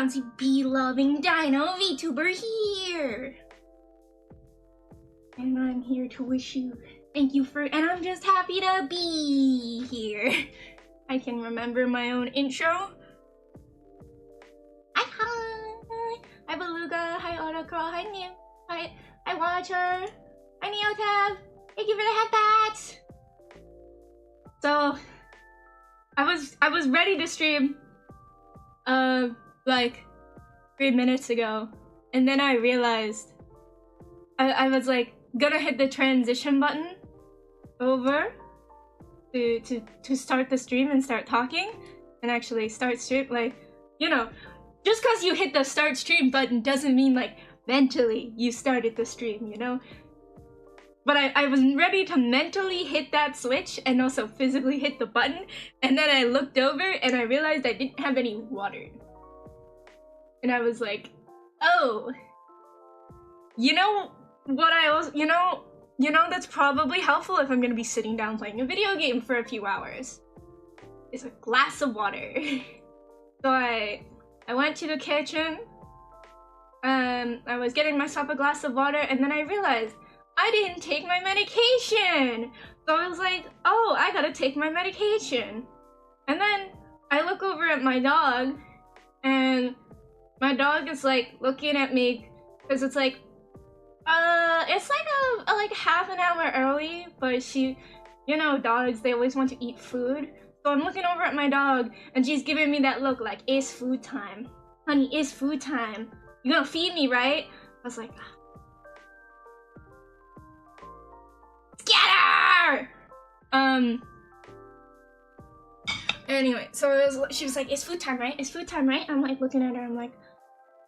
bouncy bee-loving dino Vtuber here! And I'm here to wish you thank you for, and I'm just happy to be here. I can remember my own intro. Hi Beluga, hi Otacrawl, hi Nim, hi Watcher, hi Neotab, thank you for the headbats! So, I was ready to stream, like 3 minutes ago, and then I realized I was like gonna hit the transition button over to start the stream and start talking and actually start stream, like, you know, just cause you hit the start stream button doesn't mean like mentally you started the stream, you know? But I was ready to mentally hit that switch and also physically hit the button, and then I looked over and I realized I didn't have any water. And I was like, oh, you know what I was, you know that's probably helpful if I'm gonna be sitting down playing a video game for a few hours. It's a glass of water. So I went to the kitchen, I was getting myself a glass of water, and then I realized I didn't take my medication. So I was like, oh, I gotta take my medication. And then I look over at my dog, and my dog is like looking at me because it's like, it's like like half an hour early, but she, you know, dogs, they always want to eat food. So I'm looking over at my dog, and she's giving me that look like, it's food time. Honey, it's food time. You're gonna feed me, right? I was like, scatter! Anyway, so she was like, it's food time, right? It's food time, right? I'm like looking at her, I'm like,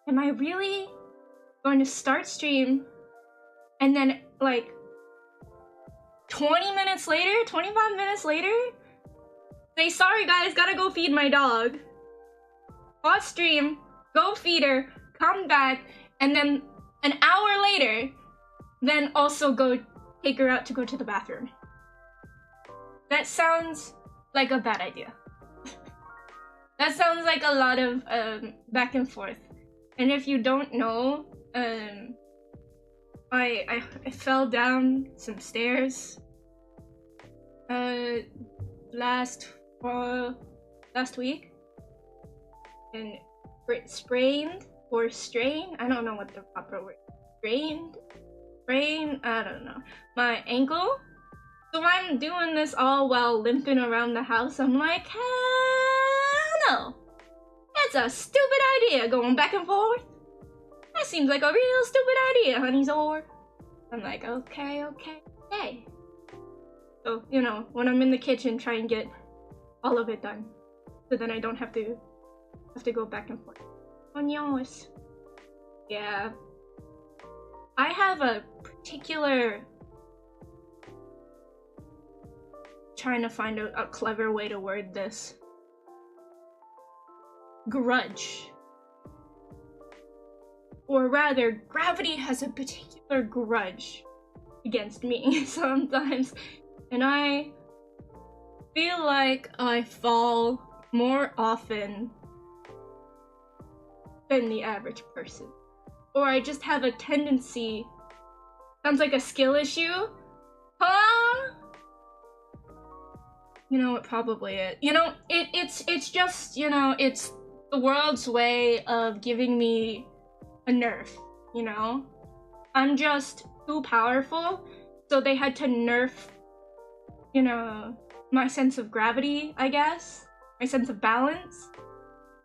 am I really going to start stream and then like 20 minutes later, 25 minutes later, say, sorry guys, gotta go feed my dog. Pause stream, go feed her, come back, and then an hour later, then also go take her out to go to the bathroom. That sounds like a bad idea. That sounds like a lot of back and forth. And if you don't know, I fell down some stairs last week and sprained or strained, I don't know what the proper word, sprained, I don't know, my ankle. So I'm doing this all while limping around the house. I'm like, hell no, that's a stupid idea, going back and forth. That seems like a real stupid idea, Honeysaur. I'm like, okay. So, you know, when I'm in the kitchen, try and get all of it done, so then I don't have to go back and forth. On yours. Yeah. I have a particular, trying to find a clever way to word this, grudge. Or rather, gravity has a particular grudge against me sometimes, and I feel like I fall more often than the average person. Or I just have a tendency, sounds like a skill issue, huh? You know, it probably is. You know, it's just, you know, it's the world's way of giving me a nerf, you know? I'm just too powerful, so they had to nerf, you know, my sense of gravity, I guess, my sense of balance,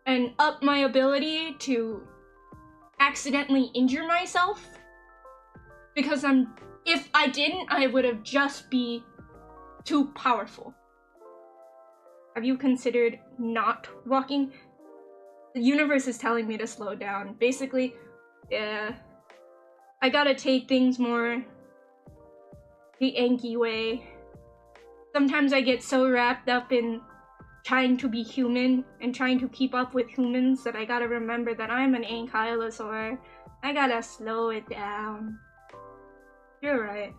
and up my ability to accidentally injure myself, because if I didn't, I would have just be too powerful. Have you considered not walking? The universe is telling me to slow down. Basically, yeah, I gotta take things more the Anki way. Sometimes I get so wrapped up in trying to be human and trying to keep up with humans that I gotta remember that I'm an ankylosaur. I gotta slow it down. You're right.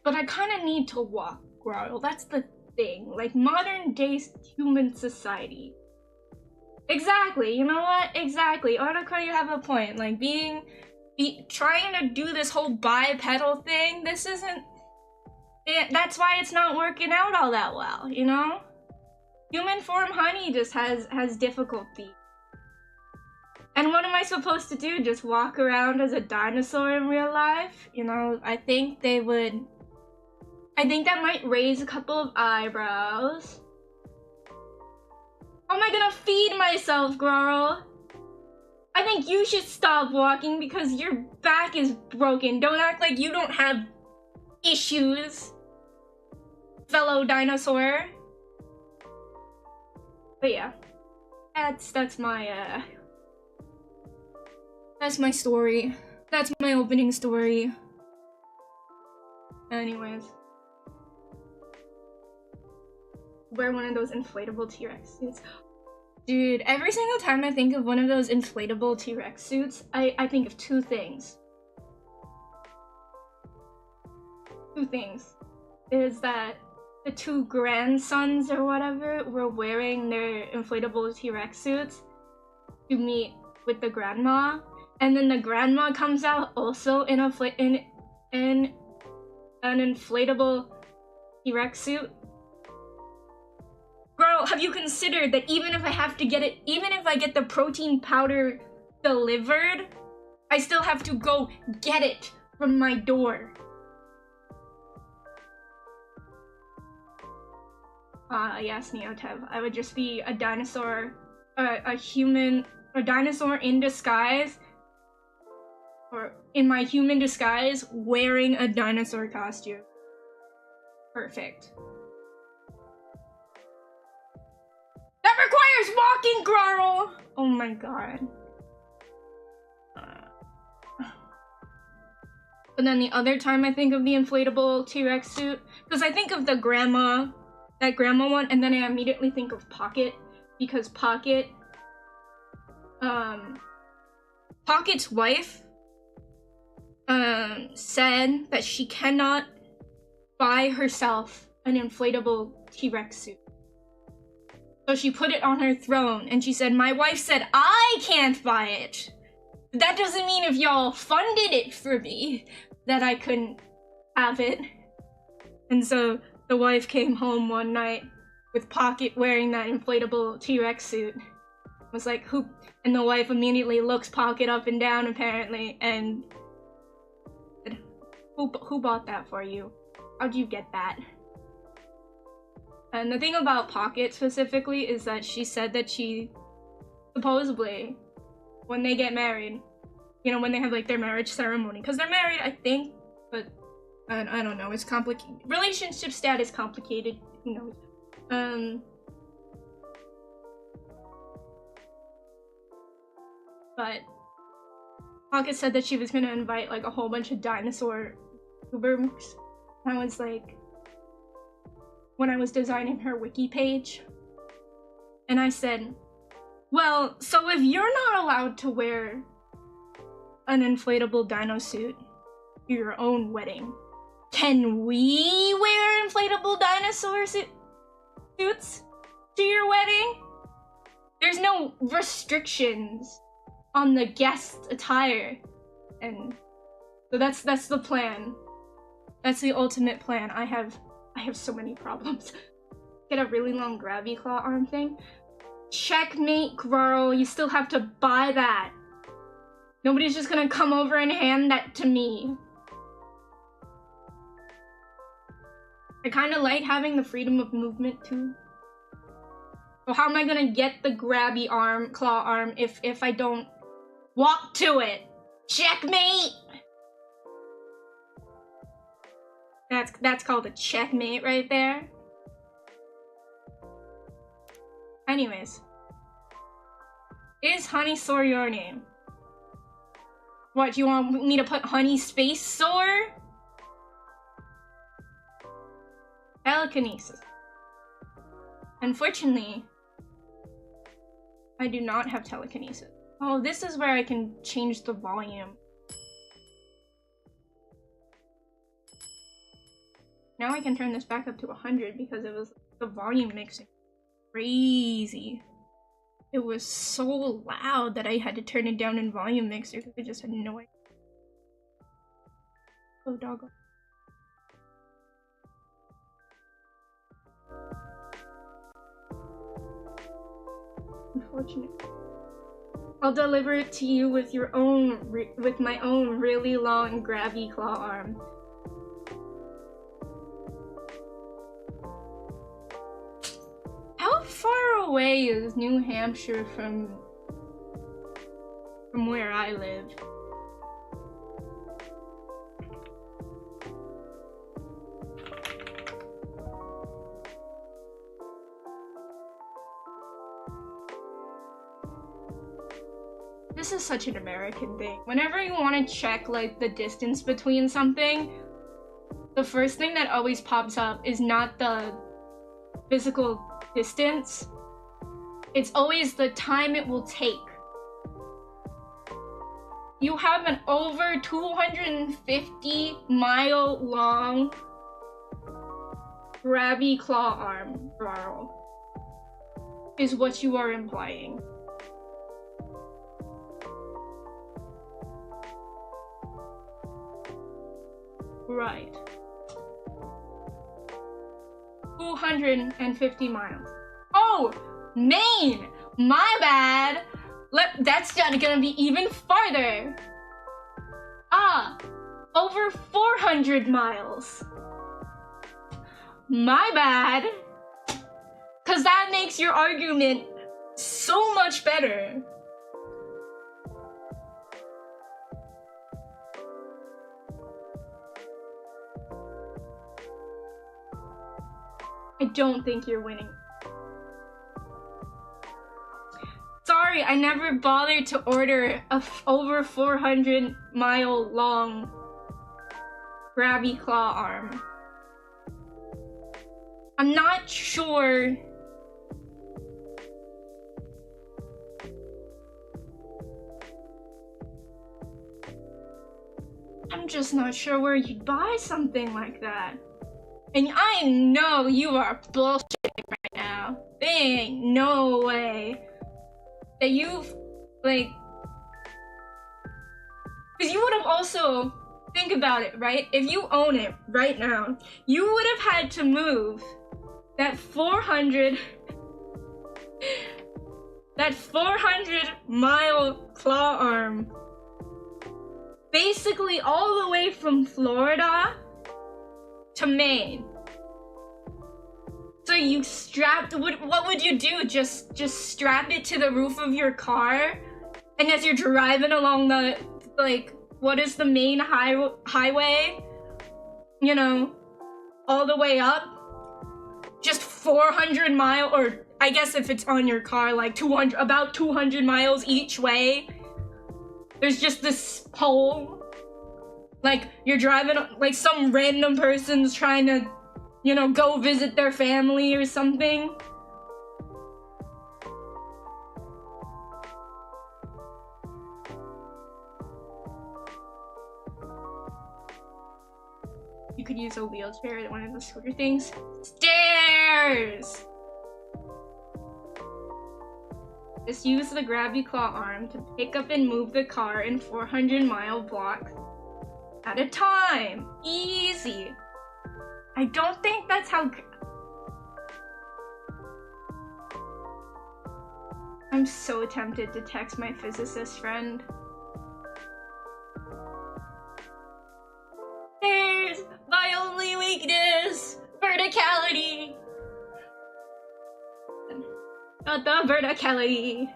But I kinda need to walk, Growl. That's the thing, like modern day human society. Exactly, you know what? Exactly. Article, you have a point. Like trying to do this whole bipedal thing, this isn't that's why it's not working out all that well, you know? Human form honey just has difficulty. And what am I supposed to do? Just walk around as a dinosaur in real life? You know, I think that might raise a couple of eyebrows. How am I gonna feed myself, girl? I think you should stop walking because your back is broken. Don't act like you don't have issues, fellow dinosaur. But yeah, that's my story. That's my opening story. Anyways. Wear one of those inflatable T-Rex suits. Dude, every single time I think of one of those inflatable T-Rex suits, I think of two things. Is that the two grandsons or whatever were wearing their inflatable T-Rex suits to meet with the grandma, and then the grandma comes out also in an inflatable T-Rex suit. Girl, have you considered that even if I get the protein powder delivered, I still have to go get it from my door? Yes, Neotev. I would just be a dinosaur, a dinosaur in disguise, or in my human disguise, wearing a dinosaur costume. Perfect. That requires walking, girl! Oh my god. But then the other time I think of the inflatable T-Rex suit, because I think of that grandma one, and then I immediately think of Pocket, because Pocket's wife said that she cannot buy herself an inflatable T-Rex suit. So she put it on her throne, and she said, my wife said I can't buy it. That doesn't mean if y'all funded it for me, that I couldn't have it. And so the wife came home one night with Pocket wearing that inflatable T-Rex suit. Was like, who? And the wife immediately looks Pocket up and down, apparently, and said, who bought that for you? How'd you get that? And the thing about Pocket specifically is that she said that she, supposedly, when they get married, you know, when they have like their marriage ceremony, because they're married, I think, but I don't know, it's complicated. Relationship status complicated, who knows. But Pocket said that she was gonna invite like a whole bunch of dinosaur Vtubers. I was like, when I was designing her wiki page, and I said, well, so if you're not allowed to wear an inflatable dino suit to your own wedding, can we wear inflatable dinosaur suits to your wedding? There's no restrictions on the guest attire. And so that's the plan. That's the ultimate plan. I have so many problems. Get a really long grabby claw arm thing. Checkmate, girl. You still have to buy that. Nobody's just gonna come over and hand that to me. I kind of like having the freedom of movement too. So how am I gonna get the grabby arm, claw arm, if I don't walk to it? Checkmate! That's called a checkmate right there. Anyways. Is Honeysaur your name? What, do you want me to put Honey Spacesuit? Telekinesis. Unfortunately, I do not have telekinesis. Oh, this is where I can change the volume. Now I can turn this back up to 100 because it was the volume mixing crazy. It was so loud that I had to turn it down in volume mixer because I just had no idea. Oh, doggo. Unfortunate. I'll deliver it to you with with my own really long grabby claw arm. How far away is New Hampshire from where I live? This is such an American thing. Whenever you want to check like the distance between something, the first thing that always pops up is not the physical distance. It's always the time it will take. You have an over 250-mile long grabby claw arm, Rarl, is what you are implying. Right. 250 miles. Oh, Maine! My bad! That's gonna be even farther! Ah, over 400 miles. My bad! Cause that makes your argument so much better. I don't think you're winning. Sorry, I never bothered to order a over 400-mile long grabby claw arm. I'm not sure. I'm just not sure where you'd buy something like that. And I know you are bullshitting right now. There ain't no way that you've, like... Because you would have also... Think about it, right? If you own it right now, you would have had to move that 400 mile claw arm basically all the way from Florida to Maine. So you strapped, what would you do? Just strap it to the roof of your car? And as you're driving along the, like, what is the main highway? You know, all the way up? Just 400 miles, or I guess if it's on your car, like about 200 miles each way. There's just this pole. Like, you're driving, like some random person's trying to, you know, go visit their family or something. You could use a wheelchair, one of the scooter things. Stairs! Just use the grabby claw arm to pick up and move the car in 400-mile blocks at a time. Easy. I don't think that's how... I'm so tempted to text my physicist friend. There's my only weakness! Verticality! Not the verticality.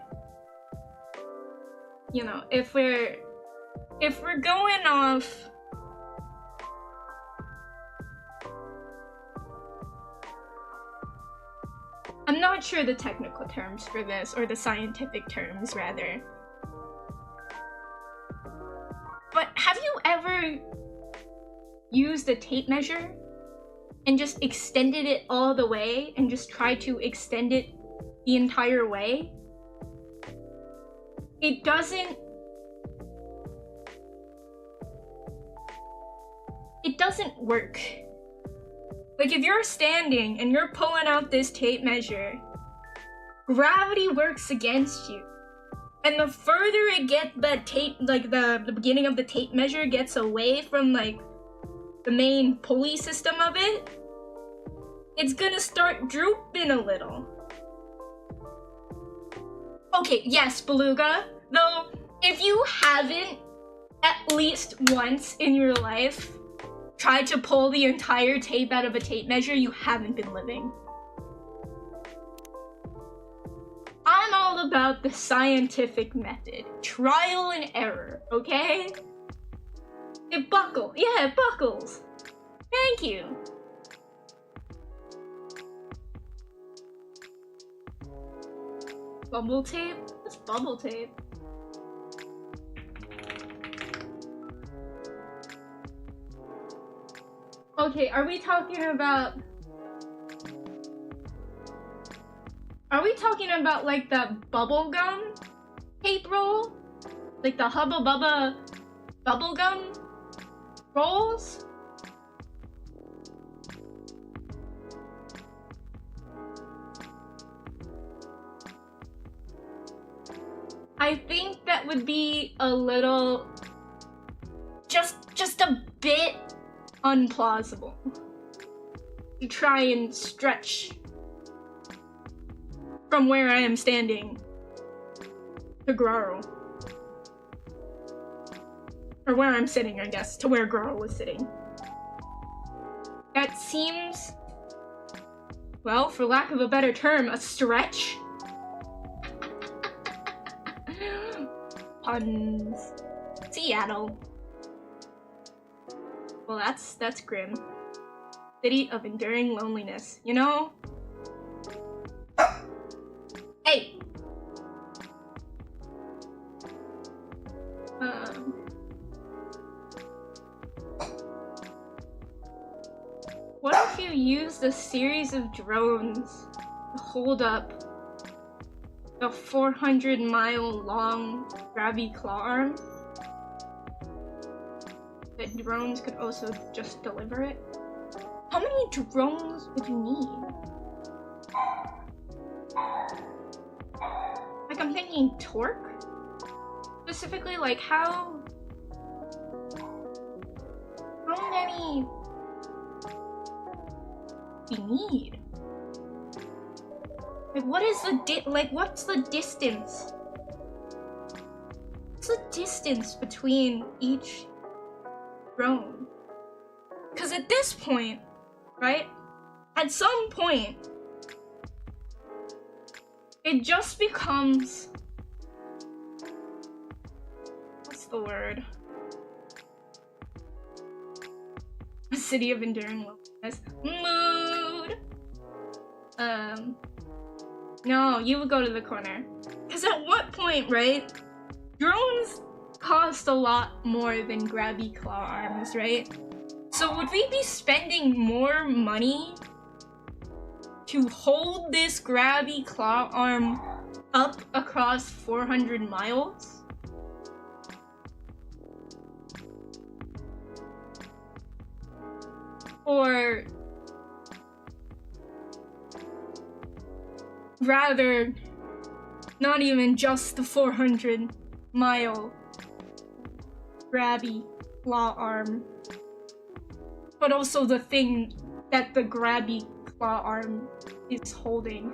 You know, if we're going off I'm not sure the technical terms for this, or the scientific terms rather. But have you ever used a tape measure and just extended it all the way and just tried to extend it the entire way? It doesn't work. Like, if you're standing and you're pulling out this tape measure, gravity works against you. And the further it gets, the tape, like the beginning of the tape measure gets away from like the main pulley system of it, it's gonna start drooping a little. Okay, yes, Beluga, though, if you haven't at least once in your life tried to pull the entire tape out of a tape measure, you haven't been living. I'm all about the scientific method. Trial and error, okay? It buckles. Yeah, it buckles. Thank you. Bubble tape? What's bubble tape? Okay, are we talking about like the bubblegum tape roll? Like the Hubba Bubba bubblegum rolls? I think that would be a little, just a bit unplausible to try and stretch from where I am standing to grow. Or where I'm sitting, I guess, to where Growl was sitting. That seems, well, for lack of a better term, a stretch. Puns. Seattle. Well, that's grim. City of enduring loneliness, you know? Hey! What if you used a series of drones to hold up the 400-mile-long grabby claw arm? That drones could also just deliver it? How many drones would you need? Like, I'm thinking torque? Specifically, like, how many we need? Like, what is the what's the distance? What's the distance between each drone? Because at this point, right? At some point, it just becomes, what's the word? A city of enduring loneliness. Mood! No, you would go to the corner. Because at what point, right? Drones cost a lot more than grabby claw arms, right? So would we be spending more money to hold this grabby claw arm up across 400 miles? Or rather, not even just the 400-mile grabby claw arm, but also the thing that the grabby claw arm is holding.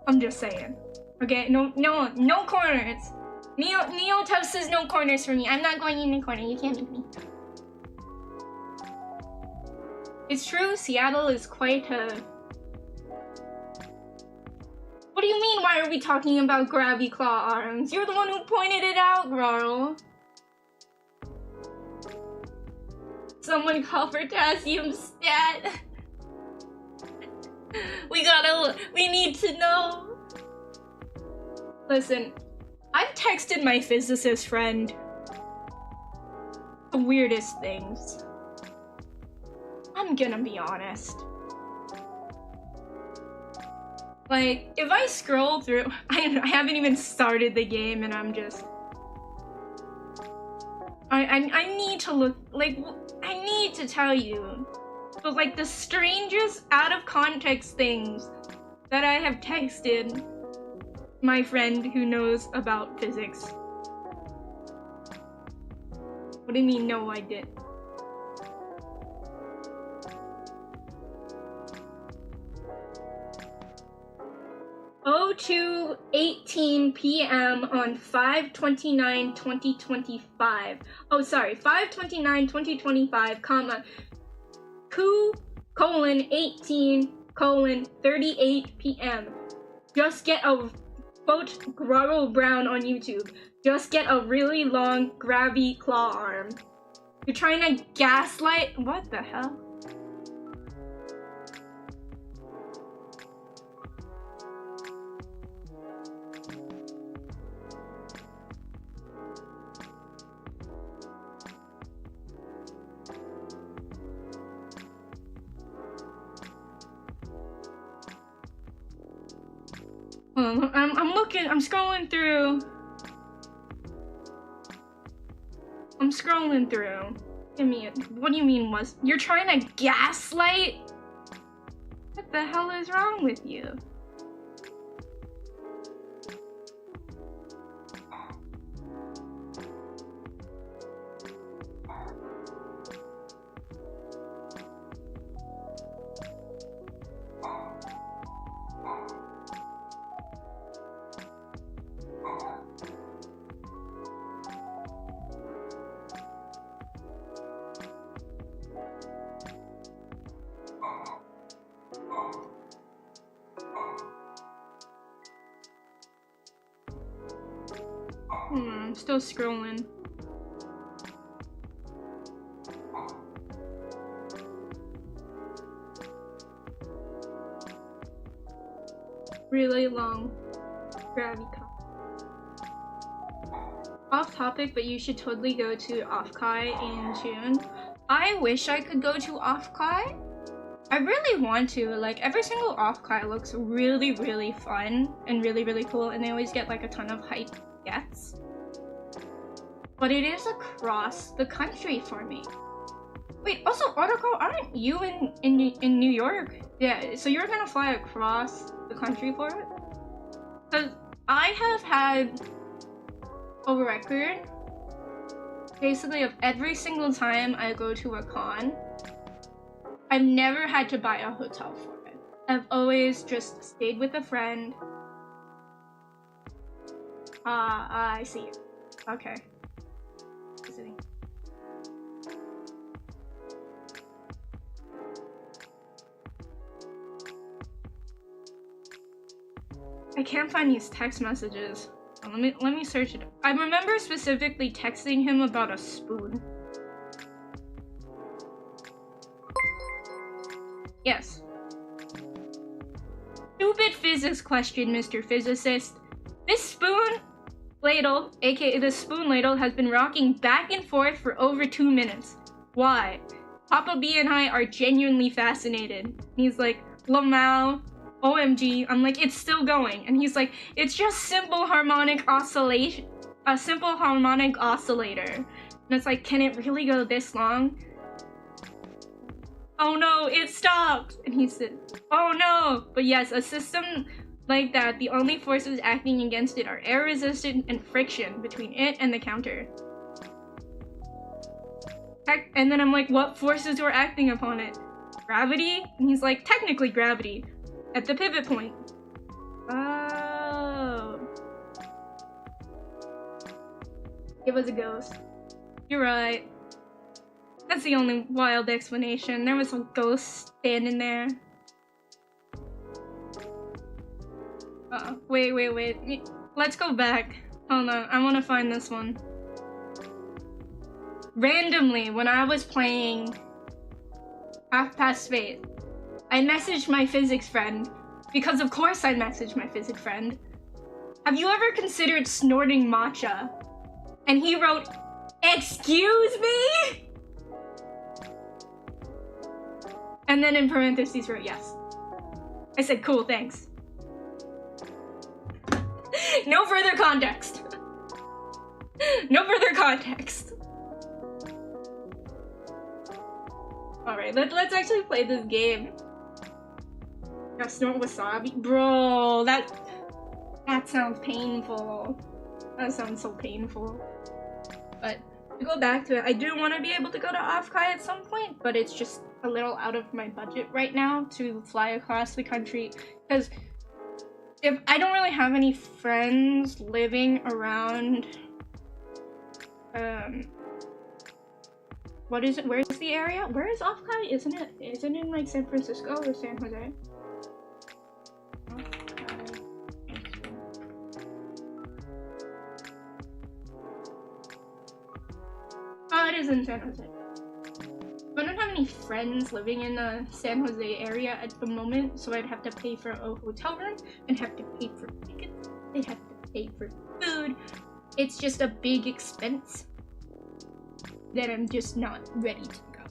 I'm just saying. Okay, no corners. Neotub says no corners for me. I'm not going in the corner. You can't make me. It's true, Seattle is quite a... What do you mean, why are we talking about grabby claw arms? You're the one who pointed it out, Grarl. Someone call potassium stat. We need to know. Listen, I've texted my physicist friend the weirdest things. I'm gonna be honest. Like, if I scroll through, I haven't even started the game and I'm I need to look, like, I need to tell you. But like the strangest out of context things that I have texted my friend who knows about physics. What do you mean, no, I did? Oh, 2:18 p.m. on 5/29/2025. Oh, sorry, 5/29/2025, comma 2:18:38 p.m. Just get a vote Grotto Brown on YouTube. Just get a really long grabby claw arm. You're trying to gaslight? What the hell? I'm scrolling through. I'm scrolling through. Give me it. What do you mean was? You're trying to gaslight? What the hell is wrong with you? I'm still scrolling. Really long grabby cup. Off topic, but you should totally go to Offkai in June. I wish I could go to Offkai. I really want to. Like, every single Offkai looks really, really fun and really, really cool, and they always get like a ton of hype gets. But it is across the country for me. Wait, also, Otoko, aren't you in New York? Yeah, so you're gonna fly across the country for it? Because I have had a record, basically, of every single time I go to a con, I've never had to buy a hotel for it. I've always just stayed with a friend. I see. Okay. Visiting. I can't find these text messages. Let me search it. I remember specifically texting him about a spoon. Yes. Stupid physics question, Mr. Physicist. This spoon ladle, aka the spoon ladle, has been rocking back and forth for over 2 minutes. Why? Papa B and I are genuinely fascinated. He's like, Lamau, OMG. I'm like, it's still going. And he's like, it's just simple harmonic oscillation, a simple harmonic oscillator. And it's like, can it really go this long? Oh no, it stopped! And he said, oh no! But yes, a system like that, the only forces acting against it are air resistance and friction between it and the counter. And then I'm like, what forces were acting upon it? Gravity? And he's like, technically gravity. At the pivot point. Oh. It was a ghost. You're right. That's the only wild explanation. There was a ghost standing there. Wait. Let's go back. Hold on, I want to find this one. Randomly, when I was playing Half Past Fate, I messaged my physics friend, because of course I messaged my physics friend. Have you ever considered snorting matcha? And he wrote, excuse me? And then in parentheses wrote yes. I said, cool, thanks. No further context. No further context. Alright, let's actually play this game. Gotta snort wasabi? Bro, that sounds painful. That sounds so painful. But to go back to it, I do want to be able to go to Offkai at some point, but it's just a little out of my budget right now to fly across the country, because if I don't really have any friends living around what is it? Where is the area? Where is Offkai? Isn't it in like San Francisco or San Jose? Oh, it is in San Jose. I don't have any friends living in the San Jose area at the moment, so I'd have to pay for a hotel room and have to pay for tickets. I'd have to pay for food. It's just a big expense that I'm just not ready to go.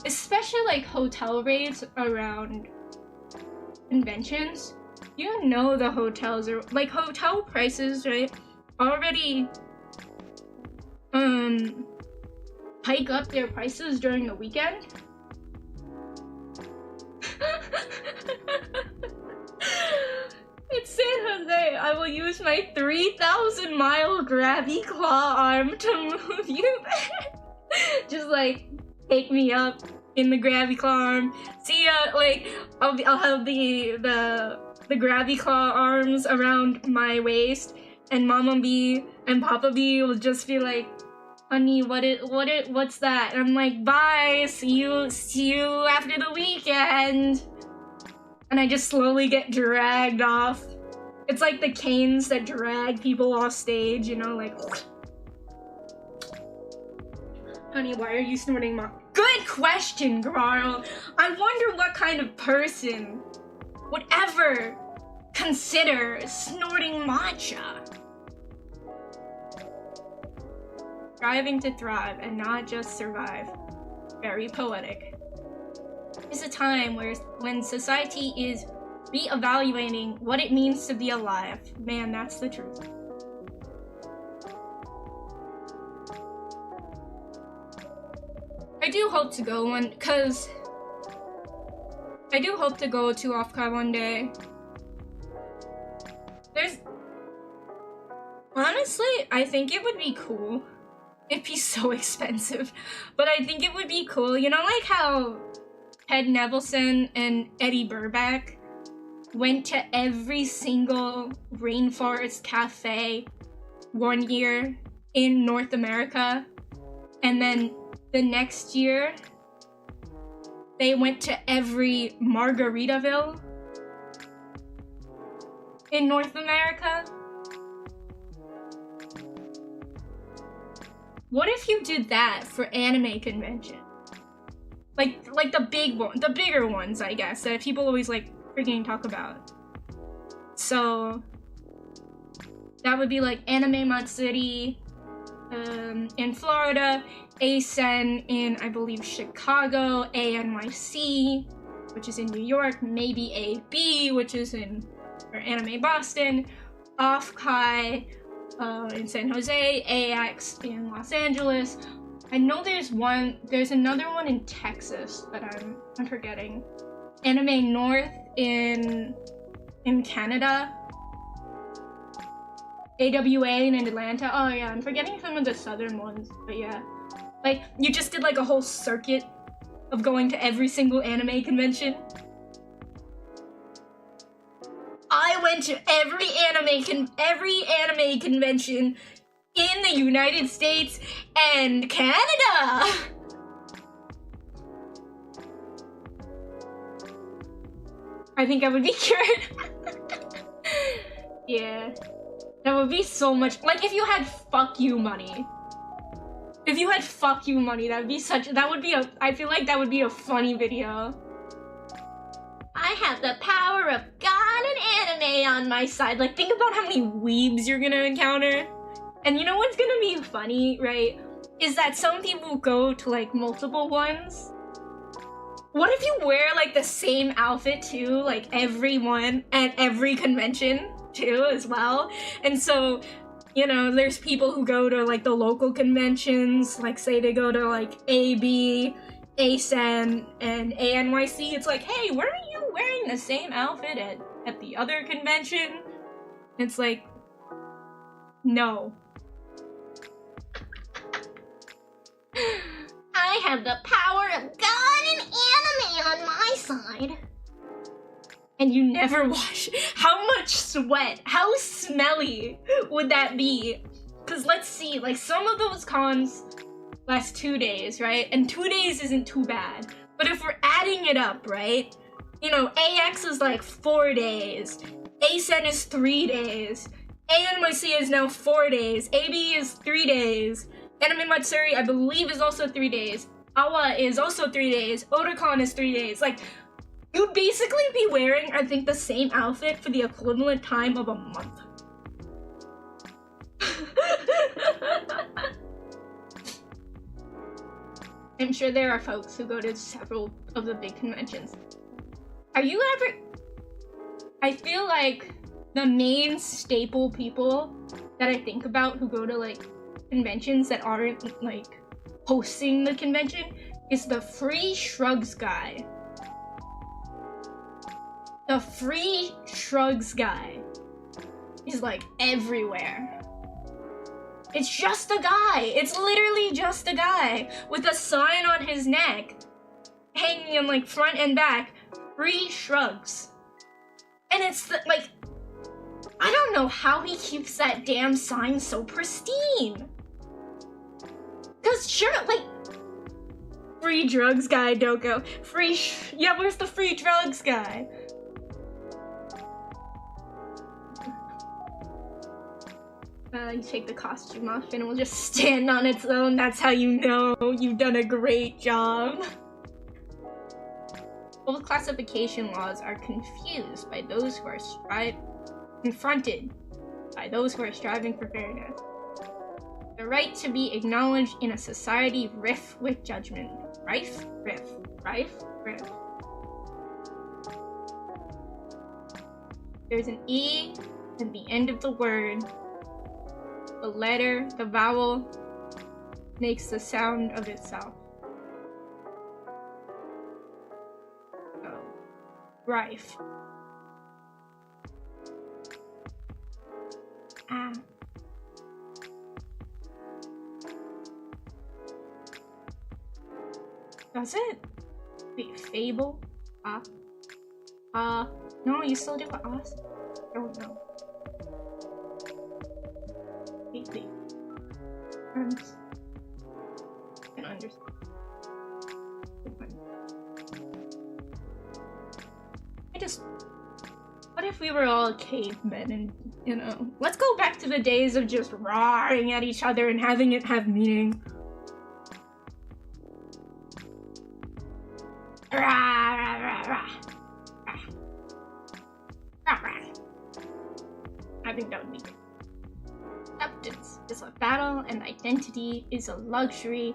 Especially like hotel rates around conventions. You know the hotels are like hotel prices, right? Already hike up their prices during the weekend. It's San Jose. I will use my 3,000-mile grabby claw arm to move you there. Just like take me up in the grabby claw arm. See ya. Like I'll have the grabby claw arms around my waist, and Mama B and Papa B will just be like, "Honey, what's that?" And I'm like, "Bye. See you after the weekend." And I just slowly get dragged off. It's like the canes that drag people off stage, you know, like. Honey, why are you snorting Good question, Carl. I wonder what kind of person would ever consider snorting matcha. Striving to thrive and not just survive. Very poetic. It's a time when society is re-evaluating what it means to be alive. Man, that's the truth. I do hope to go one, cause I do hope to go to Offkai one day. Honestly, I think it would be cool. It'd be so expensive, but I think it would be cool. You know, like how Ted Nevelson and Eddie Burback went to every single rainforest cafe one year in North America, and then the next year they went to every Margaritaville in North America. What if you did that for anime convention? Like the bigger ones, I guess, that people always like freaking talk about. So that would be like Anime Matsuri in Florida, ASEN in, I believe, Chicago, ANYC, which is in New York, maybe AB, which is in Anime Boston, Offkai in San Jose, AX in Los Angeles. I know there's another one in Texas that I'm forgetting. Anime North in Canada. AWA in Atlanta. Oh yeah, I'm forgetting some of the southern ones, but yeah. Like, you just did like a whole circuit of going to every single anime convention. I went to every anime convention in the United States and Canada. I think I would be cured. Yeah. That would be so much, like if you had fuck you money. If you had fuck you money, I feel like that would be a funny video. I have the power of God and anime on my side. Like, think about how many weebs you're gonna encounter. And you know what's gonna be funny, right? Is that some people go to like multiple ones. What if you wear like the same outfit too, like everyone at every convention too as well? And so, you know, there's people who go to like the local conventions, like say they go to like AB ASEM and ANYC, it's like, hey, weren't you wearing the same outfit at the other convention? It's like, no. I have the power of God and anime on my side. And you never wash. How much sweat? How smelly would that be? Because let's see, like some of those cons last 2 days, right? And 2 days isn't too bad. But if we're adding it up, right? You know, AX is like 4 days. ASEN is 3 days. ANYC is now 4 days. AB is 3 days. Anime Matsuri, I believe, is also 3 days. Awa is also 3 days. Otakon is 3 days. Like, you'd basically be wearing, I think, the same outfit for the equivalent time of a month. I'm sure there are folks who go to several of the big conventions. Are you ever... I feel like the main staple people that I think about who go to, like, conventions that aren't, like, hosting the convention is the free shrugs guy. The free shrugs guy is, like, everywhere. It's just a guy. It's literally just a guy with a sign on his neck, hanging in, like, front and back. Free shrugs. And it's the, like, I don't know how he keeps that damn sign so pristine. Cause sure, like, free drugs guy, Doko. Yeah, where's the free drugs guy? You take the costume off and it will just stand on its own. That's how you know you've done a great job. Both classification laws are confused by those who are confronted by those who are striving for fairness. The right to be acknowledged in a society rife with judgment. Rife? Riff. Rife? Riff. There's an E at the end of the word. The letter, the vowel, makes the sound of itself. So, rife. Ah. Does it? Wait, fable? No, you still do us? I don't know. Wait. Terms. I can understand. What if we were all cavemen and, you know, let's go back to the days of just roaring at each other and having it have meaning. I think that would be good. Acceptance is a battle and identity is a luxury.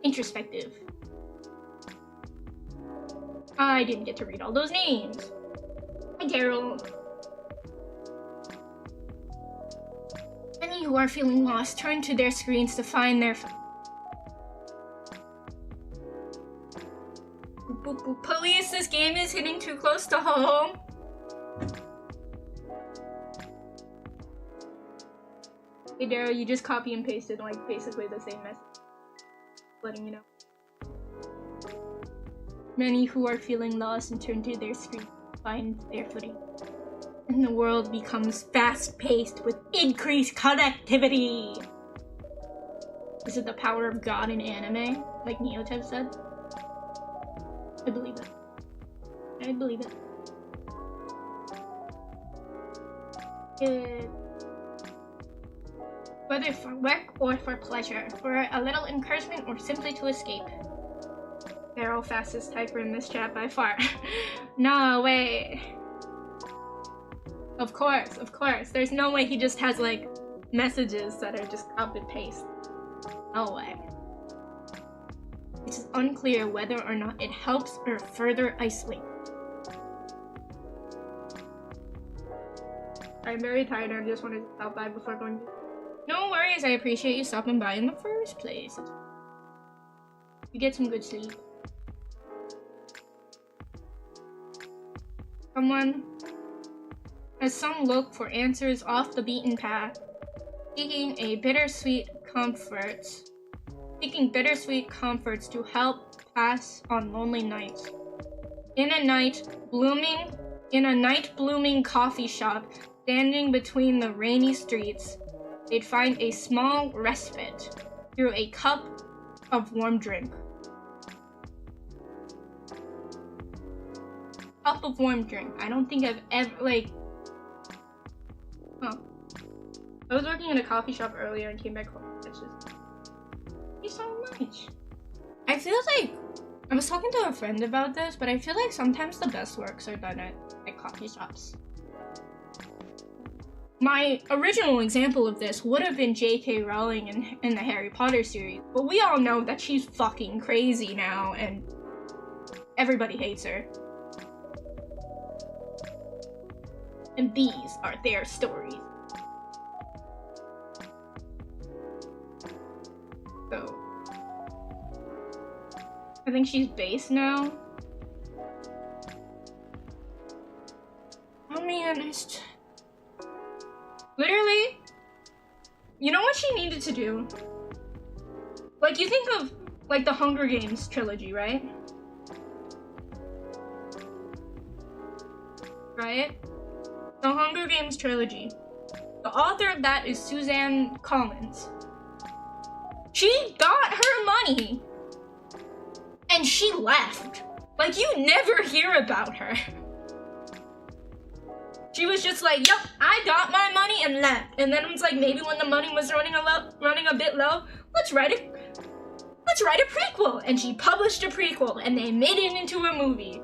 Introspective. I didn't get to read all those names. Hi, Daryl. Many who are feeling lost turn to their screens to find their... Police, this game is hitting too close to home. Hey Daryl, you just copy and pasted like basically the same message. Letting you know. Many who are feeling lost and turn to their screen find their footing. And the world becomes fast-paced with increased connectivity. Is it the power of God in anime? Like Neotep said? I believe it. I believe it. Whether for work or for pleasure, for a little encouragement or simply to escape. Daryl, fastest typer in this chat by far. No way. Of course. There's no way he just has like messages that are just copy and paste. No way. It is unclear whether or not it helps or further isolate. I'm very tired and I just wanted to stop by before going to... No worries, I appreciate you stopping by in the first place. You get some good sleep. Someone has some look for answers off the beaten path, seeking bittersweet comforts to help pass on lonely nights. In a night blooming coffee shop, standing between the rainy streets, they'd find a small respite through a cup of warm drink. Cup of warm drink. I don't think I've ever, like... Huh. I was working in a coffee shop earlier and came back home. It's just... Thank you so much. I feel like... I was talking to a friend about this, but I feel like sometimes the best works are done at coffee shops. My original example of this would have been J.K. Rowling in the Harry Potter series, but we all know that she's fucking crazy now, and everybody hates her. And these are their stories. So, I think she's based now. Oh man, it's... Literally, you know what she needed to do? Like, you think of, like, the Hunger Games trilogy, right? Right? The Hunger Games trilogy. The author of that is Suzanne Collins. She got her money, and she left. Like, you never hear about her. She was just like, yep, I got my money and left. And then it was like, maybe when the money was running a bit low, let's write a prequel. And she published a prequel, and they made it into a movie.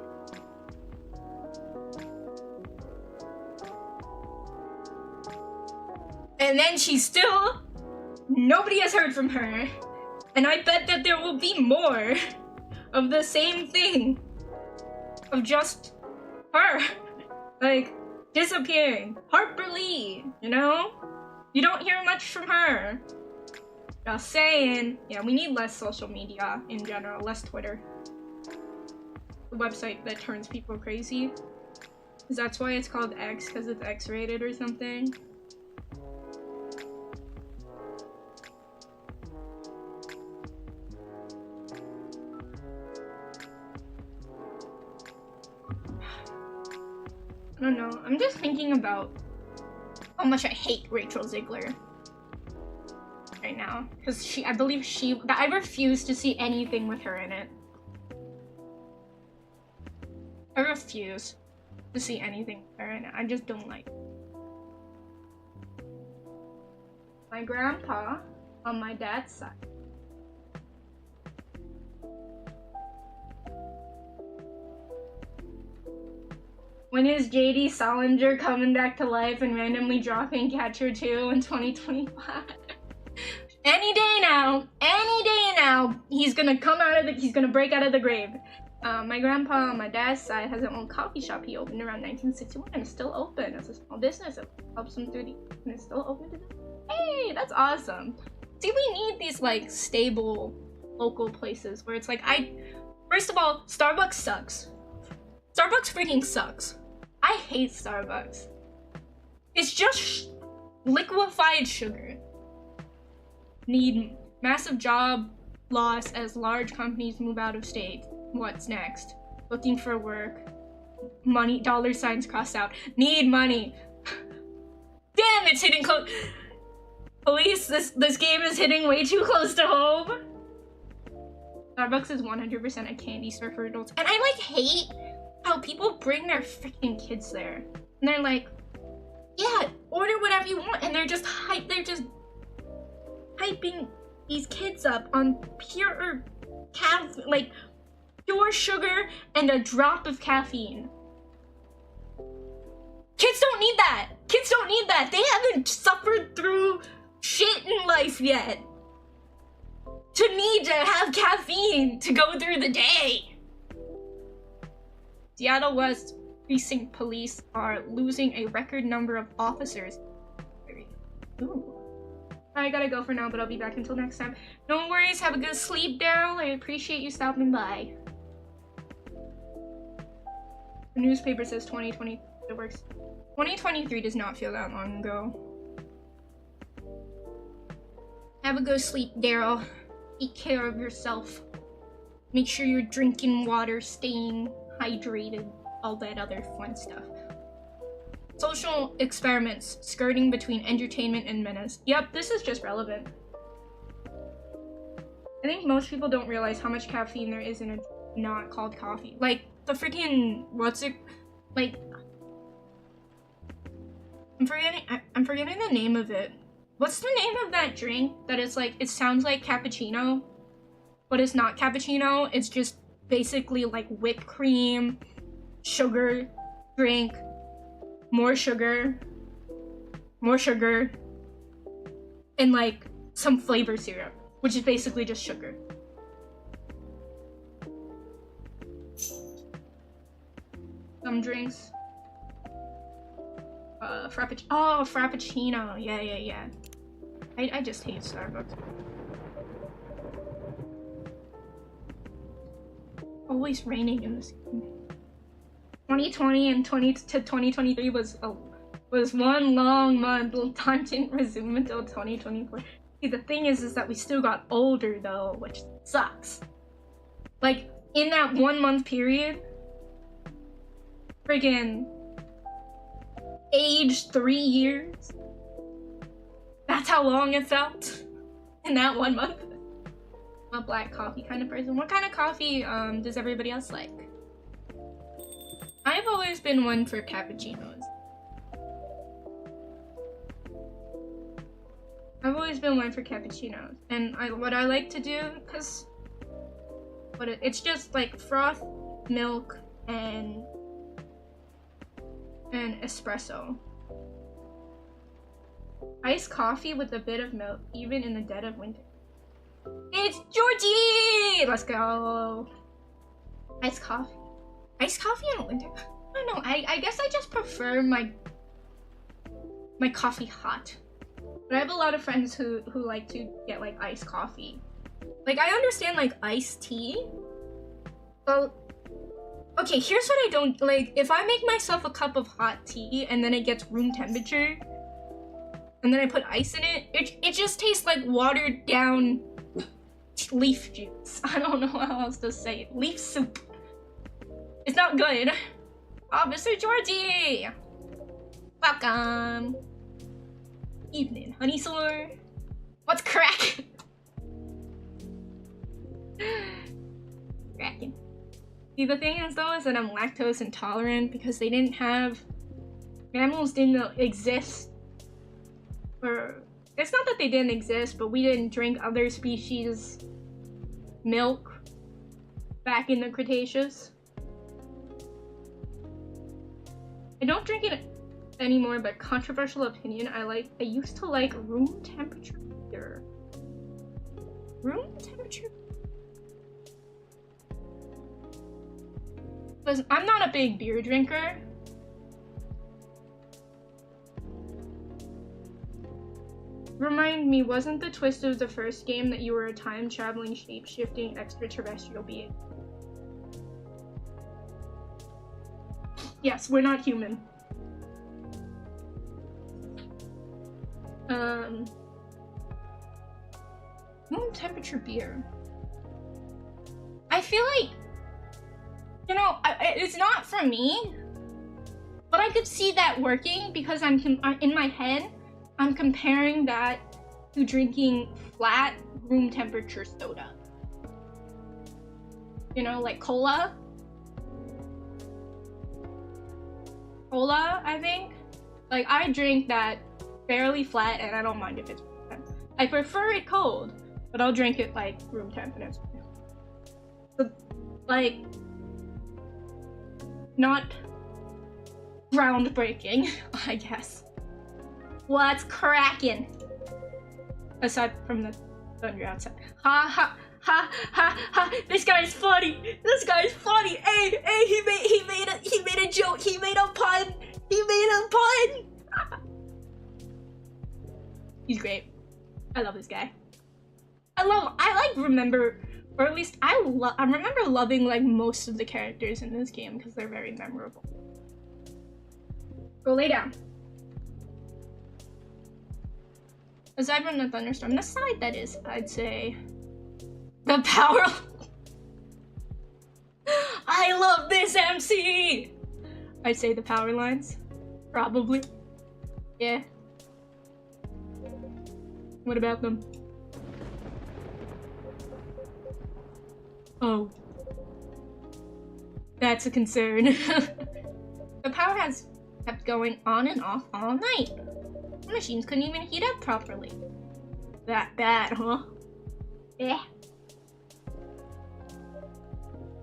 And then nobody has heard from her. And I bet that there will be more of the same thing. Of just her. Like, disappearing. Harper Lee, you know? You don't hear much from her. Just saying. Yeah, we need less social media in general, less Twitter. The website that turns people crazy. Because that's why it's called X, because it's X-rated or something. I don't know. I'm just thinking about how much I hate Rachel Ziegler right now, because I believe I refuse to see anything with her in it. I refuse to see anything with her in it. I just don't like it. My grandpa, on my dad's side, when is JD Salinger coming back to life and randomly dropping Catcher 2 in 2025? Any day now, he's gonna break out of the grave. My grandpa on my dad's side has an old coffee shop he opened around 1961 and it's still open. It's a small business. It helps him through and it's still open to this. Hey, that's awesome. See, we need these like stable local places where it's like, first of all, Starbucks sucks. Starbucks freaking sucks. I hate Starbucks. It's just liquefied sugar. Need massive job loss as large companies move out of state. What's next? Looking for work. Money, dollar signs crossed out. Need money. Damn, it's hitting close. Police, this game is hitting way too close to home. Starbucks is 100% a candy store for adults. And I like hate how people bring their freaking kids there. And they're like, yeah, order whatever you want. And they're just hyping these kids up on pure sugar and a drop of caffeine. Kids don't need that. Kids don't need that. They haven't suffered through shit in life yet to need to have caffeine to go through the day. Seattle West Precinct Police are losing a record number of officers. Ooh. I gotta go for now, but I'll be back until next time. No worries, have a good sleep, Daryl. I appreciate you stopping by. The newspaper says 2020, it works. 2023 does not feel that long ago. Have a good sleep, Daryl. Take care of yourself. Make sure you're drinking water, staying hydrated, all that other fun stuff. Social experiments, skirting between entertainment and menace. Yep, this is just relevant. I think most people don't realize how much caffeine there is in a not called coffee. Like, the freaking, what's it, like, I'm forgetting the name of it. What's the name of that drink that is like, it sounds like cappuccino, but it's not cappuccino, it's just basically like whipped cream, sugar, drink, more sugar, and like some flavor syrup, which is basically just sugar. Some drinks. Frappuccino. Yeah. I just hate Starbucks. Always raining in this game. 2020 and 2023 was one long month. Time didn't resume until 2024. See, the thing is that we still got older though, which sucks. Like, in that 1 month period, friggin' aged 3 years. That's how long it felt in that 1 month. I'm a black coffee kind of person. What kind of coffee does everybody else like? I've always been one for cappuccinos. And what I like to do, because it's just like froth, milk, and espresso. Iced coffee with a bit of milk, even in the dead of winter. It's Georgie! Let's go. Iced coffee. Iced coffee in winter? I don't know. I guess I just prefer my coffee hot. But I have a lot of friends who like to get like iced coffee. Like, I understand like iced tea. Well, okay, here's what I don't like. If I make myself a cup of hot tea and then it gets room temperature, and then I put ice in it, it just tastes like watered down leaf juice. I don't know how else to say it. Leaf soup. It's not good. Oh, Mr. Georgie! Welcome. Evening, Honeysaur. What's cracking? Cracking. See, the thing is though, is that I'm lactose intolerant because they didn't have, mammals didn't exist. Or, it's not that they didn't exist, but we didn't drink other species' milk back in the Cretaceous. I don't drink it anymore, but controversial opinion, I used to like room temperature beer. Room temperature? Because I'm not a big beer drinker. Remind me, wasn't the twist of the first game that you were a time-traveling, shape-shifting extraterrestrial being? Yes, we're not human. Room temperature beer. I feel like, you know, it's not for me, but I could see that working because in my head, I'm comparing that to drinking flat room temperature soda. You know, like cola. Cola, I think. Like, I drink that fairly flat and I don't mind if it's room temp. I prefer it cold, but I'll drink it like room temp and it's like not groundbreaking, I guess. What's cracking? Aside from the thunder outside. Ha ha ha ha ha! This guy's funny. This guy's funny. Hey, he made a joke. He made a pun. He made a pun. He's great. I love this guy. I remember, or at least I remember loving like most of the characters in this game because they're very memorable. Go lay down. Aside from the thunderstorm, the side that is, I'd say the power. I love this MC. I'd say the power lines, probably. Yeah. What about them? Oh. That's a concern. The power has kept going on and off all night. The machines couldn't even heat up properly. That bad, huh? Yeah.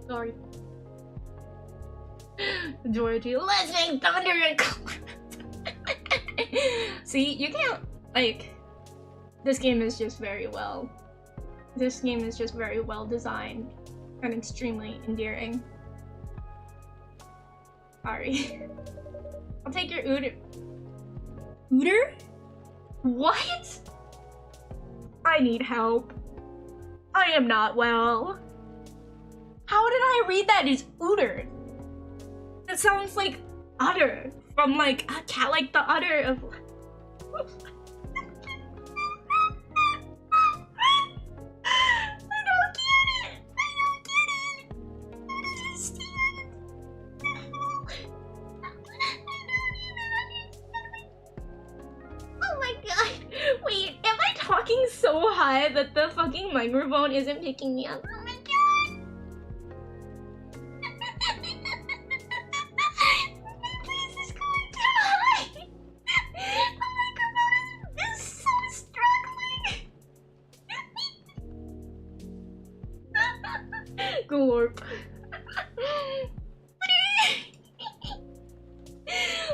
Sorry. Georgie, let's make thunder and See, you can't, like, this game is just very well. This game is just very well designed and extremely endearing. Sorry. I'll take your Uter. Uter? What? I need help. I am not well. How did I read that as Uter? That sounds like udder from like a cat, like the udder of. So high that the fucking microphone isn't picking me up. Oh my god! My voice is going too high! The microphone is so struggling! Glorp.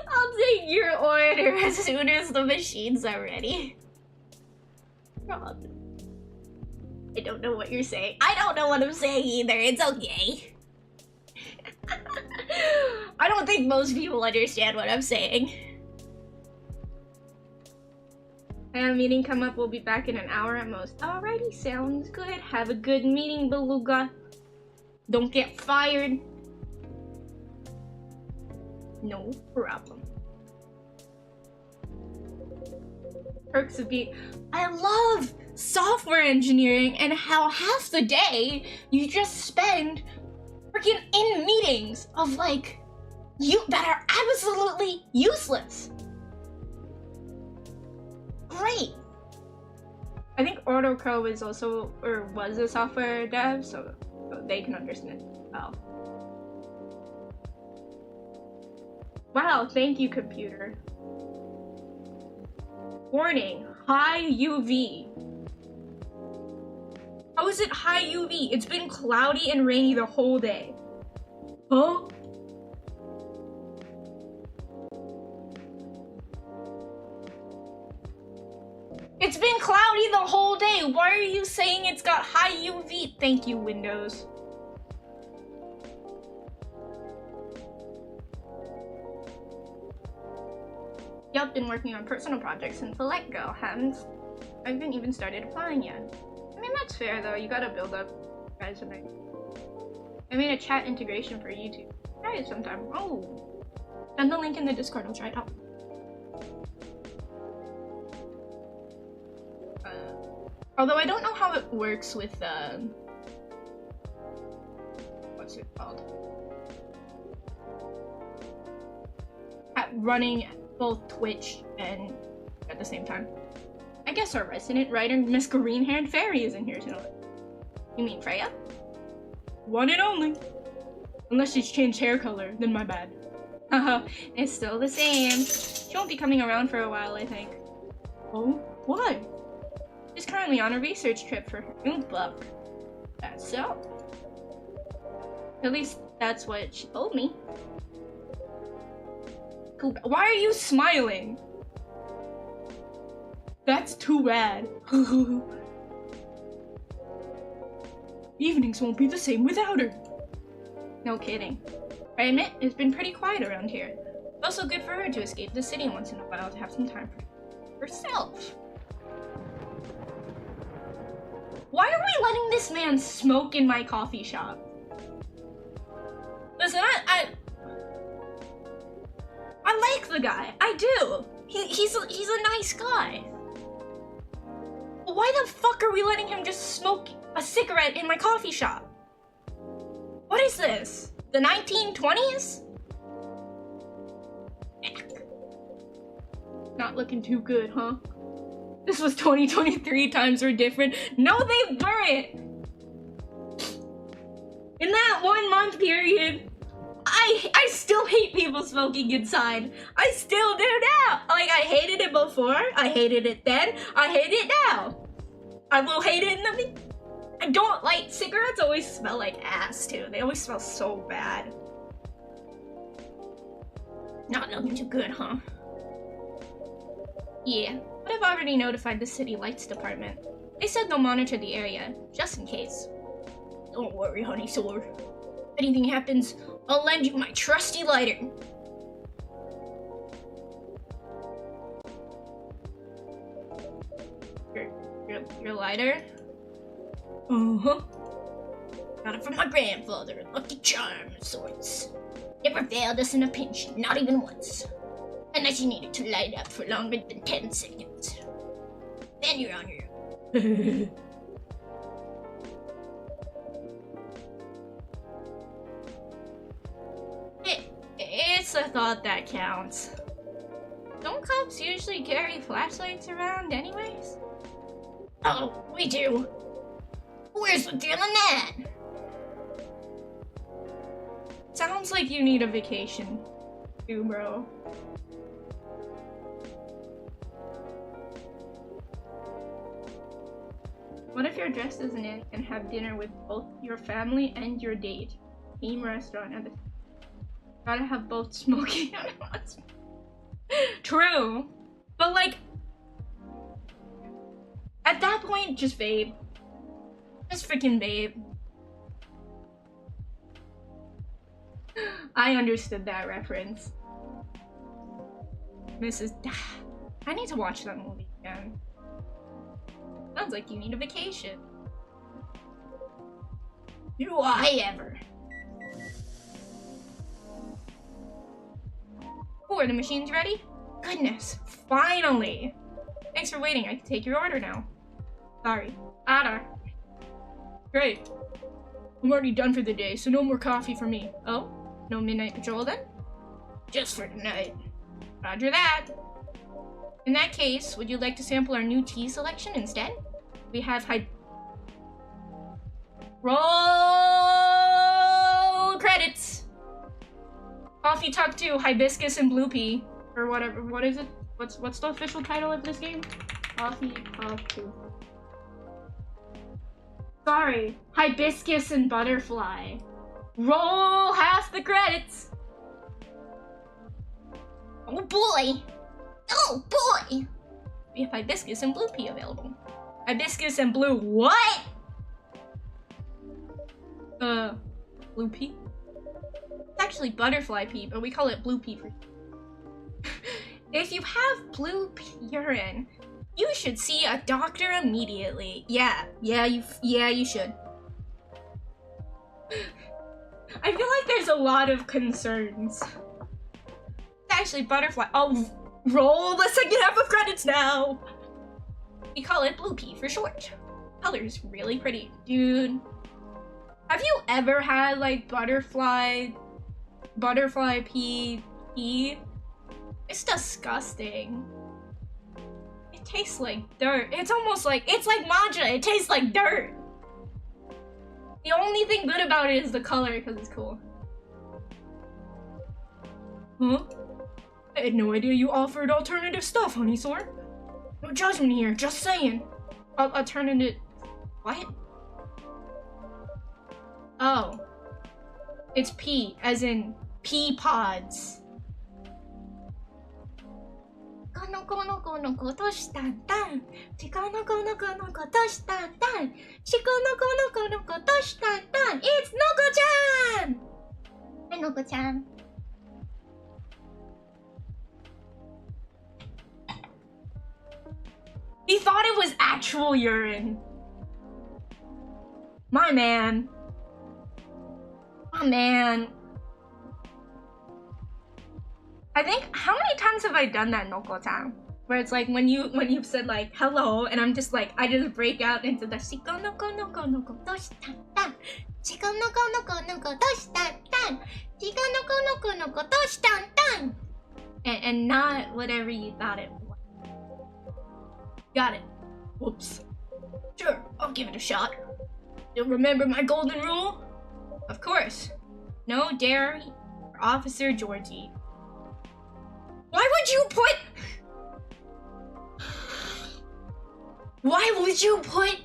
I'll take your order as soon as the machines are ready. Rob. I don't know what you're saying. I don't know what I'm saying either. It's okay. I don't think most people understand what I'm saying. I have a meeting come up. We'll be back in an hour at most. Alrighty, sounds good. Have a good meeting, Beluga. Don't get fired. No problem. Perks of being. I love software engineering and how half the day you just spend freaking in meetings of like that are absolutely useless. Great. I think AutoCrow is also or was a software dev, so they can understand it well. Wow, thank you, computer. Warning, high UV. How is it high UV? It's been cloudy and rainy the whole day. Huh? It's been cloudy the whole day. Why are you saying it's got high UV? Thank you, Windows. Yup, been working on personal projects since the let-go. I haven't even started applying yet. I mean, that's fair though. You gotta build up resume. I made a chat integration for YouTube. Try it sometime. Oh, send the link in the Discord. I'll try it out. Although I don't know how it works with what's it called? Running both Twitch and at the same time. I guess our resident writer, Miss Green-Haired Fairy, is in here tonight. You mean Freya? One and only. Unless she's changed hair color, then my bad. Haha, it's still the same. She won't be coming around for a while, I think. Oh, why? She's currently on a research trip for her new book. That's so. At least that's what she told me. Cool. Why are you smiling? That's too bad. Evenings won't be the same without her. No kidding. I admit, it's been pretty quiet around here. It's also good for her to escape the city once in a while to have some time for herself. Why are we letting this man smoke in my coffee shop? Listen, I like the guy. I do. He's a nice guy. Why the fuck are we letting him just smoke a cigarette in my coffee shop? What is this? The 1920s? Not looking too good, huh? This was 2023, times were different. No, they weren't! In that 1 month period, I still hate people smoking inside. I still do now. Like, I hated it before, I hated it then, I hate it now. I will hate it in the... I don't like... Cigarettes always smell like ass, too. They always smell so bad. Not looking too good, huh? Yeah, but I've already notified the city lights department. They said they'll monitor the area, just in case. Don't worry, Honeysaur. If anything happens, I'll lend you my trusty lighter. Your lighter? Uh-huh. Got it from my grandfather, lucky charm of sorts. Never failed us in a pinch, not even once. Unless you need it to light up for longer than 10 seconds. Then you're on your own. It's a thought that counts. Don't cops usually carry flashlights around anyways? Oh, we do. Where's the deal on that? Sounds like you need a vacation, too, bro. What if you're dressed as an ant and have dinner with both your family and your date? Team restaurant and the... Gotta have both smoking at once. True. But like... At that point, just vape. Just freaking vape. I understood that reference. Mrs. I need to watch that movie again. Sounds like you need a vacation. Do I ever? Oh, are the machines ready? Goodness, finally! Thanks for waiting, I can take your order now. Sorry. Ada. Great. I'm already done for the day, so no more coffee for me. Oh? No midnight patrol then? Just for tonight. Roger that. In that case, would you like to sample our new tea selection instead? We have roll credits. Coffee Talk 2, Hibiscus and Blue Pea. Or whatever, what is it? What's the official title of this game? Coffee Talk 2. Sorry, Hibiscus and Butterfly. Roll half the credits. Oh boy. Oh boy! We have Hibiscus and Blue Pea available. Hibiscus and Blue what? Blue Pea? It's actually Butterfly Pea, but we call it Blue Pea for... If you have blue urine, you should see a doctor immediately. Yeah, you should. I feel like there's a lot of concerns. It's actually Butterfly. Oh, roll the second half of credits now. We call it Blue Pea for short. Color's really pretty, dude. Have you ever had like butterfly pea? It's disgusting. It tastes like dirt. It's almost like, it's like matcha. It tastes like dirt. The only thing good about it is the color because it's cool. Huh? I had no idea you offered alternative stuff, Honeysaur. No judgment here, just saying. Alternative... What? Oh. It's pea, as in pea pods. It's Noko-chan! Hi, Noko-chan. He thought it was actual urine. My man. My man. I think, how many times have I done that, Noko-chan? Where it's like when you've said like hello, and I'm just like, I just break out into the shiko noko noko noko doshita tan, shiko noko noko noko doshita tan, shiko noko noko noko doshita tan, and not whatever you thought it was. Got it. Whoops. Sure, I'll give it a shot. You'll remember my golden rule? Of course. No dairy for Officer Georgie. Why would you put... Why would you put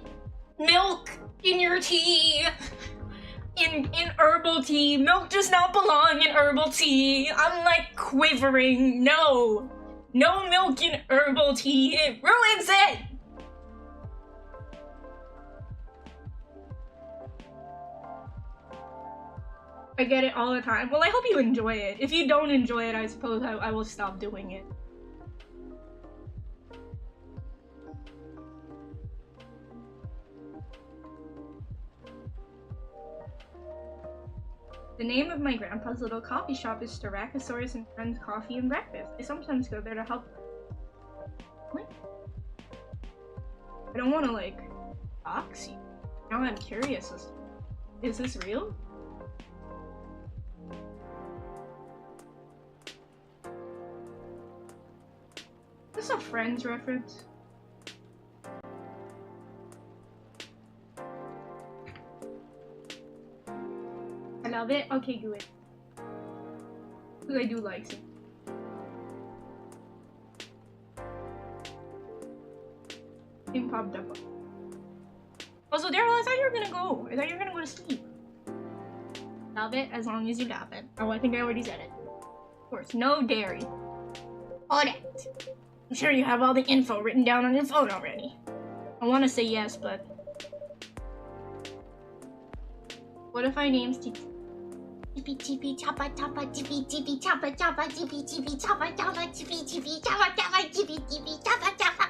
milk in your tea? In herbal tea? Milk does not belong in herbal tea. I'm like quivering. No. No milk in herbal tea. It ruins it. I get it all the time. Well, I hope you enjoy it. If you don't enjoy it, I suppose I will stop doing it. The name of my grandpa's little coffee shop is Styracosaurus and Friends Coffee and Breakfast. I sometimes go there to help. What? I don't want to like dox you. Now I'm curious. Is this real? Is this a Friends reference? I love it. Okay, good. Because I do like it. Thing popped up. Also, Daryl, I thought you were gonna go. I thought you were gonna go to sleep. Love it as long as you got it. Oh, I think I already said it. Of course, no dairy. All that. I'm sure you have all the info written down on your phone already. I want to say yes, but... What if I named Steve? Tippy tippy choppa choppa tippy tippy choppa choppa tippy tippy choppa choppa tippy tippy choppa choppa tippy tippy choppa choppa.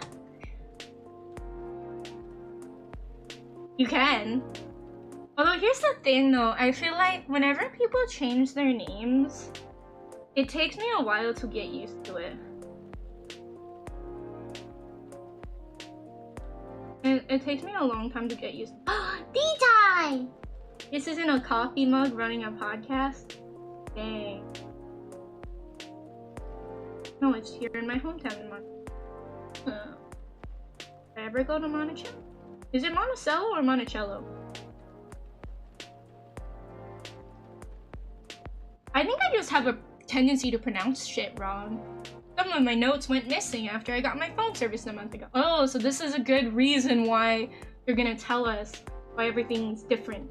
You can. Although here's the thing though, I feel like whenever people change their names, it takes me a while to get used to it. It takes me a long time to get used to. D-tie! This isn't a coffee mug running a podcast? Dang. No, it's here in my hometown in Monticello. Did I ever go to Monticello? Is it Monticello or Monticello? I think I just have a tendency to pronounce shit wrong. Some of my notes went missing after I got my phone service a month ago. Oh, so this is a good reason why they're gonna tell us why everything's different.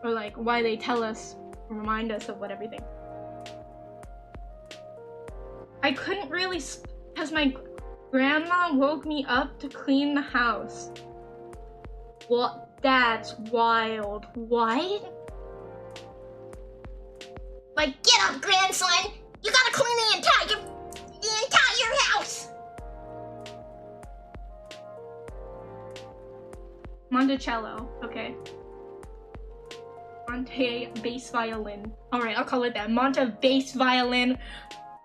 Or like why they tell us, remind us of what everything. I couldn't really, because my grandma woke me up to clean the house. Well, that's wild. What? Like, get up, grandson! You gotta clean the entire house! Monticello, okay. Monte bass violin. Alright, I'll call it that. Monte bass violin.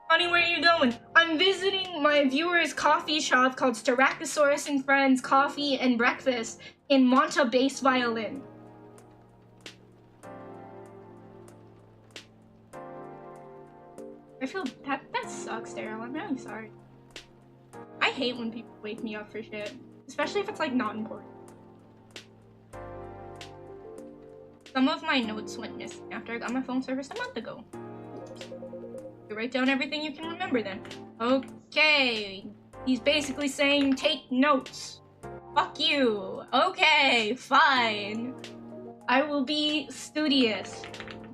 Honey, where are you going? I'm visiting my viewer's coffee shop called Styracosaurus and Friends Coffee and Breakfast in Monte bass violin. I feel that sucks, Daryl. I'm really sorry. I hate when people wake me up for shit, especially if it's like not important. Some of my notes went missing after I got my phone service a month ago. You write down everything you can remember then. Okay. He's basically saying take notes. Fuck you. Okay, fine. I will be studious.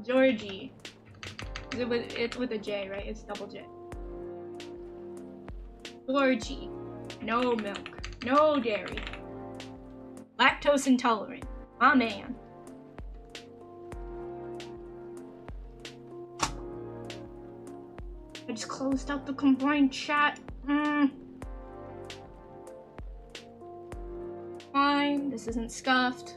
Georgie. It's with a J, right? It's double J. Georgie. No milk. No dairy. Lactose intolerant. My man. I just closed out the combined chat. Fine, this isn't scuffed.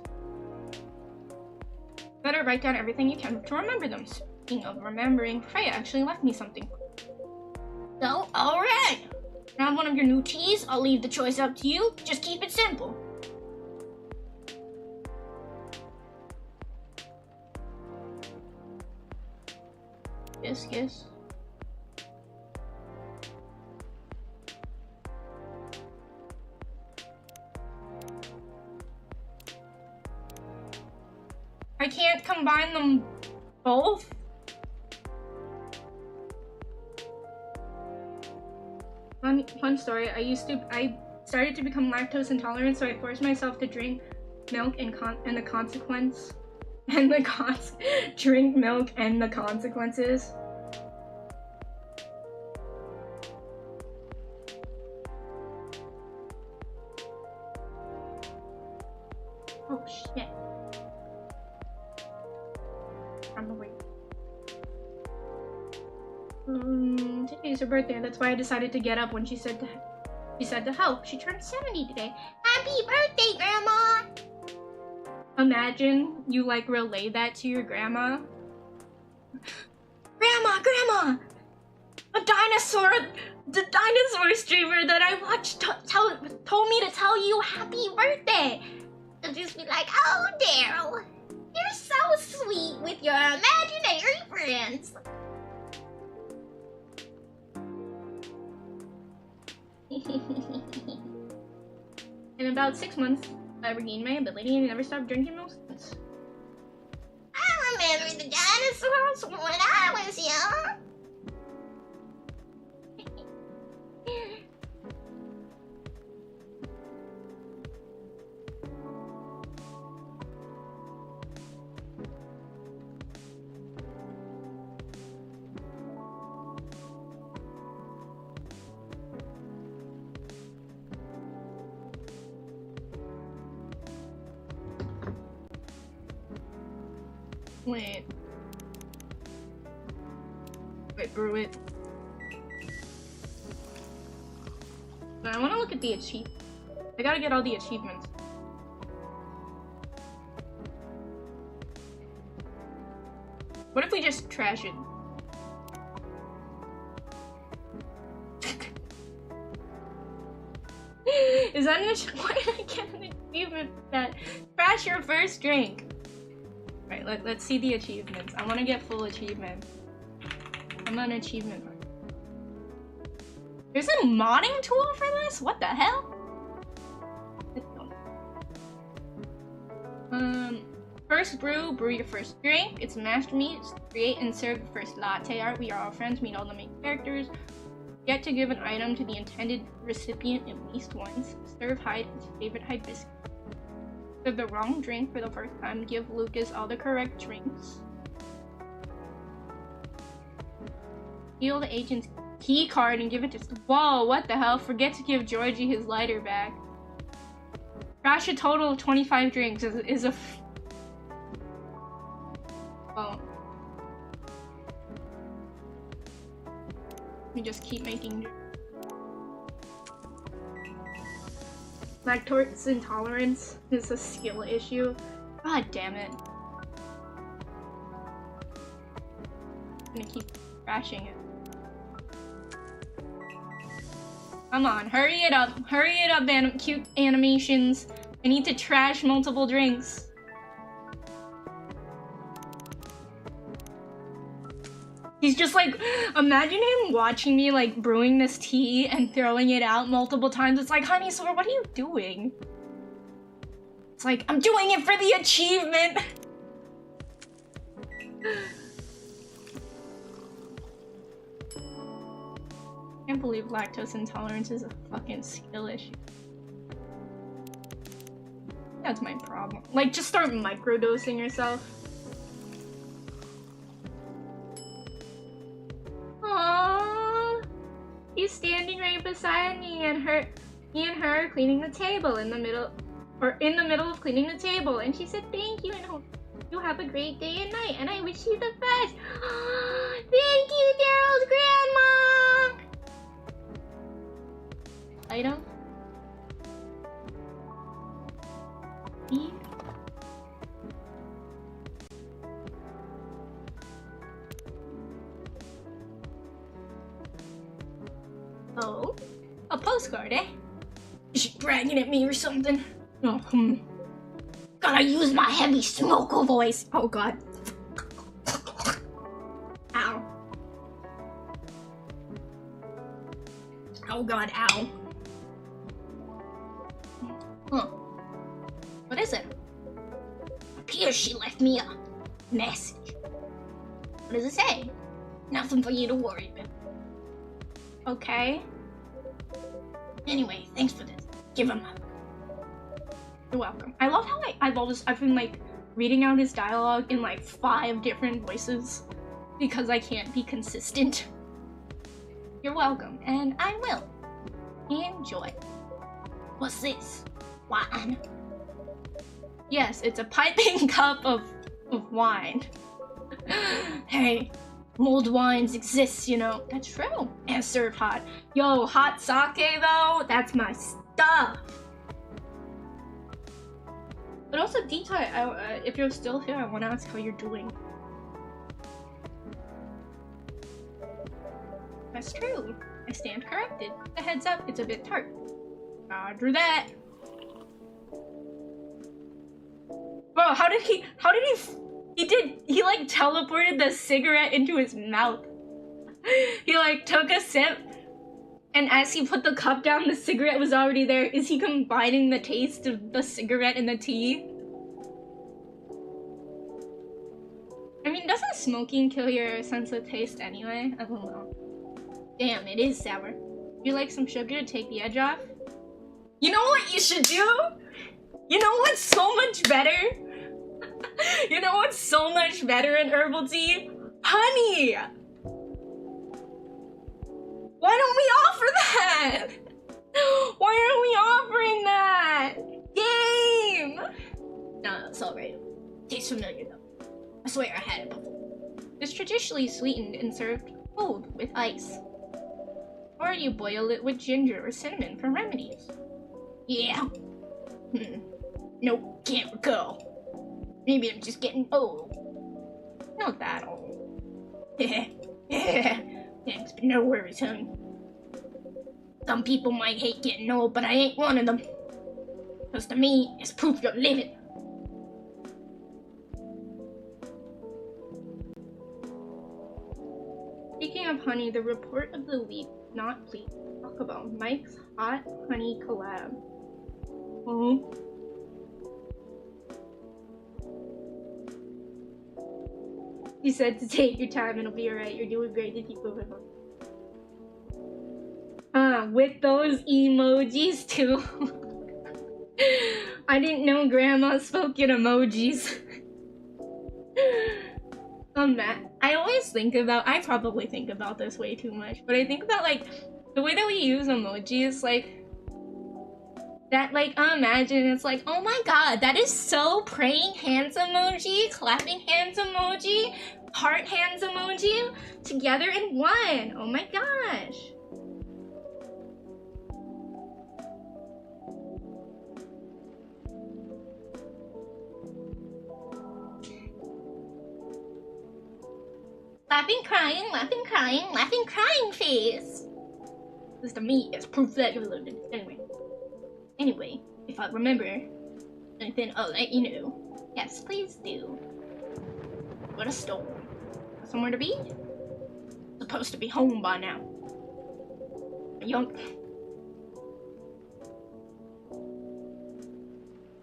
Better write down everything you can to remember them. Speaking of remembering, Freya actually left me something. So, alright! Grab one of your new teas. I'll leave the choice up to you. Just keep it simple. Kiss, kiss. I can't combine them both? Fun story, I started to become lactose intolerant, so I forced myself to drink milk and the consequence, drink milk and the consequences. Oh shit. I'm awake. Today's her birthday. That's why I decided to get up when she said to help. She turned 70 today. Happy birthday, Grandma! Imagine you like relay that to your grandma. Grandma! The dinosaur streamer that I watched told me to tell you happy birthday. And just be like, oh Daryl, you're so sweet with your imaginary friends. In about 6 months, I regained my ability and never stopped drinking milk since. I remember the dinosaurs when I was young. Wait, brew it. I want to look at the achievements. I gotta get all the achievements. What if we just trash it? Is that an why did I get an achievement for that? Trash your first drink. Right, let's see the achievements. I want to get full achievement. I'm an achievement. There's a modding tool for this? What the hell? First brew your first drink. It's master meats. Create and serve the first latte art. We are all friends. Meet all the main characters. Get to give an item to the intended recipient at least once. Serve Hyde his favorite hibiscus. Serve the wrong drink for the first time. Give Lucas all the correct drinks. Steal the agent's key card and give it to. Whoa, what the hell? Forget to give Georgie his lighter back. Crash a total of 25 drinks is a. Oh. We just keep making. Lactose intolerance is a skill issue. God damn it. I'm gonna keep crashing it. Come on, hurry it up, cute animations. I need to trash multiple drinks. He's just like, imagine him watching me like brewing this tea and throwing it out multiple times. It's like, Honeysaur, what are you doing? It's like, I'm doing it for the achievement. I can't believe lactose intolerance is a fucking skill issue. That's my problem. Like, just start microdosing yourself. Aww, he's standing right beside me and her are cleaning the table in the middle of cleaning the table, and she said thank you and hope you have a great day and night, and I wish you the best. Thank you, Daryl's grandma. Item. guard, eh? Is she bragging at me or something? Oh, Gotta use my heavy smoker voice. Oh god. Ow. Oh god, ow. Huh. What is it? Appears she left me a message. What does it say? Nothing for you to worry about. Okay. Anyway, thanks for this. Give him up. You're welcome. I love how I've been like reading out his dialogue in like 5 different voices because I can't be consistent. You're welcome, and I will. Enjoy. What's this? Wine? Yes, it's a piping cup of wine. Hey, mulled wines exist, you know. That's true. And served hot. Yo, hot sake though, that's my stuff. But also, Dita, if you're still here, I want to ask how you're doing. That's true. I stand corrected. A heads up, it's a bit tart. Roger that. Bro, how did he like teleported the cigarette into his mouth. He like took a sip, and as he put the cup down, the cigarette was already there. Is he combining the taste of the cigarette and the tea? I mean, doesn't smoking kill your sense of taste anyway? I don't know. Damn, it is sour. Would you like some sugar to take the edge off? You know what you should do? You know what's so much better? You know what's so much better in herbal tea? Honey! Why don't we offer that? Why aren't we offering that? Game! No, it's alright. Tastes familiar though. I swear I had it before. It's traditionally sweetened and served cold with ice. Or you boil it with ginger or cinnamon for remedies. Yeah. Nope, can't recall. Maybe I'm just getting old. Not that old. Thanks, but no worries, honey. Some people might hate getting old, but I ain't one of them. Because to me, it's proof you're living. Speaking of honey, the report of the week, not please talk about Mike's hot honey collab. Oh. You said to take your time, it'll be alright. You're doing great to keep moving on. With those emojis too. I didn't know Grandma spoke in emojis. Matt, I always think about, I probably think about this way too much, but I think about like, the way that we use emojis, like, that, like, imagine it's like, oh my god, that is so praying hands emoji, clapping hands emoji, heart hands emoji, together in one. Oh my gosh. Laughing, crying, laughing, crying, laughing, crying face. This to me is proof that you're loaded. Anyway, if I remember anything, I'll let you know. Yes, please do. What a storm. Somewhere to be? Supposed to be home by now.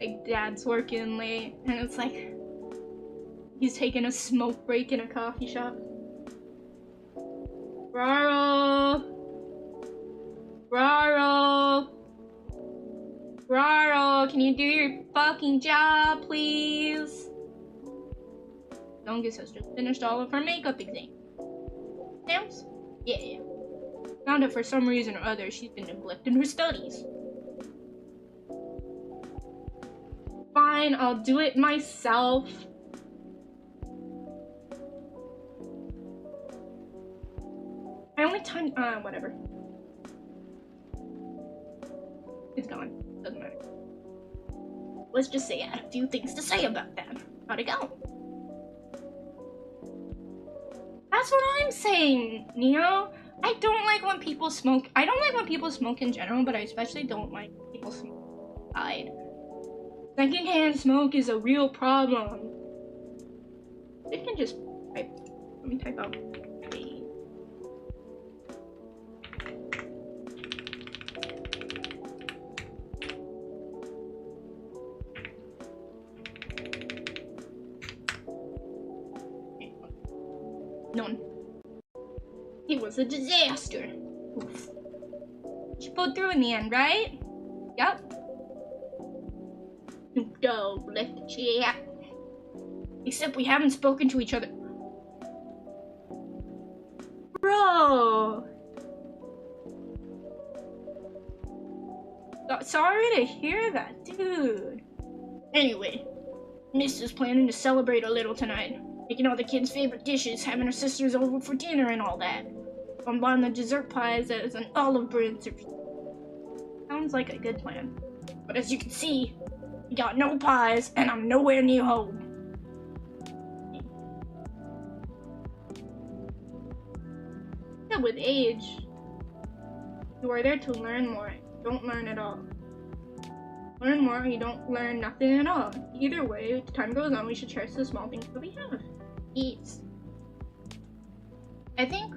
Like, Dad's working late, and it's like he's taking a smoke break in a coffee shop. Raro! Raro! Raro, can you do your fucking job, please? Youngest has just finished all of her makeup exam. Exams? Yeah. Found out for some reason or other she's been neglecting her studies. Fine, I'll do it myself. I only time, whatever. It's gone. Doesn't matter. Let's just say I had a few things to say about that. How'd it go? That's what I'm saying, Neo. I don't like when people smoke. I don't like when people smoke in general, but I especially don't like people smoke outside. Secondhand smoke is a real problem. They can just type. Let me type out. None. It was a disaster. Oof. She pulled through in the end, right? Yep. Snoop Dogg left the chat. Except we haven't spoken to each other. Bro! Sorry to hear that, dude. Anyway, Miss is planning to celebrate a little tonight. Making all the kids' favorite dishes, having her sisters over for dinner and all that. I'm buying the dessert pies as an olive branch. Sounds like a good plan. But as you can see, we got no pies and I'm nowhere near home. Yeah, with age, you are there to learn more. You don't learn at all. Learn more, you don't learn nothing at all. Either way, as time goes on, we should cherish the small things that we have. Yes. I think.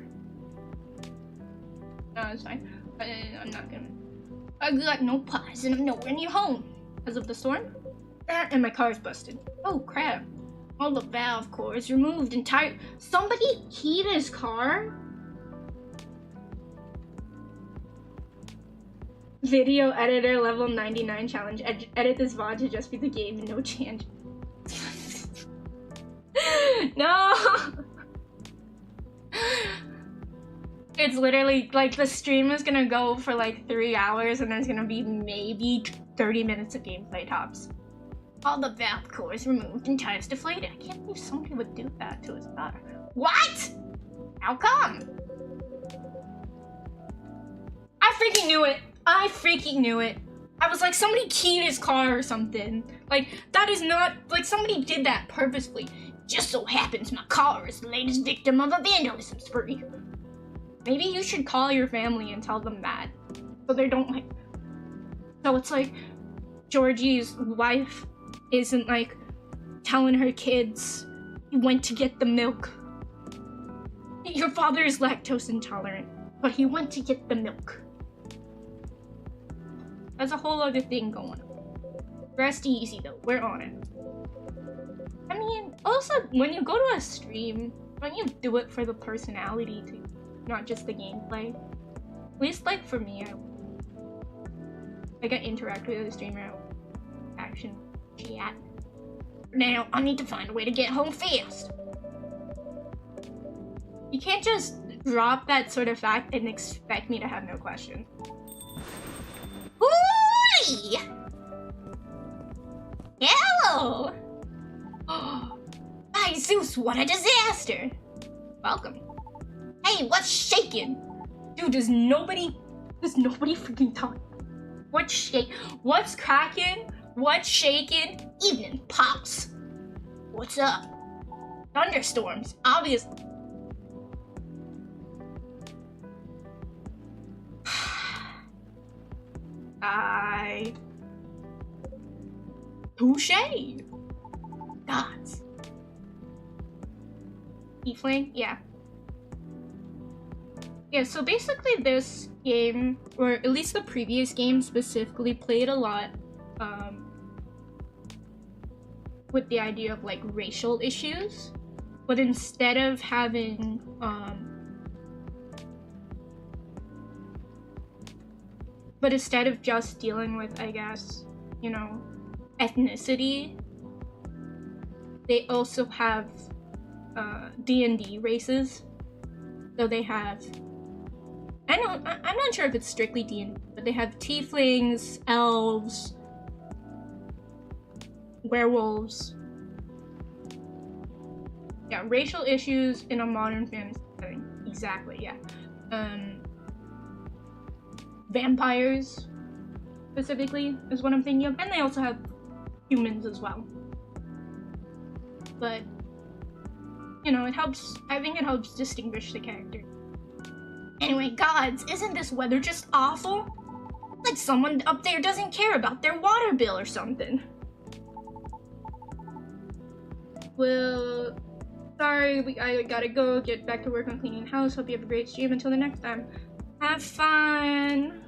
No, it's fine. I'm not gonna. I got no pies and I'm nowhere near home. Because of the storm? And my car's busted. Oh crap. All the valve cores removed entire. Somebody keyed his car? Video editor level 99 challenge. Edit this VOD to just be the game and no change. No! It's literally like the stream is gonna go for like 3 hours and there's gonna be maybe 30 minutes of gameplay tops. All the valve cores removed and tires deflated. I can't believe somebody would do that to his car. What? How come? I freaking knew it. I freaking knew it. I was like, somebody keyed his car or something. Like, that is not, like, somebody did that purposefully. Just so happens my car is the latest victim of a vandalism spree. Maybe you should call your family and tell them that. So they don't like... So it's like, Georgie's wife isn't like telling her kids, he went to get the milk. Your father is lactose intolerant, but he went to get the milk. That's a whole other thing going on. Rest easy though, we're on it. I mean, also, when you go to a stream, don't you do it for the personality too, not just the gameplay? At least like for me, I get interact with the streamer, action, chat. Now, I need to find a way to get home fast. You can't just drop that sort of fact and expect me to have no question. Hooey! Hello! By Zeus, what a disaster! Welcome. Hey, what's shaking? Dude, does nobody freaking talk? What's cracking? What's shaking? Evening, Pops. What's up? Thunderstorms, obviously. Touche! Gods. E-Flame? Yeah. Yeah, so basically this game, or at least the previous game specifically, played a lot with the idea of like racial issues, but instead of having instead of just dealing with, I guess, you know, ethnicity, they also have D&D races. So they have, I'm not sure if it's strictly D&D, but they have tieflings, elves, werewolves. Yeah, racial issues in a modern fantasy setting. Exactly, yeah. Vampires, specifically, is what I'm thinking of. And they also have humans as well. But, you know, it helps, I think it helps distinguish the character. Anyway, gods, isn't this weather just awful? Like someone up there doesn't care about their water bill or something. Well, sorry, I gotta go, get back to work on cleaning the house. Hope you have a great stream. Until the next time. Have fun!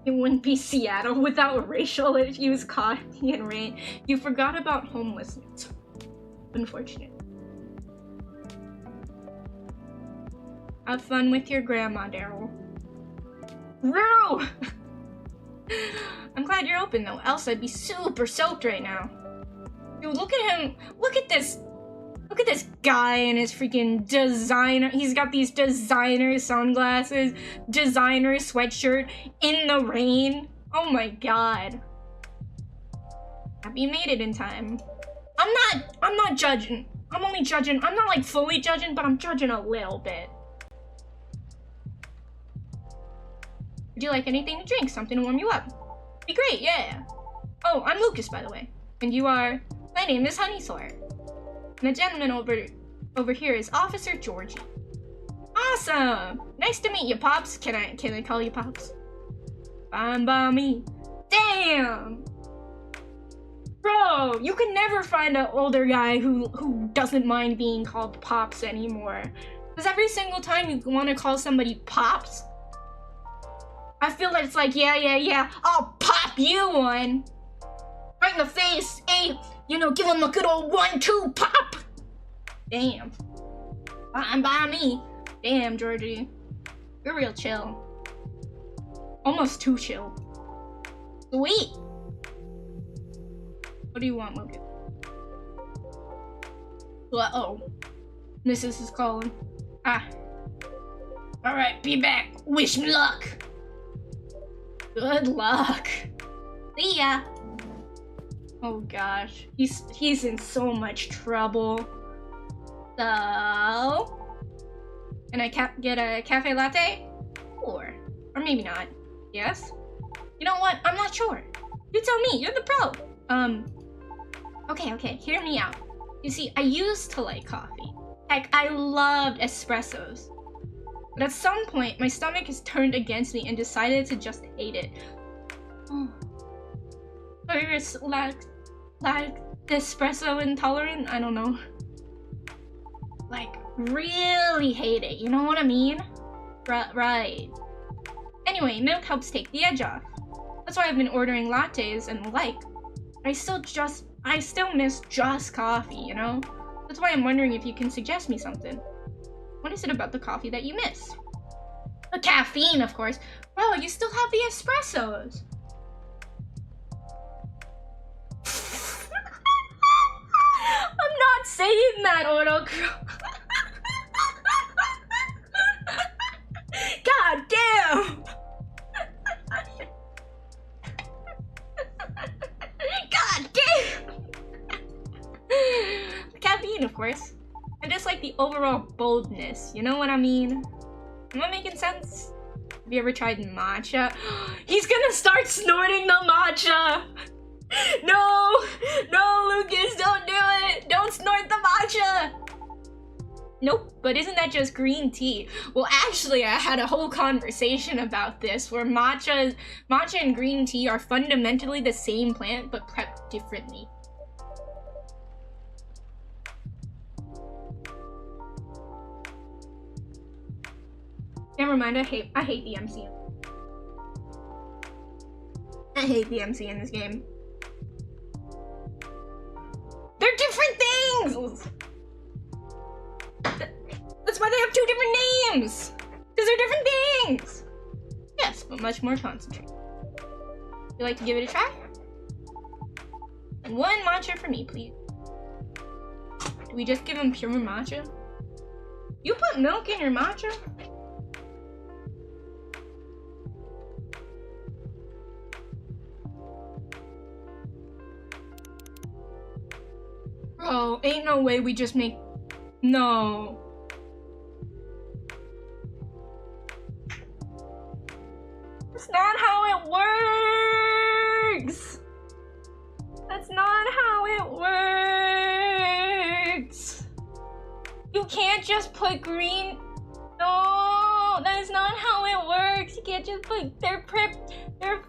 It wouldn't be Seattle without racial issues, coffee, and rain. You forgot about homelessness. Unfortunate. Have fun with your grandma, Daryl. Roo! I'm glad you're open though, else I'd be super soaked right now. Dude, look at him. Look at this guy and his freaking designer. He's got these designer sunglasses, designer sweatshirt in the rain. Oh my god. Happy you made it in time. I'm not judging. I'm only judging. I'm not like fully judging, but I'm judging a little bit. Would you like anything to drink? Something to warm you up? Be great, yeah. Oh, I'm Lucas, by the way. And you are? My name is Honeysaur. And the gentleman over here is Officer Georgie. Awesome! Nice to meet you, Pops. Can I call you Pops? Fine by me. Damn! Bro, you can never find an older guy who doesn't mind being called Pops anymore. Because every single time you want to call somebody Pops, I feel like it's like, yeah, I'll pop you one. Right in the face, hey, you know, give him a good old 1-2 pop. Damn. Fine by me. Damn, Georgie. You're real chill. Almost too chill. Sweet. What do you want, Lucas? Uh-oh. Mrs. is calling. Ah. Alright, be back. Wish me luck. Good luck. See ya. Oh gosh, he's in so much trouble. So, can I get a cafe latte? Or maybe not. Yes? You know what? I'm not sure. You tell me. You're the pro. Okay. Hear me out. You see, I used to like coffee. Heck, I loved espressos. But at some point, my stomach has turned against me and decided to just hate it. Oh. Virus like espresso intolerant? I don't know. Like, really hate it. You know what I mean? Right. Anyway, milk helps take the edge off. That's why I've been ordering lattes and the like. I still miss just coffee, you know? That's why I'm wondering if you can suggest me something. What is it about the coffee that you miss? The caffeine, of course. Bro, you still have the espressos. I'm not saying that, Orocro. God damn. God damn. The caffeine, of course. I just like the overall boldness, you know what I mean? Am I making sense? Have you ever tried matcha? He's gonna start snorting the matcha! No, Lucas, don't do it! Don't snort the matcha! Nope, but isn't that just green tea? Well, actually, I had a whole conversation about this where matcha and green tea are fundamentally the same plant, but prepped differently. Never mind, I hate the MC. I hate the MC in this game. They're different things! That's why they have two different names! Because they're different things! Yes, but much more concentrated. Would you like to give it a try? And one matcha for me, please. Do we just give him pure matcha? You put milk in your matcha? Bro, ain't no way we just make... No. That's not how it works! That's not how it works! You can't just put green. No, that is not how it works. You can't just put. They're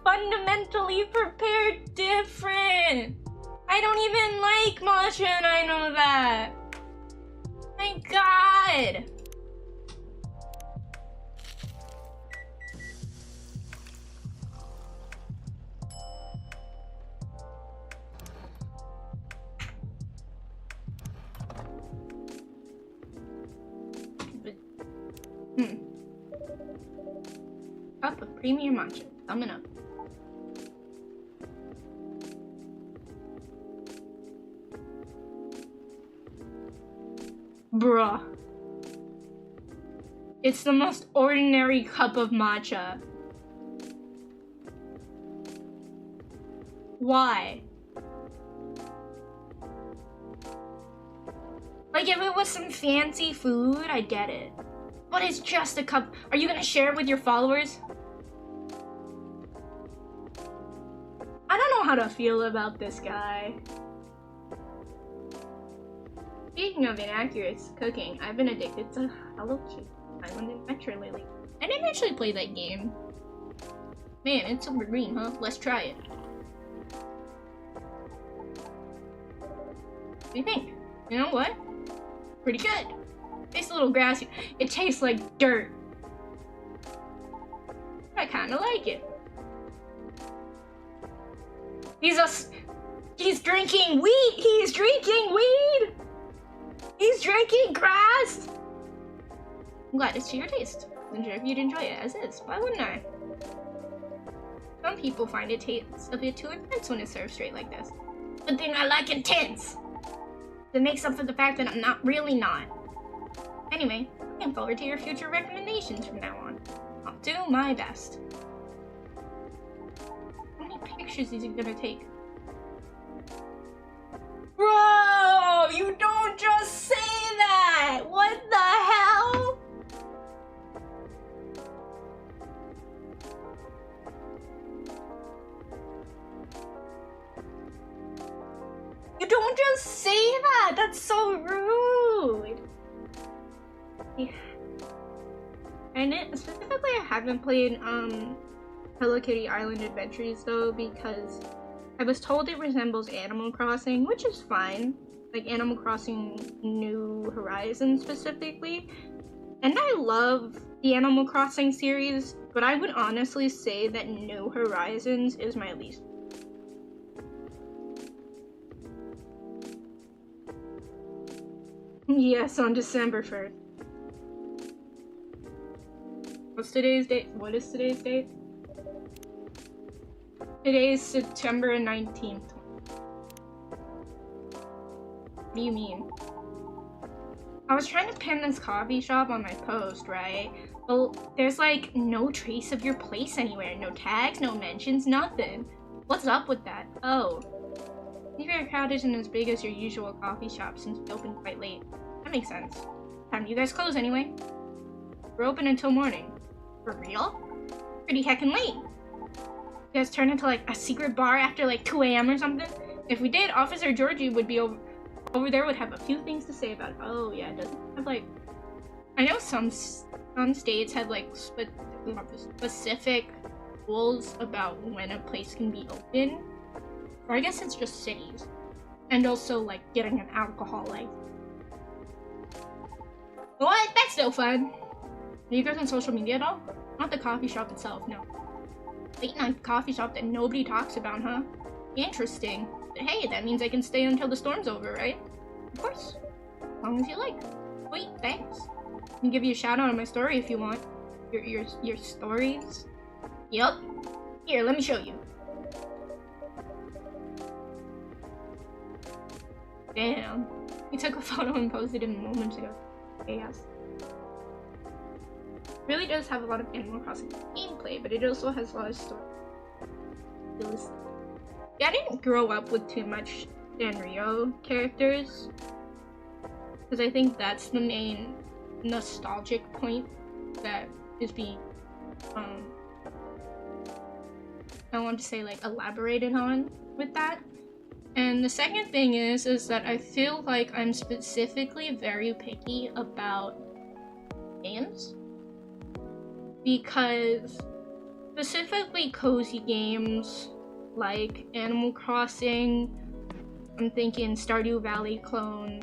fundamentally prepared different. I don't even like matcha, and I know that. My God. Cup of premium matcha coming up. Bruh. It's the most ordinary cup of matcha. Why? Like, if it was some fancy food, I get it. But it's just a cup. Are you gonna share it with your followers? I don't know how to feel about this guy. Speaking of inaccurate cooking, I've been addicted to Hello Kitty Island Adventure lately. I didn't actually play that game. Man, it's super green, huh? Let's try it. What do you think? You know what? Pretty good. Tastes a little grassy. It tastes like dirt. I kinda like it. He's drinking weed! He's drinking weed! He's drinking grass! I'm glad it's to your taste. I'm sure if you'd enjoy it as is. Why wouldn't I? Some people find it tastes a bit too intense when it's served straight like this. Good thing I like intense! To make up for the fact that I'm not really not. Anyway, looking forward to your future recommendations from now on. I'll do my best. How many pictures is he gonna take? Bro, you don't just say that! What the hell? You don't just say that! That's so rude! Yeah. And specifically, I haven't played Hello Kitty Island Adventures though, because I was told it resembles Animal Crossing, which is fine. Like Animal Crossing New Horizons specifically. And I love the Animal Crossing series, but I would honestly say that New Horizons is my least. Yes, on December 1st. What's today's date? What is today's date? Today's September 19th. What do you mean? I was trying to pin this coffee shop on my post, right? Well, there's like no trace of your place anywhere. No tags, no mentions, nothing. What's up with that? Oh. Maybe your crowd isn't as big as your usual coffee shop since we opened quite late. That makes sense. Time you guys close anyway. We're open until morning. For real? Pretty heckin' late. You guys turn into like a secret bar after like 2 a.m. or something? If we did, Officer Georgie would be over there would have a few things to say about it. Oh yeah, it doesn't have like... I know some states have like specific rules about when a place can be open. Or I guess it's just cities. And also like getting an alcohol license. What? That's so fun. Are you guys on social media at all? Not the coffee shop itself, no. Late night coffee shop that nobody talks about, huh? Interesting. But hey, that means I can stay until the storm's over, right? Of course. As long as you like. Sweet, thanks. I can give you a shout out on my story if you want. Your stories? Yup. Here, let me show you. Damn. We took a photo and posted it moments ago. Yes. It really does have a lot of Animal Crossing gameplay, but it also has a lot of story. Yeah, I didn't grow up with too much Sanrio characters, because I think that's the main nostalgic point that is being, I want to say like elaborated on with that. And the second thing is that I feel like I'm specifically very picky about games. Because specifically cozy games like Animal Crossing, I'm thinking Stardew Valley clone,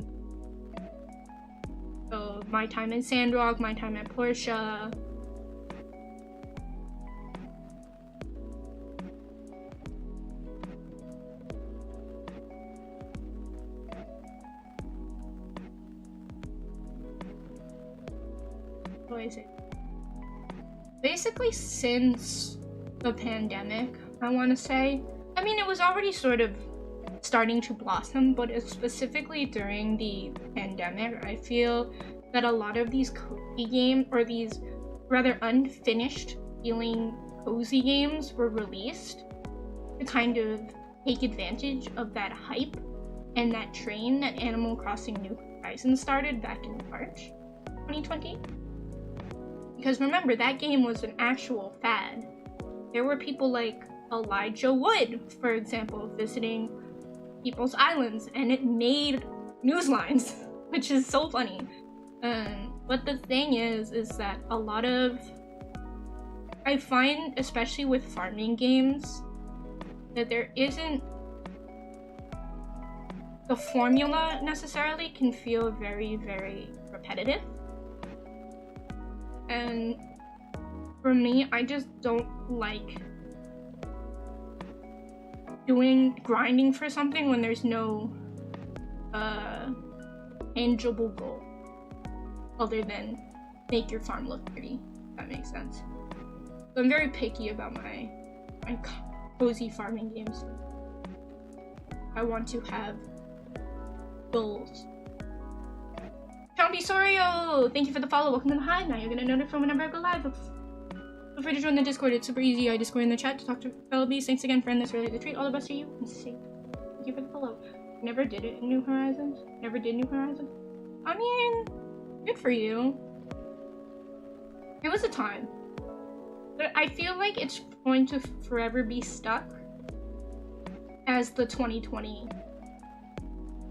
so My Time in Sandrock, My Time at Portia. What is it? Basically since the pandemic, I want to say. I mean, it was already sort of starting to blossom, but specifically during the pandemic, I feel that a lot of these cozy games, or these rather unfinished feeling cozy games, were released to kind of take advantage of that hype and that train that Animal Crossing New Horizons started back in March 2020. Because remember, that game was an actual fad. There were people like Elijah Wood, for example, visiting people's islands, and it made news lines, which is so funny. But the thing is that a lot of, I find, especially with farming games, that there isn't, the formula necessarily can feel very, very repetitive. And for me, I just don't like grinding for something when there's no tangible goal other than make your farm look pretty, if that makes sense. So I'm very picky about my cozy farming games. I want to have goals. Chompy Sorio, thank you for the follow. Welcome to the hive. Now you're gonna notify from whenever I go live. Feel free to join the Discord. It's super easy. I Discord in the chat to talk to fellow bees. Thanks again, friend. This really the treat. All the best to you. And safe. Thank you for the follow. Never did it in New Horizons. Never did New Horizons. I mean, good for you. It was a time, but I feel like it's going to forever be stuck as the 2020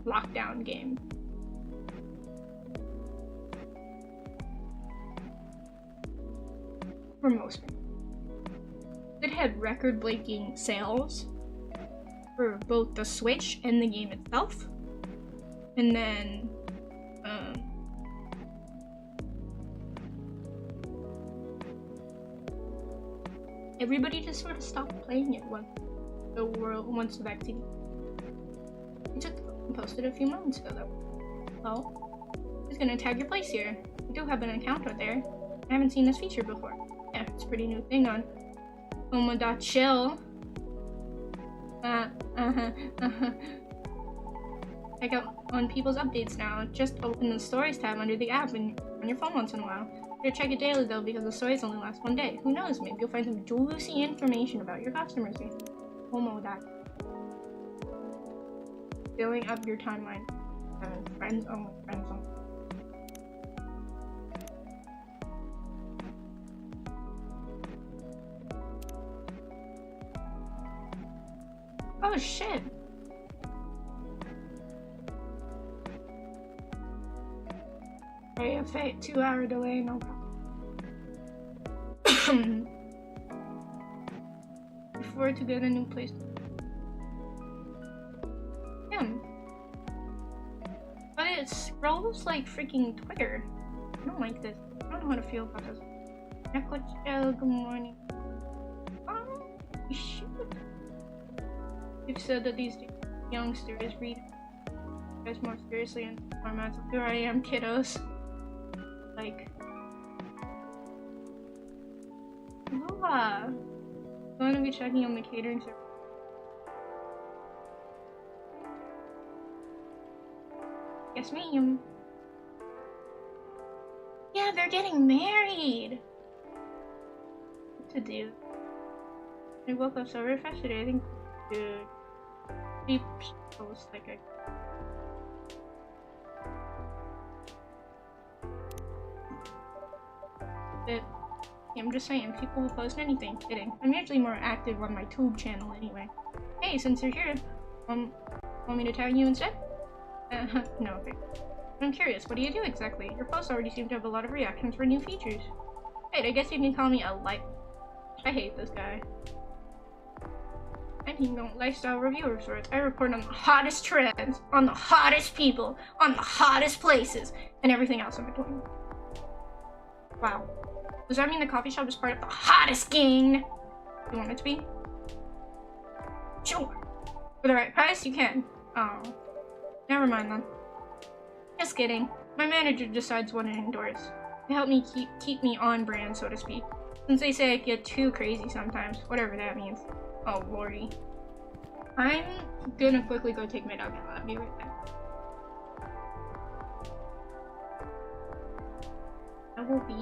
lockdown game. For most people. It had record-breaking sales for both the Switch and the game itself. And then, everybody just sort of stopped playing it once the vaccine. I took and posted a few moments ago though. Well, who's gonna tag your place here? You do have an account out there. I haven't seen this feature before. Yeah, it's a pretty new thing on Oma.chill. Check out on people's updates now. Just open the stories tab under the app and on your phone once in a while. You check it daily though, because the stories only last one day. Who knows, maybe you'll find some juicy information about your customers here. Homo.. Filling up your timeline. Friends only, friends only. Oh shit! Right, a 2-hour delay, no problem. Before to get a new place. Damn. But it scrolls like freaking Twitter. I don't like this. I don't know how to feel about this. Good morning. Oh, shit. You've said that these youngsters read guys more seriously and formats. Here I am, kiddos. Like, I'm gonna be checking on the catering service. Yes, ma'am. Yeah, they're getting married. What to do? I woke up so refreshed today. I think, dude. Deep post like a. But yeah, I'm just saying, people will post anything. Kidding. I'm usually more active on my tube channel anyway. Hey, since you're here, Want me to tag you instead? No, okay. I'm curious, what do you do exactly? Your posts already seem to have a lot of reactions for new features. Wait, I guess you can call me a I hate this guy. I'm a lifestyle reviewer of sorts. I report on the hottest trends, on the hottest people, on the hottest places, and everything else in between. Wow. Does that mean the coffee shop is part of the hottest gang? You want it to be? Sure. For the right price, you can. Oh. Never mind then. Just kidding. My manager decides what to endorse. To help me keep me on brand, so to speak. Since they say I get too crazy sometimes, whatever that means. Oh lordy. I'm gonna quickly go take my dog out. I'll be right back. I will be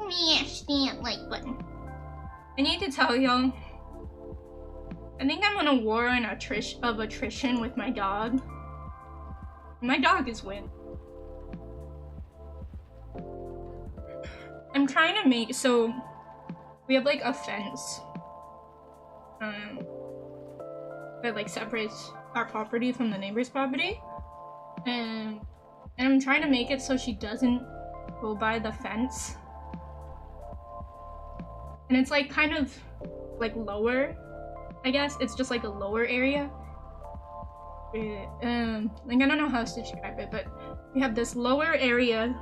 Smash that like button. I need to tell y'all, I think I'm on a war of attrition with my dog. My dog is win. I'm trying to make, so we have like a fence that like separates our property from the neighbor's property, and I'm trying to make it so she doesn't go by the fence. And it's like kind of like lower, I guess. It's just like a lower area. Like I don't know how to describe it, but we have this lower area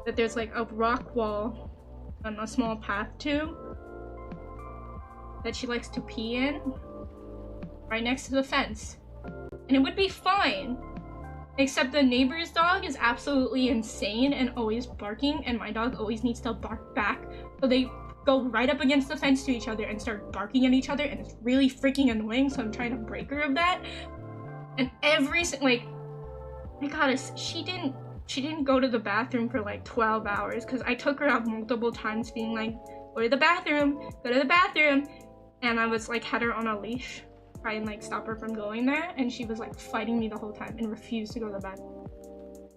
that there's like a rock wall and a small path to that she likes to pee in right next to the fence. And it would be fine, except the neighbor's dog is absolutely insane and always barking, and my dog always needs to bark back. So they go right up against the fence to each other and start barking at each other, and it's really freaking annoying, so I'm trying to break her of that. And every, like, my god, she didn't go to the bathroom for like 12 hours, because I took her out multiple times being like, go to the bathroom, and I was like, had her on a leash, try and like stop her from going there, and she was like fighting me the whole time and refused to go to the bathroom.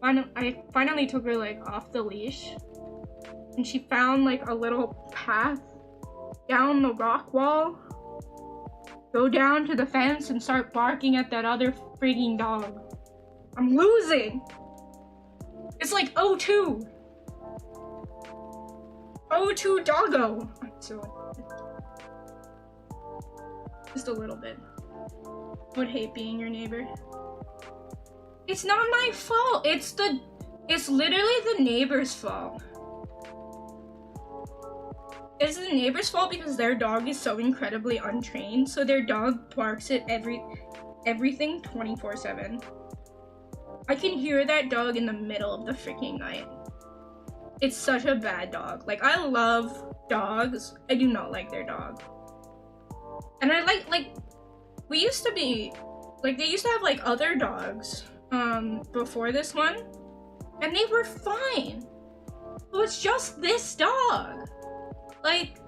I finally took her like off the leash, and she found like a little path down the rock wall, go down to the fence and start barking at that other freaking dog. I'm losing. It's like 0-2. 0-2 doggo. So just a little bit. I would hate being your neighbor. It's not my fault. It's literally the neighbor's fault. It's the neighbor's fault because their dog is so incredibly untrained, so their dog barks at everything 24/7. I can hear that dog in the middle of the freaking night. It's such a bad dog. Like, I love dogs. I do not like their dog. And I like, we used to be, like, they used to have, like, other dogs, before this one, and they were fine. So it's just this dog. Like,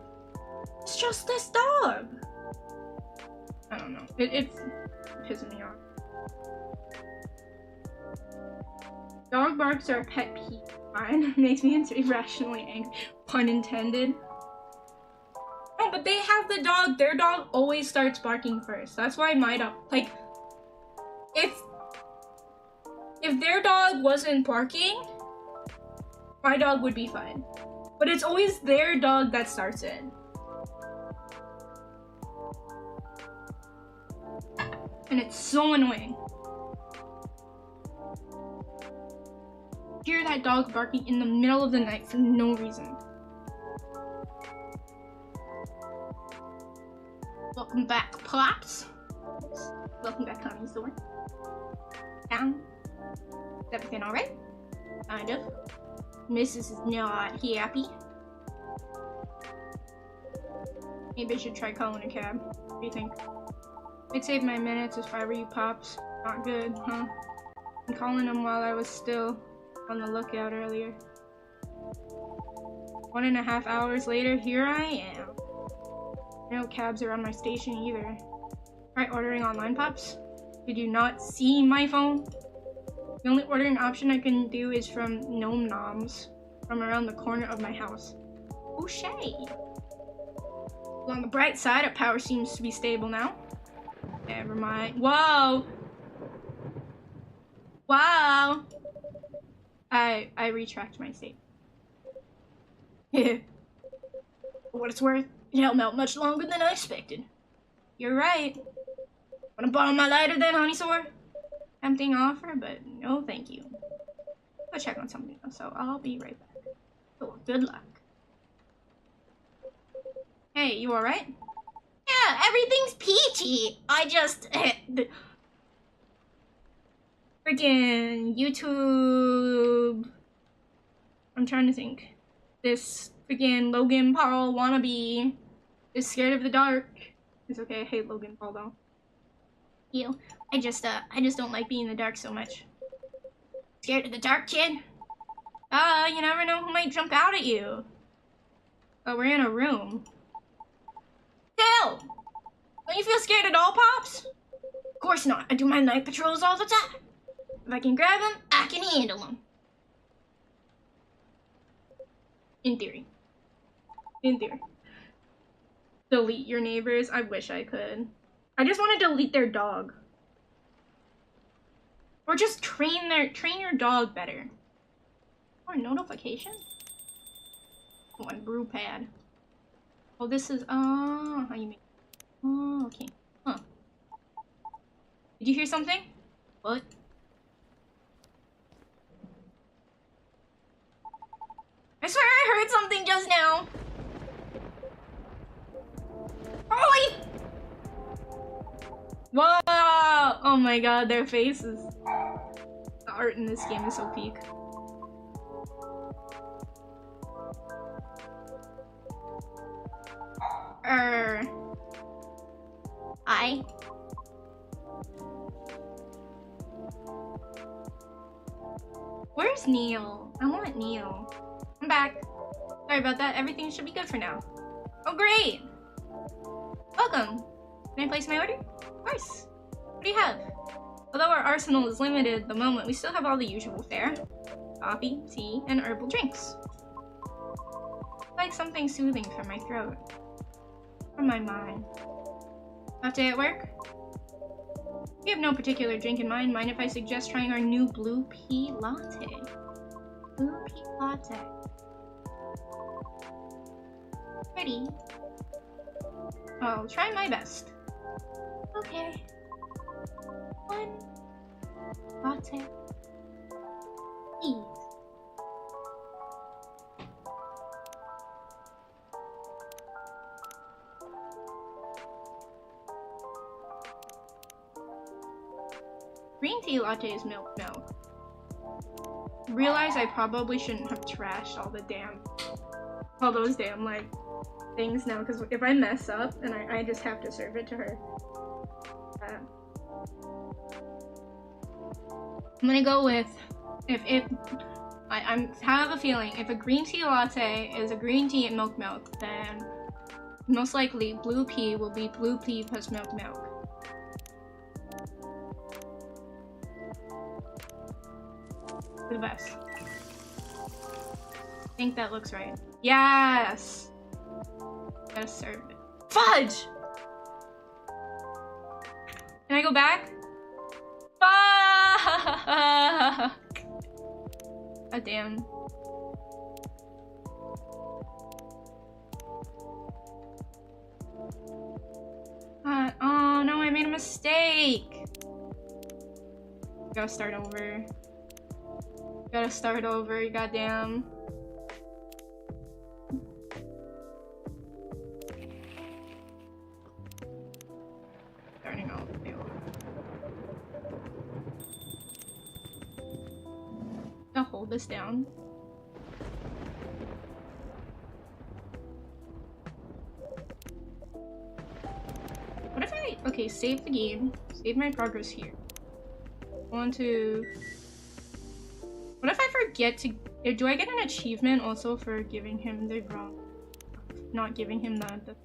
it's just this dog. I don't know. It pisses me off. Dog barks are a pet peeve of mine. Makes me irrationally angry. Pun intended. No, but they have the dog. Their dog always starts barking first. That's why my dog, like, if their dog wasn't barking, my dog would be fine. But it's always their dog that starts it. And it's so annoying. Hear that dog barking in the middle of the night for no reason. Welcome back, Pops. Welcome back, Honeysaur. Down. Is everything alright? Kind of. Mrs. is not happy. Maybe I should try calling a cab. What do you think? I'd save my minutes if I were you, Pops. Not good, huh? I'm calling them while I was still on the lookout earlier. 1.5 hours later, here I am. No cabs around my station either. Try ordering online, Pops? Did you not see my phone? The only ordering option I can do is from Gnome Noms from around the corner of my house. Touché. Well, on the bright side, our power seems to be stable now. Never mind. Whoa! Wow! I retract my statement. For what it's worth, it held out much longer than I expected. You're right. Wanna borrow my lighter then, Honeysaur? Tempting offer, but no thank you. I'll check on something else, so I'll be right back. So, good luck. Hey, you alright? Yeah, everything's peachy. I just... freaking YouTube... I'm trying to think. This freaking Logan Paul wannabe is scared of the dark. It's okay, I hate Logan Paul though. You. I just don't like being in the dark so much. Scared of the dark, kid? You never know who might jump out at you. But we're in a room. Hell! Don't you feel scared at all, Pops? Of course not. I do my night patrols all the time. If I can grab them, I can handle them. In theory. In theory. Delete your neighbors? I wish I could. I just want to delete their dog. Or just train your dog better. Or notification? One brew pad. Oh, this is how you make. Oh, okay. Huh. Did you hear something? What? I swear I heard something just now. Holy! Whoa! Oh my god, their faces. The art in this game is so peak. Hi. Where's Neil? I want Neil. I'm back. Sorry about that. Everything should be good for now. Oh, great! Welcome. Can I place my order? Of course. What do you have? Although our arsenal is limited at the moment, we still have all the usual fare. Coffee, tea, and herbal drinks. Like something soothing for my throat. For my mind. Tough day at work? We have no particular drink in mind. Mind if I suggest trying our new blue pea latte? Blue pea latte. Pretty. I'll try my best. Okay. One latte. Please. Green tea latte is milk. Realize I probably shouldn't have trashed all those damn like things now, because if I mess up and I just have to serve it to her. I'm gonna go with I have a feeling if a green tea latte is a green tea and milk, then most likely blue pea will be blue pea plus milk. The best. I think that looks right. Yes! Gotta serve it. Fudge! Can I go back? Fuck! God damn. Oh no, I made a mistake! Gotta start over. Gotta start over, goddamn. Starting all the way over. I'll hold this down. What if I... Okay, save the game. Save my progress here. Want to... What if I forget to... Do I get an achievement also for giving him the wrong... Not giving him the...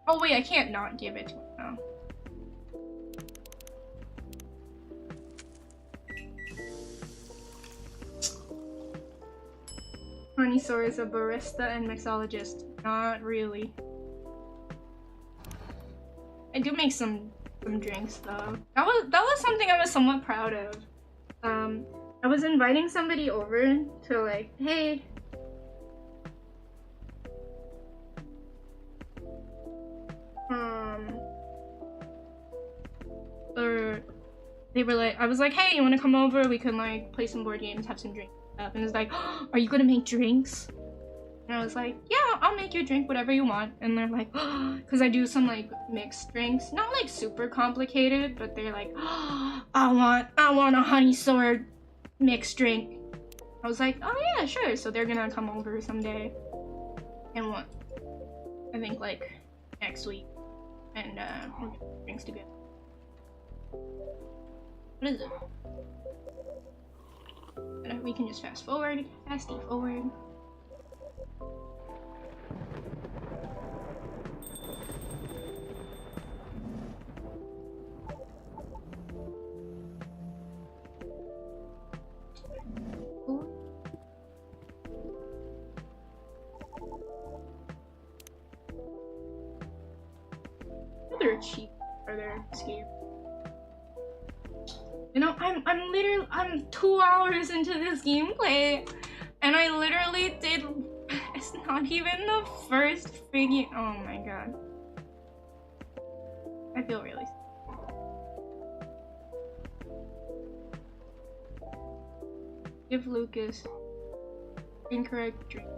Oh wait, I can't not give it to him now. Honeysaur is a barista and mixologist. Not really. I do make some drinks though. That was something I was somewhat proud of. I was inviting somebody over to like, hey, or they were like, I was like, hey, you want to come over? We can like play some board games, have some drinks and stuff. And it's like, oh, are you gonna make drinks? And I was like, yeah, I'll make you a drink, whatever you want. And they're like, oh, because I do some like mixed drinks, not like super complicated, but they're like, oh, I want a Honeysaur mixed drink. I was like, oh yeah, sure. So they're gonna come over someday, and what? I think like next week, and we're gonna do drinks together. What is it? But we can just fast forward, fasty forward. They're cheap for their escape. You know, I'm 2 hours into this gameplay, and I literally did. It's not even the first freaking. Oh my god. I feel really. Give Lucas incorrect drink.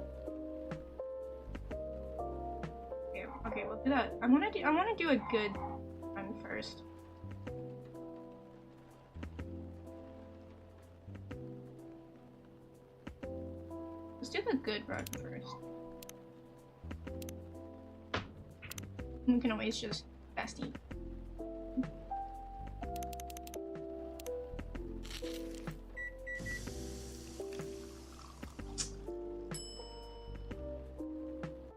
Okay, we'll do that. I wanna do a good run first. Let's do the good run first. We can always just fasty.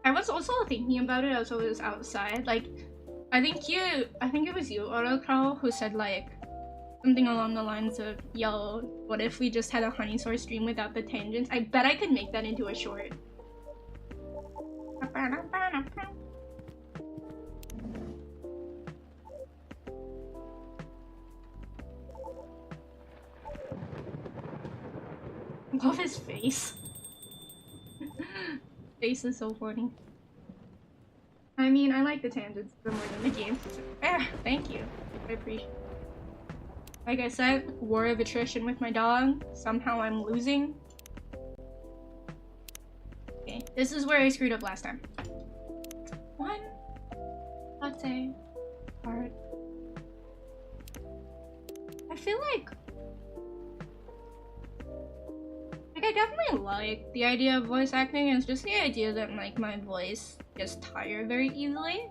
I was also thinking about it as I was outside. Like, I think it was you, Orocrow, who said like something along the lines of, "Yo, what if we just had a Honeysaur stream without the tangents?" I bet I could make that into a short. Love his face. Face is so funny. I mean, I like the tangents more than the game. So, thank you. I appreciate it. Like I said, war of attrition with my dog. Somehow I'm losing. Okay, this is where I screwed up last time. One latte art. I feel like I definitely like the idea of voice acting. It's just the idea that like my voice gets tired very easily,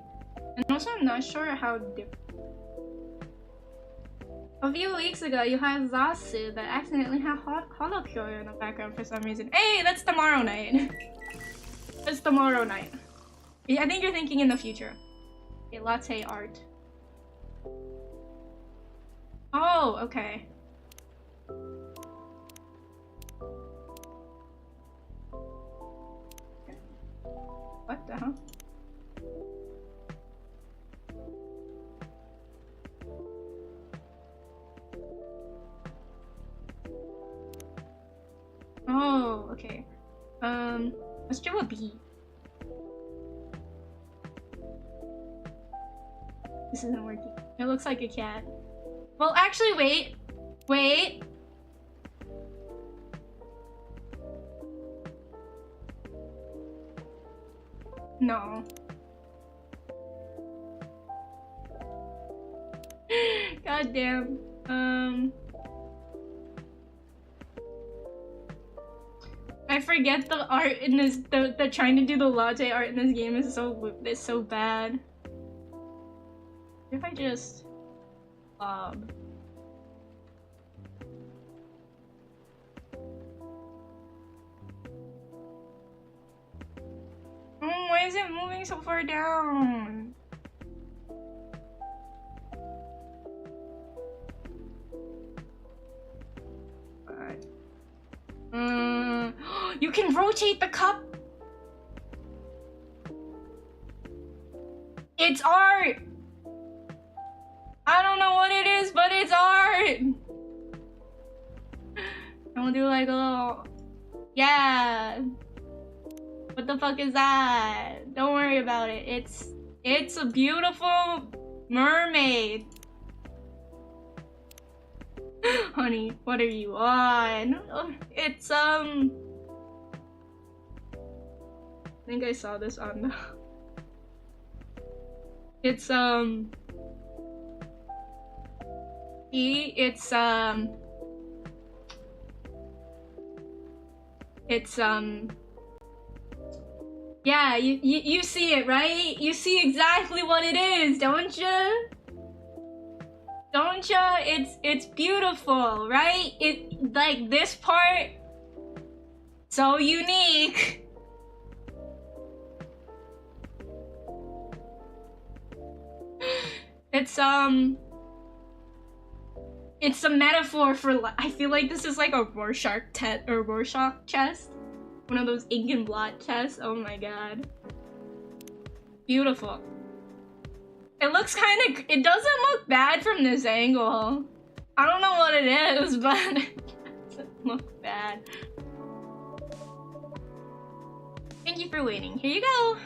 and also I'm not sure how different. A few weeks ago, you had Zasu that accidentally had Holocure in the background for some reason. Hey, that's tomorrow night. That's tomorrow night. I think you're thinking in the future. Okay, latte art. Oh, okay. What the hell? Oh, okay. Let's do a bee. This isn't working. It looks like a cat. Well, actually, wait. Wait. No. God damn. I forget the art in this. The trying to do the latte art in this game is so bad. If I just bob. Oh, why is it moving so far down? You can rotate the cup. It's art. I don't know what it is, but it's art. And we'll do like a little, yeah. What the fuck is that? Don't worry about it. It's a beautiful mermaid. Honey, what are you on? It's I think I saw this on the. It's yeah, you see it, right? You see exactly what it is, don't you? Don't ya? It's beautiful, right? It like this part, so unique. It's a metaphor for. I feel like this is like a Rorschach chest, one of those ink and blot chests. Oh my god, beautiful. It looks kind of. It doesn't look bad from this angle. I don't know what it is, but it doesn't look bad. Thank you for waiting. Here you go.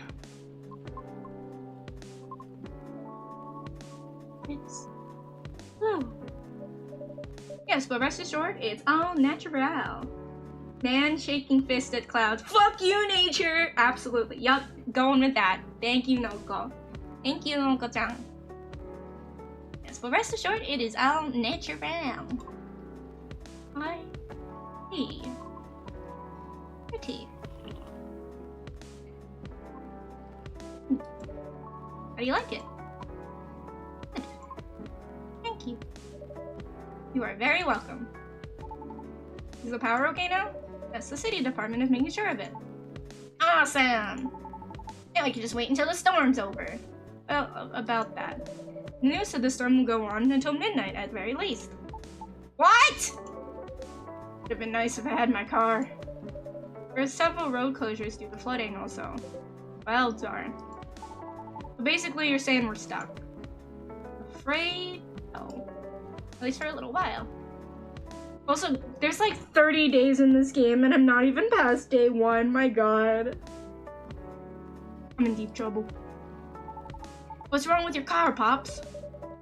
It's. Oh. Yes, but rest assured, it's all natural. Man shaking fist at clouds. Fuck you, nature! Absolutely. Yup, going with that. Thank you, Noko. Thank you, Noko-chan. Yes, but rest assured, it is all natural. Hi. Hey. Pretty. How do you like it? Good. Thank you. You are very welcome. Is the power okay now? Yes, the city department is making sure of it. Awesome! Now we can just wait until the storm's over. Well, about that. The news said the storm will go on until midnight at very least. What?! Would have been nice if I had my car. There are several road closures due to flooding also. Well, darn. So basically you're saying we're stuck. Afraid? No. At least for a little while. Also, there's like 30 days in this game and I'm not even past day 1, my god. I'm in deep trouble. What's wrong with your car, Pops?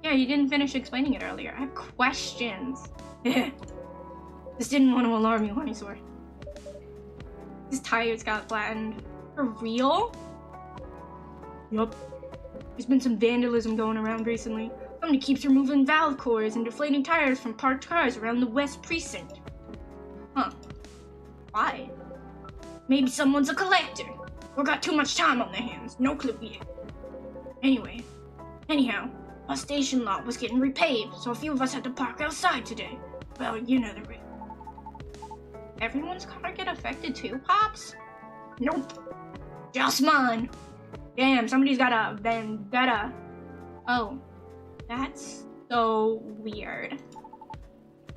Yeah, you didn't finish explaining it earlier. I have questions. Just didn't want to alarm you, Honeysaur. His tires got flattened. For real? Yup. There's been some vandalism going around recently. Somebody keeps removing valve cores and deflating tires from parked cars around the West Precinct. Huh. Why? Maybe someone's a collector. Or got too much time on their hands. No clue yet. Anyhow, our station lot was getting repaved, so a few of us had to park outside today. Well, you know the rate. Everyone's car get affected too, Pops? Nope. Just mine. Damn, somebody's got a vendetta. Oh. That's so weird.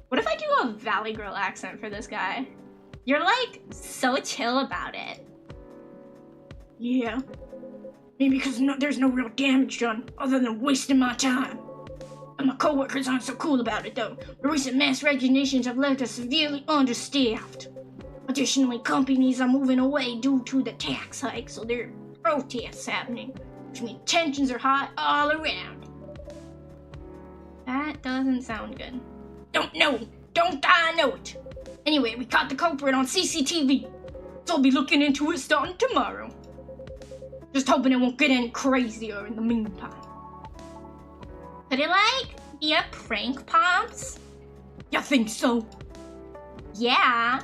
What if I do a Valley Girl accent for this guy? You're like so chill about it. Yeah. Maybe because there's no real damage done other than wasting my time. And my coworkers aren't so cool about it though. The recent mass resignations have left us severely understaffed. Additionally, companies are moving away due to the tax hike, so there are protests happening, which means tensions are high all around. That doesn't sound good. Don't I know it? Anyway, we caught the culprit on CCTV, so I'll be looking into it starting tomorrow. Just hoping it won't get any crazier in the meantime. Could it, like, be a prank, Pops? You think so? Yeah.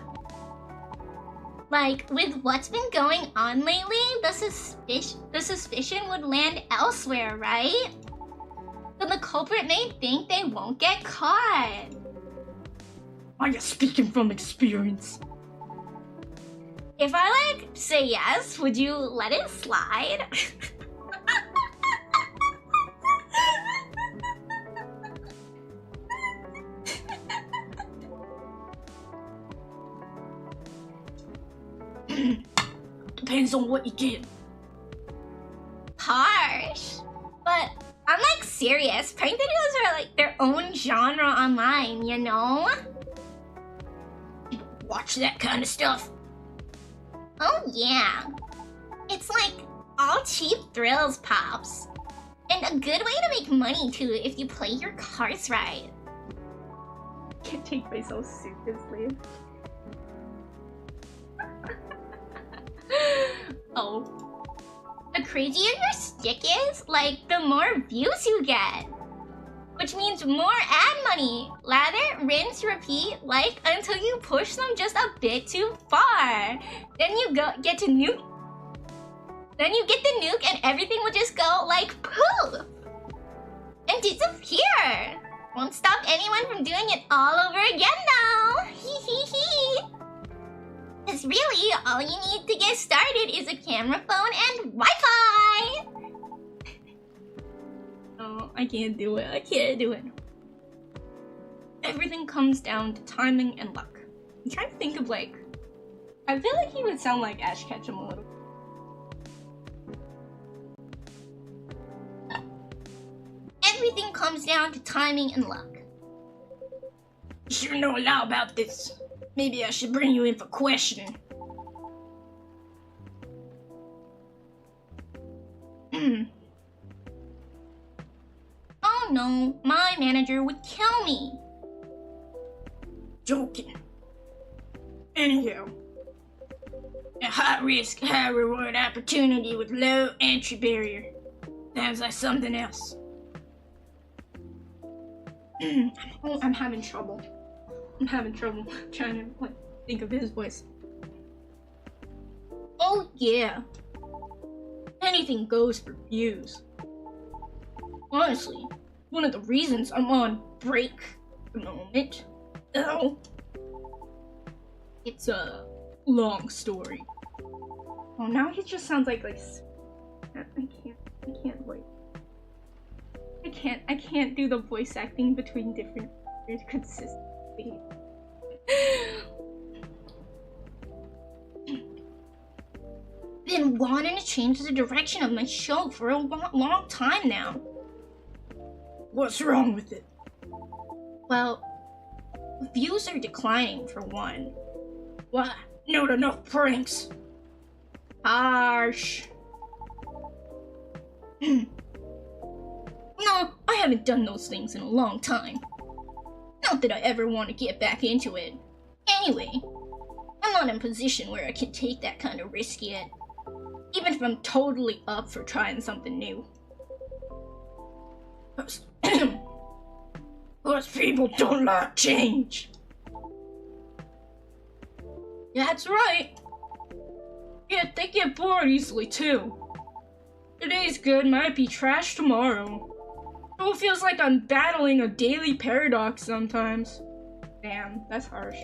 Like, with what's been going on lately, the suspicion would land elsewhere, right? So the culprit may think they won't get caught. Are you speaking from experience? If I, like, say yes, would you let it slide? Depends on what you get. Harsh. But I'm like serious. Prank videos are like their own genre online, you know? People watch that kind of stuff. Oh yeah. It's like all cheap thrills, Pops. And a good way to make money too if you play your cards right. Can't take myself seriously. Oh. The crazier your stick is, like, the more views you get. Which means more ad money. Lather, rinse, repeat, like, until you push them just a bit too far. Then you get to nuke. Then you get the nuke and everything will just go, like, poof. And disappear. Won't stop anyone from doing it all over again though! Hee hee hee! Cause really, all you need to get started is a camera phone and Wi-Fi! Oh, I can't do it. I can't do it. Everything comes down to timing and luck. I'm trying to think of like... I feel like he would sound like Ash Ketchum a little. Everything comes down to timing and luck. You sure know a lot about this. Maybe I should bring you in for questioning. Oh no, my manager would kill me. Joking. Anyhow, a high-risk, high-reward opportunity with low entry barrier. Sounds like something else. Oh, I'm having trouble. I'm having trouble trying to like think of his voice. Oh yeah. Anything goes for views. Honestly, one of the reasons I'm on break at the moment, though, it's a long story. Oh, now he just sounds like I can't wait. I can't do the voice acting between different characters consistently. Been wanting to change the direction of my show for a long time now. What's wrong with it? Well, views are declining for one. What? Not enough pranks. Harsh. No, I haven't done those things in a long time. Not that I ever want to get back into it. Anyway, I'm not in a position where I can take that kind of risk yet. Even if I'm totally up for trying something new. Most people don't like change. That's right. Yeah, they get bored easily too. Today's good might be trash tomorrow. So it feels like I'm battling a daily paradox sometimes. Damn, that's harsh.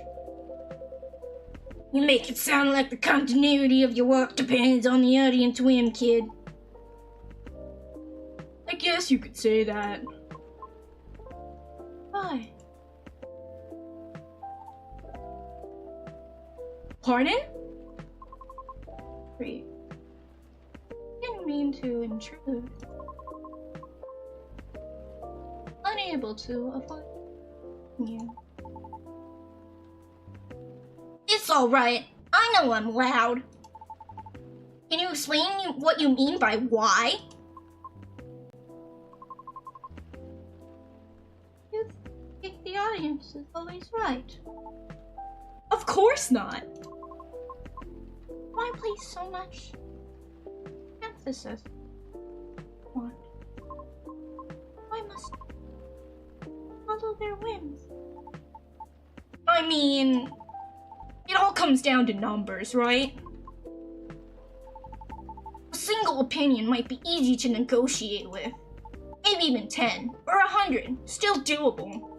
You make it sound like the continuity of your work depends on the audience whim, kid. I guess you could say that. Why? Pardon? Wait. Didn't mean to intrude. Unable to avoid you. It's alright. I know I'm loud. Can you explain what you mean by why? You think the audience is always right. Of course not. Why place so much emphasis on? Why must follow their whims? I mean, it all comes down to numbers, right? A single opinion might be easy to negotiate with. Maybe even 10 or 100, still doable.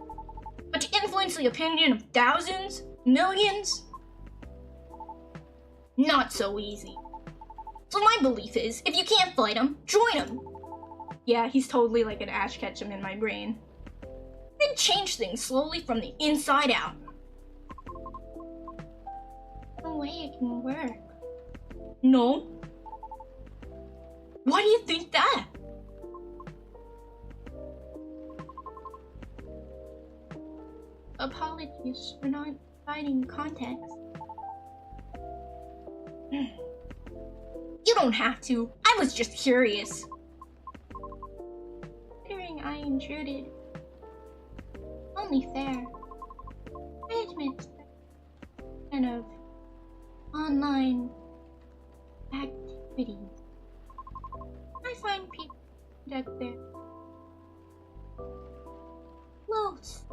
But to influence the opinion of thousands, millions, not so easy. So my belief is, if you can't fight them, join them. Yeah, he's totally like an Ash Ketchum in my brain. Then change things slowly from the inside out. No way it can work. No? Why do you think that? Apologies for not providing context. You don't have to. I was just curious. Considering I intruded. Only fair. I admit kind of online activities. I find people that they're close.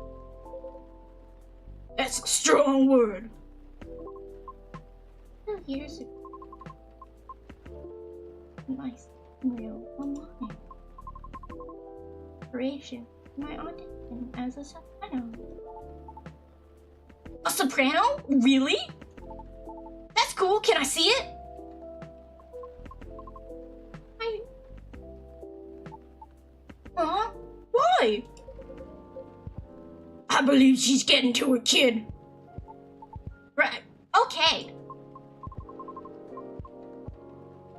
That's a strong word. 2 years ago. Nice real online. Creation my audition as a soprano. A soprano? Really? That's cool, can I see it? Huh? Why? I believe she's getting to her kid. Right, okay.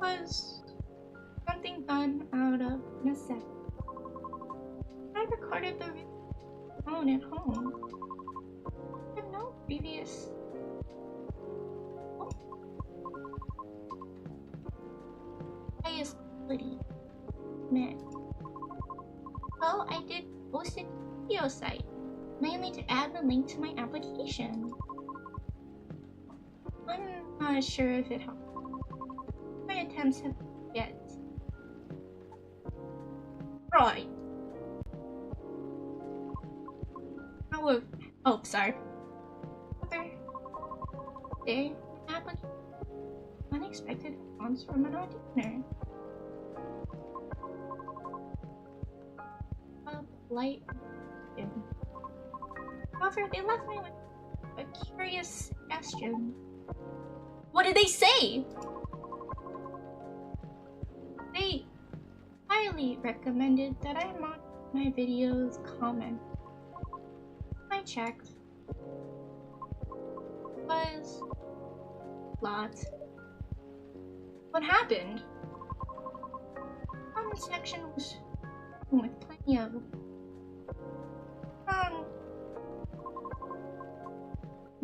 Was something done out of necessity. I recorded the phone at home. I have no previous. Highest quality. Man. Well, I did post it video site, mainly to add the link to my application. I'm not sure if it helped. My attempts have yet. Right. Oh, sorry. Other day, application. Unexpected response from an auditioner. Light. However, they left me with a curious suggestion. What did they say? They highly recommended that I mod my videos comment. I checked. Was lots. What happened? One section was with plenty of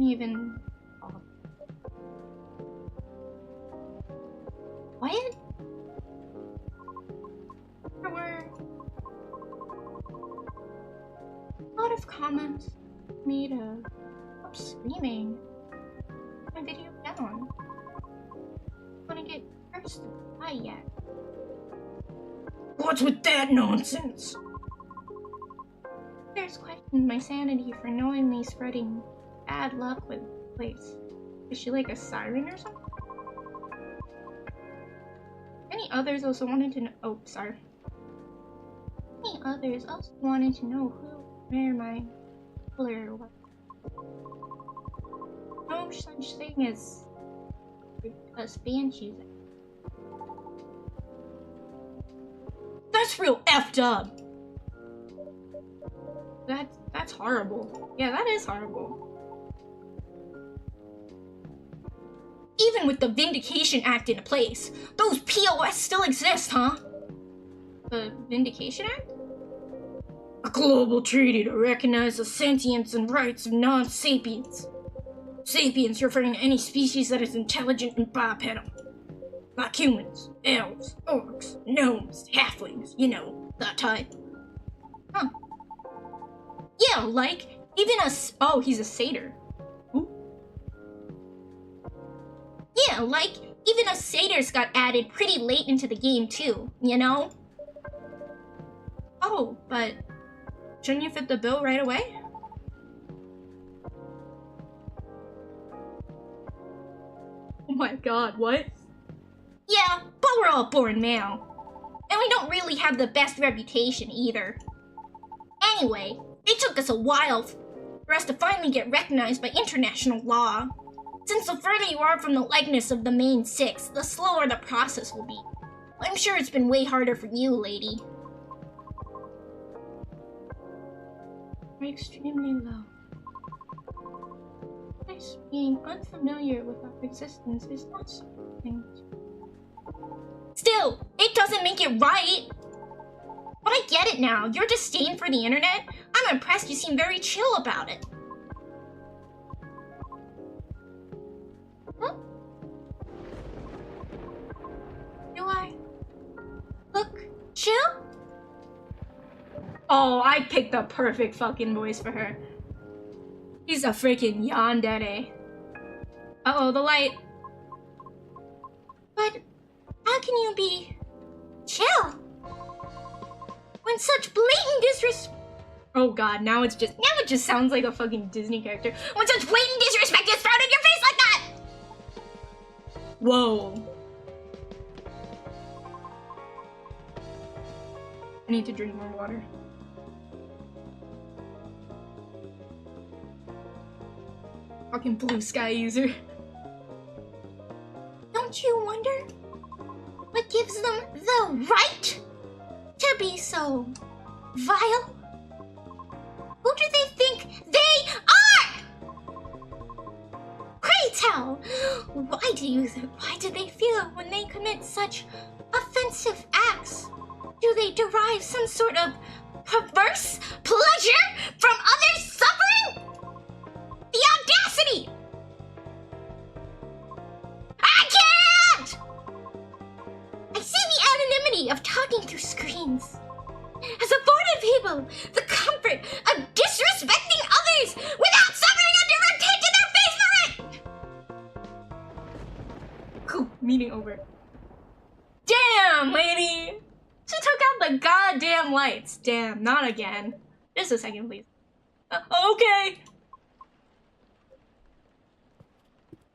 even What? there were a lot of comments made of screaming. My video down. Wanna get cursed by yet. What's with that nonsense? There's questioned my sanity for knowingly spreading bad luck with the place. Is she like a siren or something? Many others also wanted to know. Oh, sorry. Many others also wanted to know where my killer was. No such thing as banshees. That's real effed up. That's horrible. Yeah, that is horrible. Even with the Vindication Act in place, those POS still exist, huh? The Vindication Act? A global treaty to recognize the sentience and rights of non-sapiens. Sapiens referring to any species that is intelligent and bipedal. Like humans, elves, orcs, gnomes, halflings, you know, that type. Huh. Yeah, like, even Oh, he's a satyr. Ooh. Yeah, like, even us satyrs got added pretty late into the game too, you know? Oh, but shouldn't you fit the bill right away? Oh my god, what? Yeah, but we're all born male. And we don't really have the best reputation either. Anyway, it took us a while for us to finally get recognized by international law. Since the further you are from the likeness of the main six, the slower the process will be. I'm sure it's been way harder for you, lady. We're extremely low. This being unfamiliar with our existence is not something. Still, it doesn't make it right. But I get it now. Your disdain for the internet? I'm impressed you seem very chill about it. Huh? Do I look chill? Oh, I picked the perfect fucking voice for her. He's a freaking yandere. Uh-oh, the light. But how can you be chill when such blatant disrespect? Oh god, now it just sounds like a fucking Disney character. When such blatant disrespect is thrown in your face like that! Whoa. I need to drink more water. Fucking blue sky user. Don't you wonder what gives them the right to be so vile? Who do they think they are? Pray tell, why do they feel when they commit such offensive acts? Do they derive some sort of perverse pleasure from others' suffering? The audacity! I can't! I see the anonymity of talking through screens. As afforded people the comfort of disrespecting others without suffering a direct hit to their face for it! Cool, meeting over. Damn, lady! She took out the goddamn lights. Damn, not again. Just a second, please. Okay.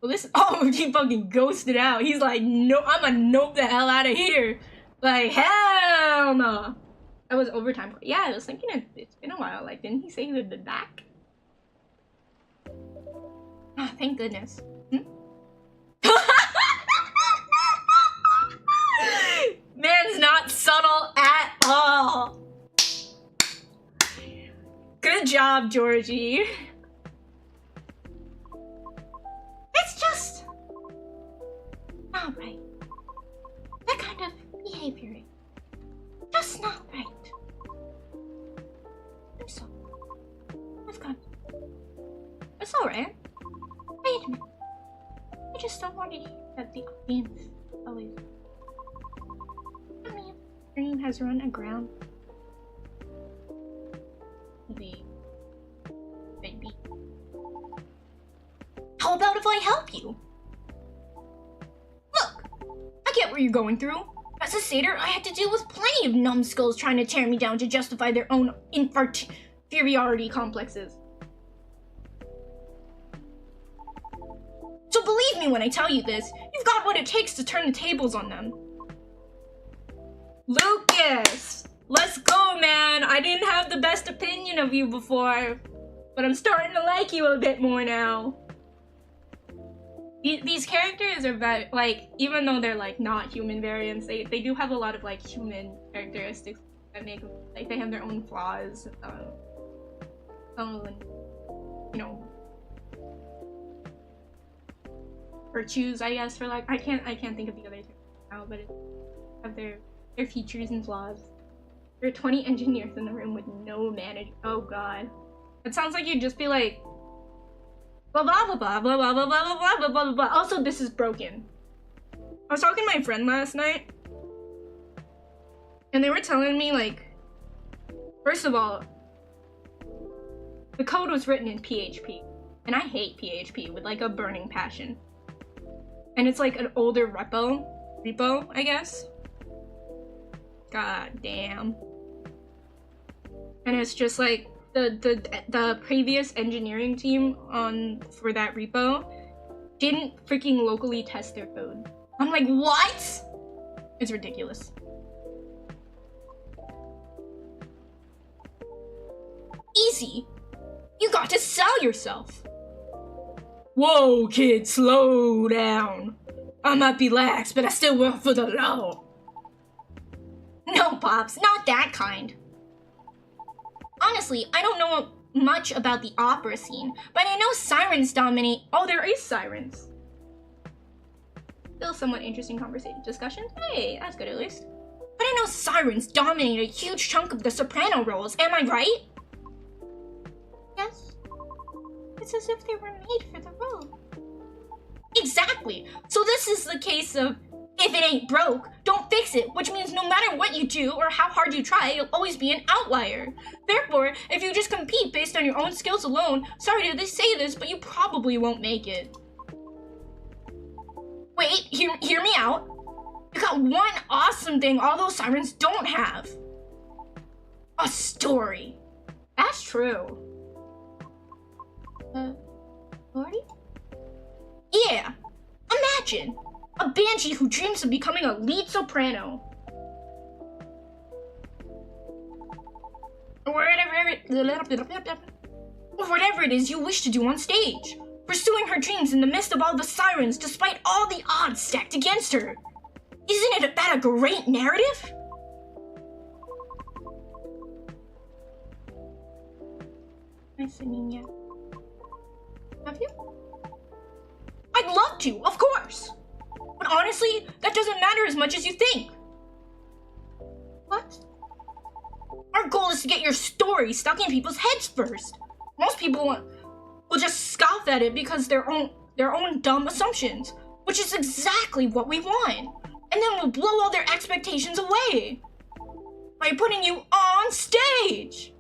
Well, this. Oh, he fucking ghosted out. He's like, no, I'm gonna nope the hell out of here. Like, hell no. That was overtime. Yeah, I was thinking it's been a while. Like, didn't he say he would be back? Oh, thank goodness. Man's not subtle at all. Good job, Georgie. It's just not right. That kind of behavior, just not right. I'm sorry. I've got. It's alright. Wait a minute. I just don't want to hear that the audience always. I mean, stream has run aground. The baby. How about if I help you? Look, I get what you're going through. As a satyr, I had to deal with plenty of numbskulls trying to tear me down to justify their own inferiority complexes. So believe me when I tell you this, you've got what it takes to turn the tables on them. Lucas! Let's go, man! I didn't have the best opinion of you before, but I'm starting to like you a bit more now. These characters are very, like, even though they're, like, not human variants, they do have a lot of, like, human characteristics that make them, like, they have their own flaws. You know, virtues, I guess, for, like, I can't think of the other terms now, but it have their features and flaws. There are 20 engineers in the room with no manager. Oh god. It sounds like you'd just be like, blah blah blah blah blah blah blah blah blah blah blah blah. Also, this is broken. I was talking to my friend last night, and they were telling me, like, first of all, the code was written in PHP, and I hate PHP with like a burning passion. And it's like an older repo, I guess. God damn. And it's just like the previous engineering team for that repo didn't freaking locally test their code. I'm like, what? It's ridiculous. Easy. You got to sell yourself. Whoa, kid, slow down. I might be lax, but I still work for the law. No, Pops, not that kind. Honestly, I don't know much about the opera scene, but I know sirens dominate. Oh, there is sirens. Still somewhat interesting discussion. Hey, that's good at least. But I know sirens dominate a huge chunk of the soprano roles, am I right? Yes. It's as if they were made for the role. Exactly. So this is the case of, if it ain't broke, don't fix it, which means no matter what you do or how hard you try, you'll always be an outlier. Therefore, if you just compete based on your own skills alone, sorry to say this, but you probably won't make it. Wait, hear me out. You got one awesome thing all those sirens don't have. A story. That's true. Story? Yeah. Imagine a banshee who dreams of becoming a lead soprano. Or whatever it is you wish to do on stage. pursuing her dreams in the midst of all the sirens despite all the odds stacked against her. Isn't that a great narrative? Am I singing yet? Have you? I'd love to, of course. But honestly, that doesn't matter as much as you think. What? Our goal is to get your story stuck in people's heads first. Most people will just scoff at it because their own dumb assumptions, which is exactly what we want. And then we'll blow all their expectations away by putting you on stage.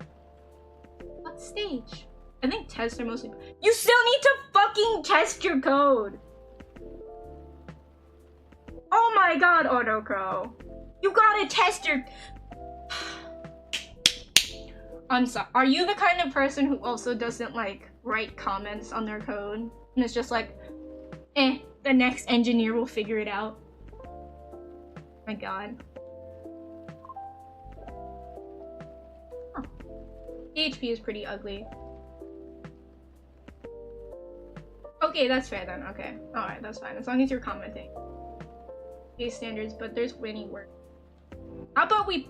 What stage? I think tests are mostly. You still need to fucking test your code. Oh my god, Autocrow. You gotta test your. I'm sorry. Are you the kind of person who also doesn't like write comments on their code? And it's just like, the next engineer will figure it out. My god. Oh. PHP is pretty ugly. Okay, that's fair then. Okay. Alright, that's fine. As long as you're commenting. Base standards, but there's many words. How about we...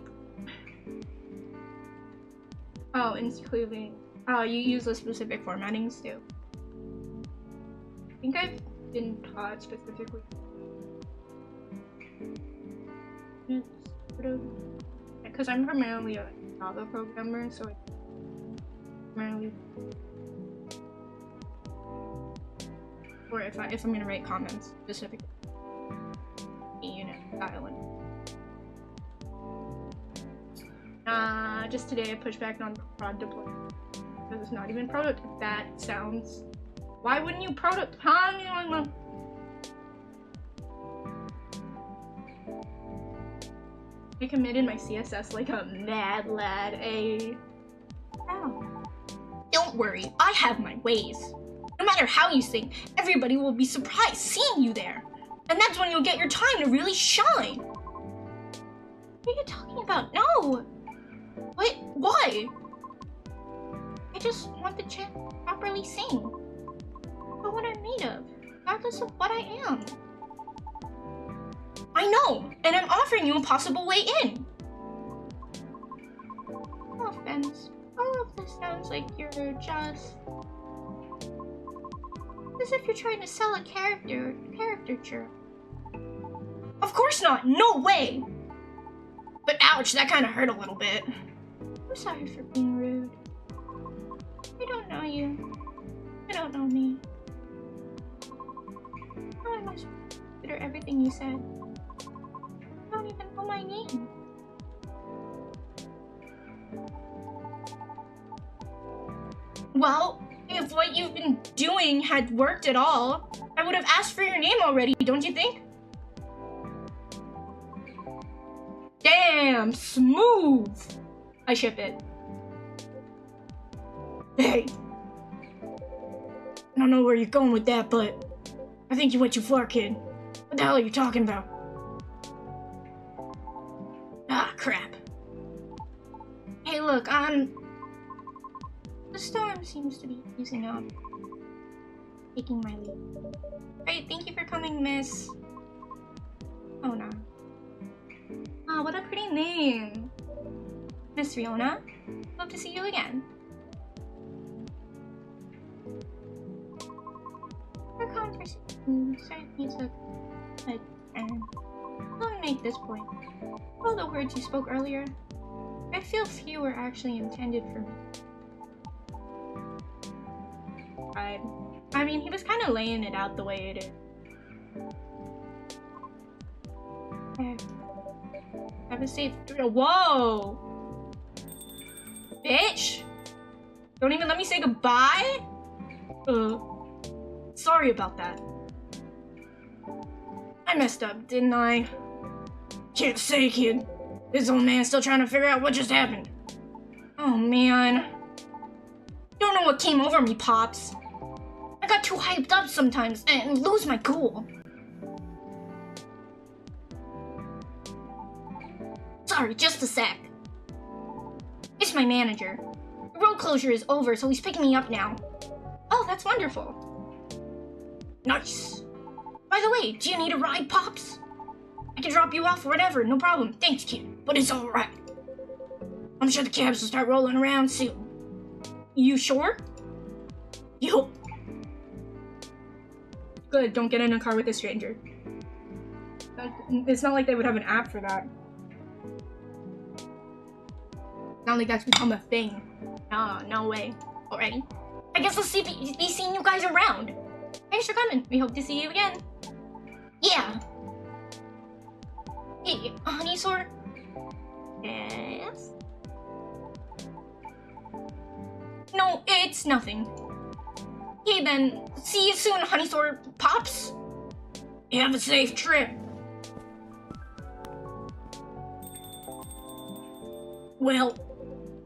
Oh, including... Oh, you use the specific formattings too. I think I've been taught specifically. Because I'm primarily a Java programmer, so I primarily... Or if I'm gonna write comments specifically, unit style and just today I pushed back on prod deployment because it's not even prototype. That sounds. Why wouldn't you prototype? I committed my CSS like a mad lad. Ow. Don't worry, I have my ways. No matter how you sing, everybody will be surprised seeing you there. And that's when you'll get your time to really shine. What are you talking about? No! What? Why? I just want the chance to properly sing. But what I'm made of, regardless of what I am. I know, and I'm offering you a possible way in. No offense. All of this sounds like you're just... as if you're trying to sell a caricature. Of course not, no way! But ouch, that kind of hurt a little bit. I'm sorry for being rude. I don't know you. You don't know me. How am I supposed to consider everything you said? You don't even know my name. Well, if what you've been doing had worked at all, I would have asked for your name already, don't you think? Damn, smooth! I ship it. Hey. I don't know where you're going with that, but I think you went too far, kid. What the hell are you talking about? Ah, crap. Hey, look, the storm seems to be easing up. Taking my leave. Great, thank you for coming, Miss... Oh, no. Oh, what a pretty name. Miss Fiona. Love to see you again. Our conversation certainly took a turn. Let me make this point. All the words you spoke earlier, I feel few were actually intended for me. I mean, he was kind of laying it out the way it is. Have a safe. Whoa! Bitch! Don't even let me say goodbye? Sorry about that. I messed up, didn't I? Can't say, kid. This old man's still trying to figure out what just happened. Oh, man. Don't know what came over me, Pops. I got too hyped up sometimes and lose my cool. Sorry, just a sec. It's my manager. The road closure is over, so he's picking me up now. Oh, that's wonderful. Nice. By the way, do you need a ride, Pops? I can drop you off or whatever, no problem. Thanks, kid, but it's alright. I'm sure the cabs will start rolling around soon. You sure? Yup. Good, don't get in a car with a stranger. It's not like they would have an app for that. Not like that's become a thing. Nah, no way. Alrighty. I guess we'll be seeing you guys around. Thanks for coming. We hope to see you again. Yeah. Hey, Honeysaur? Yes? No, it's nothing. Okay then, see you soon, Honeysaur Pops. Have a safe trip. Well,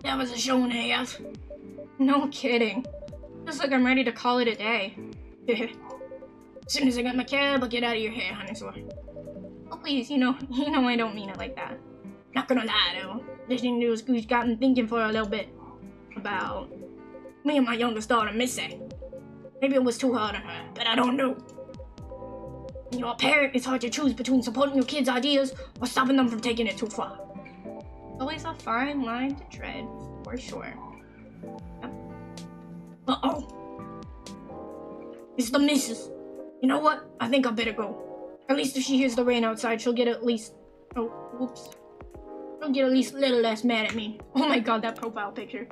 that was a show and a half. No kidding. Looks like I'm ready to call it a day. As soon as I got my cab, I'll get out of your hair, Honeysaur. Oh please, you know I don't mean it like that. Not gonna lie though, this news got me thinking for a little bit about me and my youngest daughter, Missy. Maybe it was too hard on her, but I don't know. When you're a parent, it's hard to choose between supporting your kids' ideas or stopping them from taking it too far. Always a fine line to tread, for sure. Yep. Uh-oh. It's the missus. You know what? I think I better go. At least if she hears the rain outside, she'll get at least... Oh, whoops. She'll get at least a little less mad at me. Oh my god, that profile picture.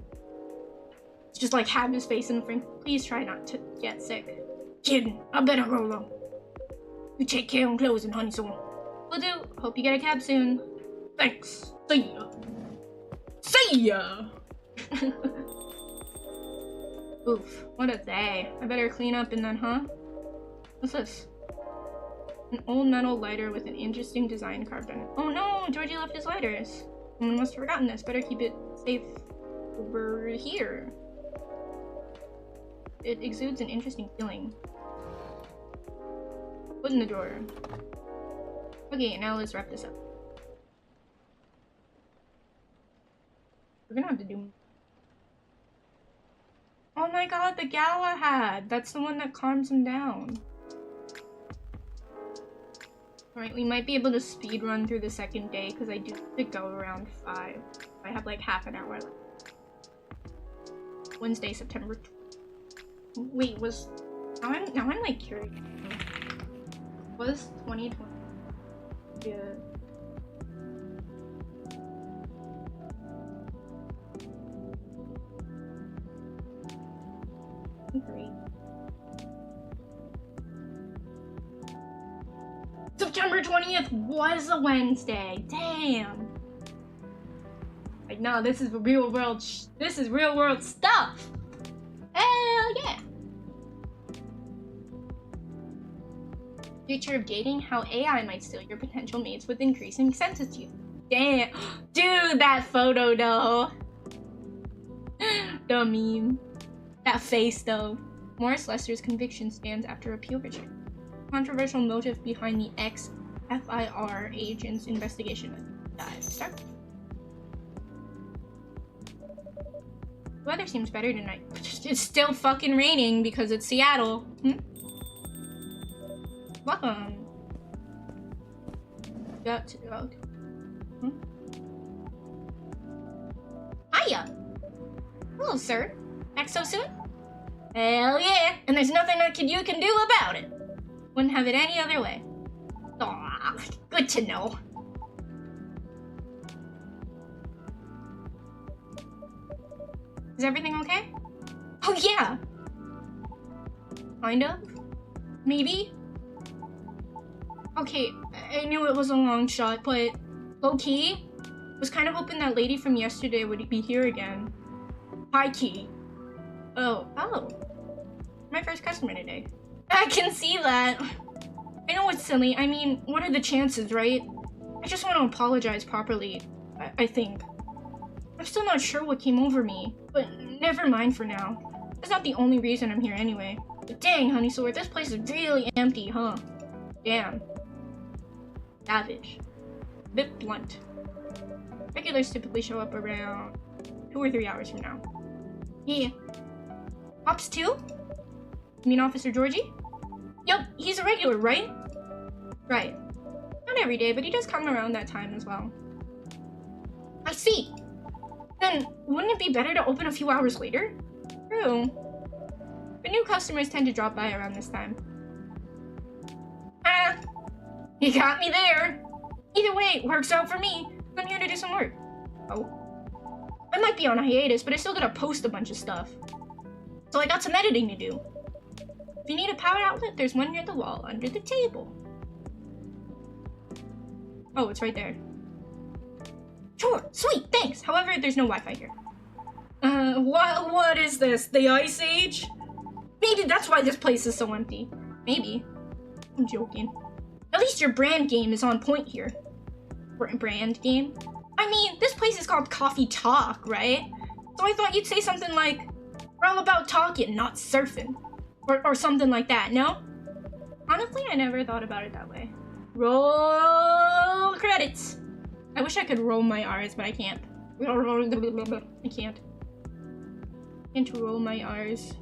It's just like have his face in the frame. Please try not to get sick. Kidding. I better go though. You take care and clothes and Honeysaur. Will do. Hope you get a cab soon. Thanks. See ya. See ya! Oof, what a day. I better clean up and then, huh? What's this? An old metal lighter with an interesting design carved on it. Oh no, Georgie left his lighters. Someone must have forgotten this. Better keep it safe over here. It exudes an interesting feeling. Put in the drawer. Okay, now let's wrap this up. We're gonna have to do... Oh my god, the Galahad! That's the one that calms him down. Alright, we might be able to speed run through the second day because I do have to go around 5. I have like half an hour left. Wednesday, September 20th. Wait, was... Now I'm like curious. Was 2020? Yeah. Great. September 20th was a Wednesday. Damn. Like, no, this is real world. This is real world stuff. Hell yeah. Future of dating: how AI might steal your potential mates with increasing sensitivity. Damn, dude, that photo though. The meme. That face, though. Morris Lester's conviction stands after appeal rejection. Controversial motive behind the ex-FIR agent's investigation. Start. The weather seems better tonight. It's still fucking raining because it's Seattle. Welcome. Got to go. Hiya. Hello, sir. Back so soon? Hell yeah! And there's nothing you can do about it. Wouldn't have it any other way. Aw, good to know. Is everything okay? Oh yeah! Kind of? Maybe? Okay, I knew it was a long shot, but low-key, was kind of hoping that lady from yesterday would be here again. High-key. Oh. My first customer today. I can see that. I know it's silly. I mean, what are the chances, right? I just want to apologize properly, I think. I'm still not sure what came over me, but never mind for now. That's not the only reason I'm here anyway. But dang, Honeysaur, this place is really empty, huh? Damn. Savage. Bit blunt. Regulars typically show up around 2 or 3 hours from now. Yeah. Ops 2? You mean Officer Georgie? Yup, he's a regular, right? Right. Not every day, but he does come around that time as well. I see. Then, wouldn't it be better to open a few hours later? True. But new customers tend to drop by around this time. Ah, you got me there. Either way, it works out for me. I'm here to do some work. Oh. I might be on a hiatus, but I still gotta post a bunch of stuff. So I got some editing to do. If you need a power outlet, there's one near the wall, under the table. Oh, it's right there. Sure, sweet, thanks. However, there's no Wi-Fi here. What is this? The Ice Age? Maybe that's why this place is so empty. Maybe. I'm joking. At least your brand game is on point here. Brand game? I mean, this place is called Coffee Talk, right? So I thought you'd say something like, we're all about talking, not surfing. Or something like that, no? Honestly, I never thought about it that way. Roll credits. I wish I could roll my R's, but I can't. I can't. Can't roll my R's.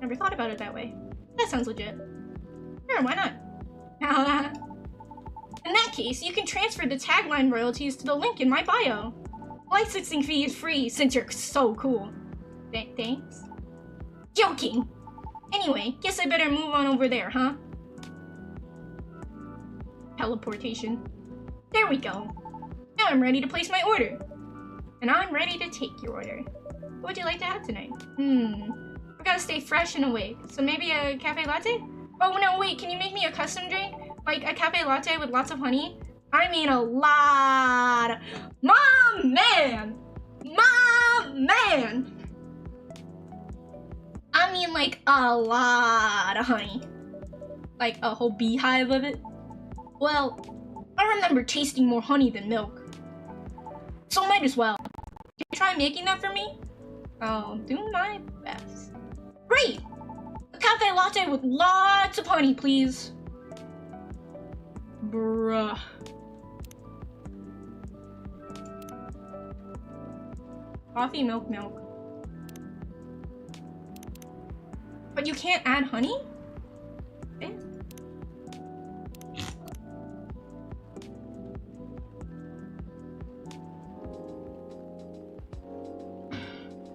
Never thought about it that way. That sounds legit. Sure, why not? In that case, you can transfer the tagline royalties to the link in my bio. Licensing fee is free since you're so cool. Thanks? Joking! Anyway, guess I better move on over there, huh? Teleportation. There we go. Now I'm ready to place my order. And I'm ready to take your order. What would you like to have tonight? I gotta stay fresh and awake. So maybe a cafe latte? Oh no, wait, can you make me a custom drink? Like a cafe latte with lots of honey? I mean a lot. My man! My man! I mean like a lot of honey. Like a whole beehive of it. Well, I remember tasting more honey than milk. So might as well. Can you try making that for me? I'll do my best. Great! A cafe latte with lots of honey, please. Bruh. Coffee, milk. But you can't add honey? Okay.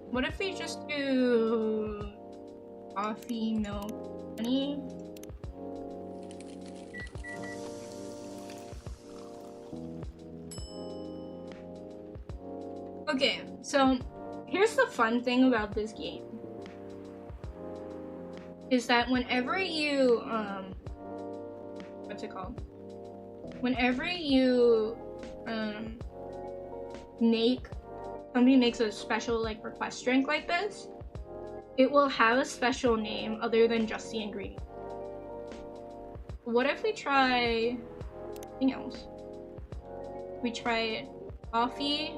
What if we just do coffee, milk, honey? Okay, so here's the fun thing about this game. Is that whenever you, what's it called? Whenever you, somebody makes a special, like, request drink like this, it will have a special name other than just the ingredient. What if we try something else? We try coffee.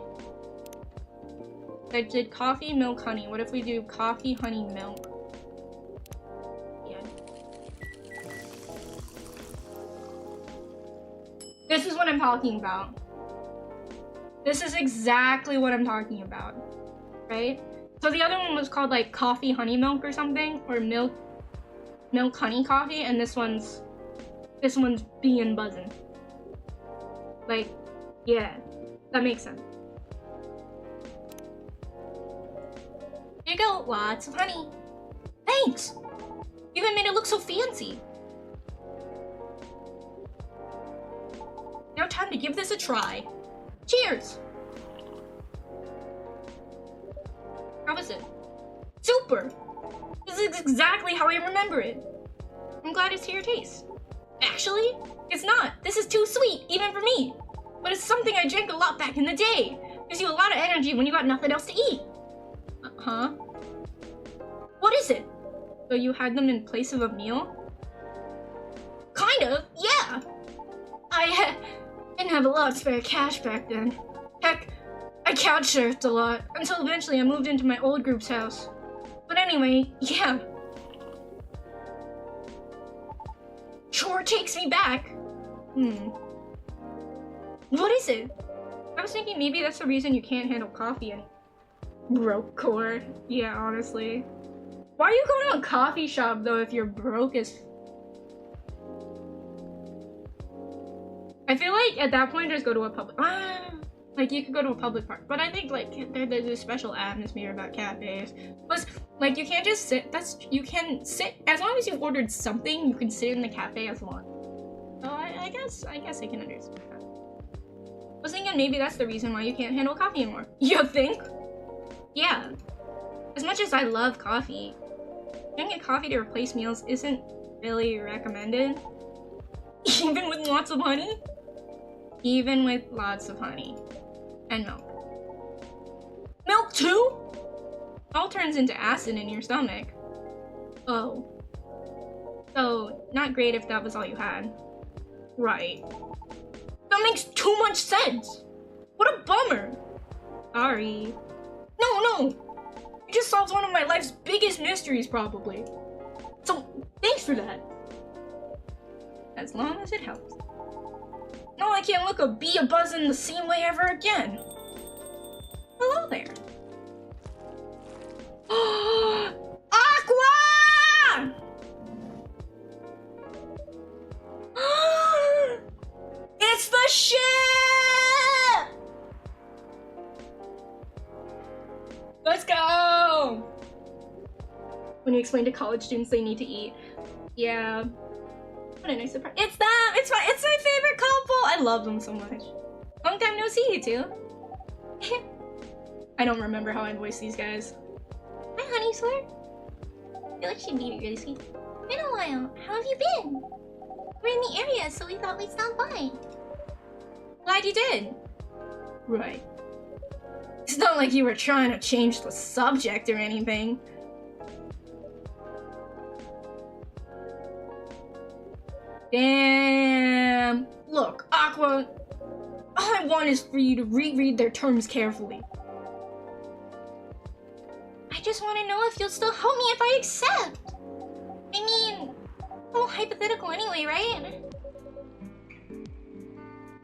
I did coffee, milk, honey. What if we do coffee, honey, milk? Yeah. This is what I'm talking about. This is exactly what I'm talking about, right? So the other one was called like coffee, honey, milk or something, or milk, honey, coffee, and this one's bee and buzzing. Like, yeah, that makes sense. Here you go, lots of honey. Thanks! You even made it look so fancy. Now time to give this a try. Cheers! How was it? Super! This is exactly how I remember it. I'm glad it's to your taste. Actually, it's not. This is too sweet, even for me. But it's something I drank a lot back in the day. Gives you a lot of energy when you got nothing else to eat. Huh? What is it? So you had them in place of a meal? Kind of, yeah. I didn't have a lot of spare cash back then. Heck, I couch surfed a lot, until eventually I moved into my old group's house. But anyway, yeah. Sure takes me back. What is it? I was thinking maybe that's the reason you can't handle coffee and broke core. Yeah, honestly. Why are you going to a coffee shop though if you're broke as I feel like at that point just go to a public like you could go to a public park, but I think like there's a special atmosphere about cafes. Plus, like you can't just sit. You can sit as long as you ordered something. You can sit in the cafe as long. So I guess I can understand that. I was thinking maybe that's the reason why you can't handle coffee anymore. You think? Yeah. As much as I love coffee, getting a coffee to replace meals isn't really recommended. Even with lots of honey? Even with lots of honey. And milk. Milk too? It all turns into acid in your stomach. Oh. So, not great if that was all you had. Right. That makes too much sense! What a bummer! Sorry. No! You just solved one of my life's biggest mysteries, probably. So, thanks for that. As long as it helps. No, I can't look a bee a buzzing the same way ever again. Hello there. Aqua! It's the ship! Let's go! When you explain to college students they need to eat. Yeah. What a nice surprise. It's them! It's my favorite couple! I love them so much. Long time no see, you two. I don't remember how I voiced these guys. Hi, Honeysaur. I feel like she'd be really sweet. Been a while. How have you been? We're in the area, so we thought we'd stop by. Glad you did. Right. It's not like you were trying to change the subject or anything. Damn. Look, Aqua, all I want is for you to reread their terms carefully. I just want to know if you'll still help me if I accept. I mean, it's all hypothetical anyway, right?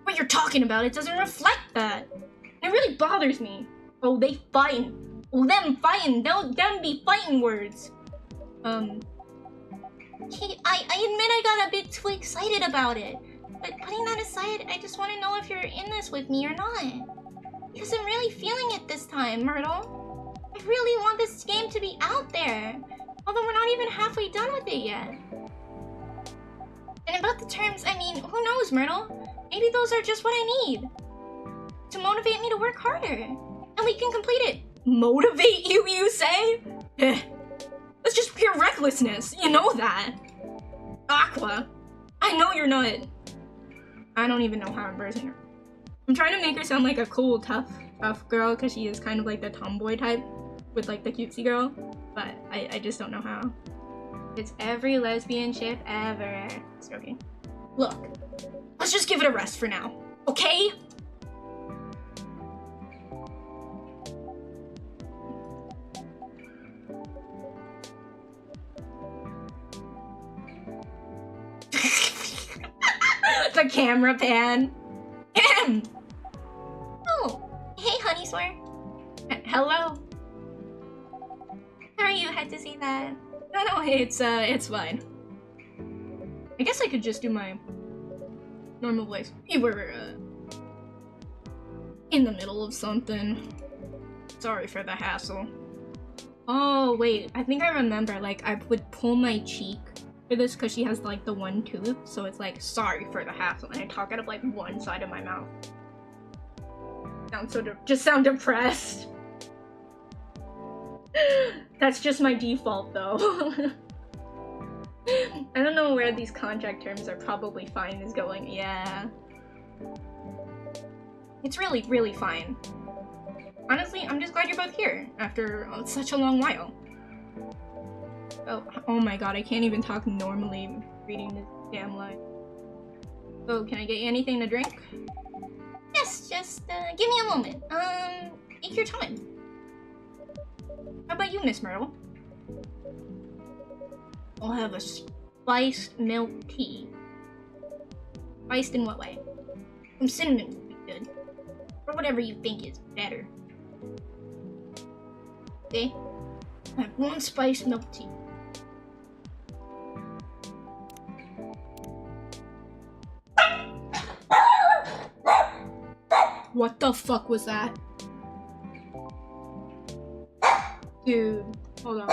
What you're talking about, it doesn't reflect that. It really bothers me. Oh, they fighting. Oh, them fighting. Them be fighting words. Okay, I admit I got a bit too excited about it. But putting that aside, I just want to know if you're in this with me or not. Because I'm really feeling it this time, Myrtle. I really want this game to be out there. Although we're not even halfway done with it yet. And about the terms, I mean, who knows, Myrtle? Maybe those are just what I need. To motivate me to work harder. And we can complete it. Motivate you, you say? That's just pure recklessness. You know that. Aqua, I know you're not. I don't even know how I'm versing her. I'm trying to make her sound like a cool, tough girl because she is kind of like the tomboy type with like the cutesy girl. But I just don't know how. It's every lesbian ship ever. Stroking. Look, let's just give it a rest for now, okay? The camera pan. Oh, hey, Honeysaur. Hello. How are you? Had to see that. No, it's fine. I guess I could just do my normal voice. We were, in the middle of something. Sorry for the hassle. Oh, wait. I think I remember, like, I would pull my cheek for this because she has, like, the one tooth. So it's like, sorry for the hassle. And I talk out of, like, one side of my mouth. Just sound depressed. That's just my default, though. I don't know where these contract terms are probably fine is going. Yeah. It's really, really fine. Honestly, I'm just glad you're both here after such a long while. Oh my god, I can't even talk normally reading this damn line. Oh, can I get you anything to drink? Yes, just give me a moment. Take your time. How about you, Miss Myrtle? I'll have a spiced milk tea. Spiced in what way? Some cinnamon would be good. Or whatever you think is better. Okay? I have one spiced milk tea. What the fuck was that? Dude, hold on.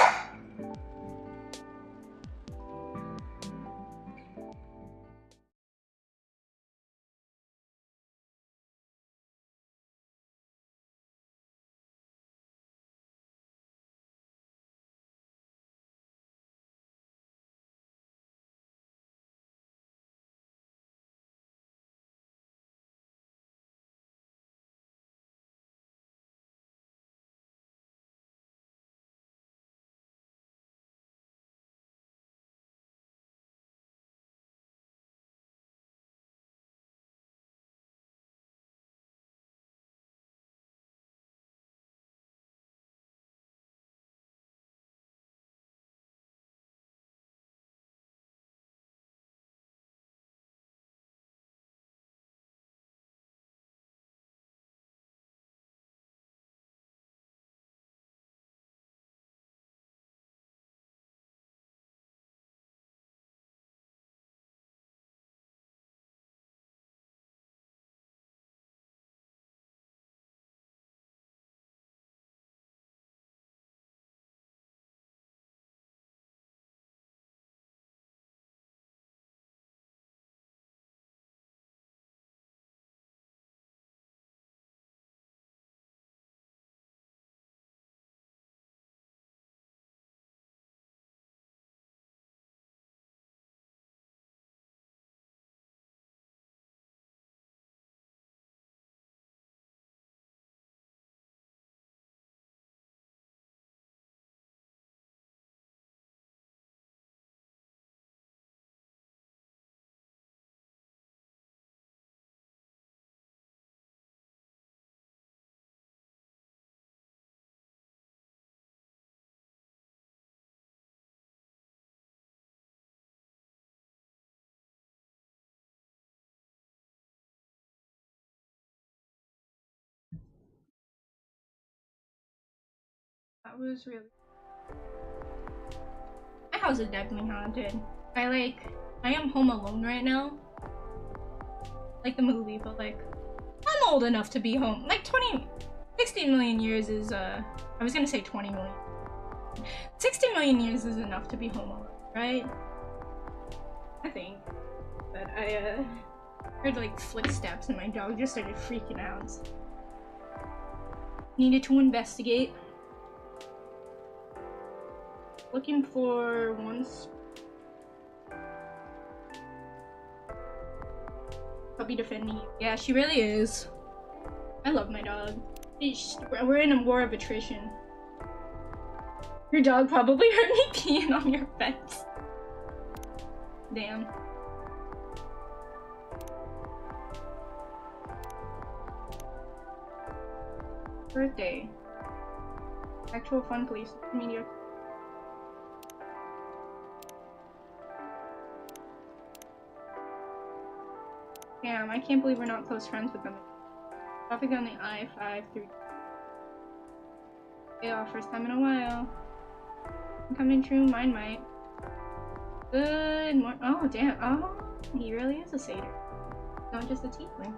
That was really... My house is definitely haunted. I am home alone right now. Like the movie, but like, I'm old enough to be home. Like 60 million years is, I was gonna say 20 million. 60 million years is enough to be home alone, right? I think. But I, heard like footsteps and my dog just started freaking out. Needed to investigate. Looking for once. Puppy defending you. Yeah, she really is. I love my dog. We're in a war of attrition. Your dog probably heard me peeing on your fence. Damn. Birthday. Actual fun police media. Damn, I can't believe we're not close friends with them. Traffic on the I-5 through... Yeah, first time in a while. Coming true, mine might. Good morning. Oh, damn. Oh, he really is a satyr. Not just a tiefling.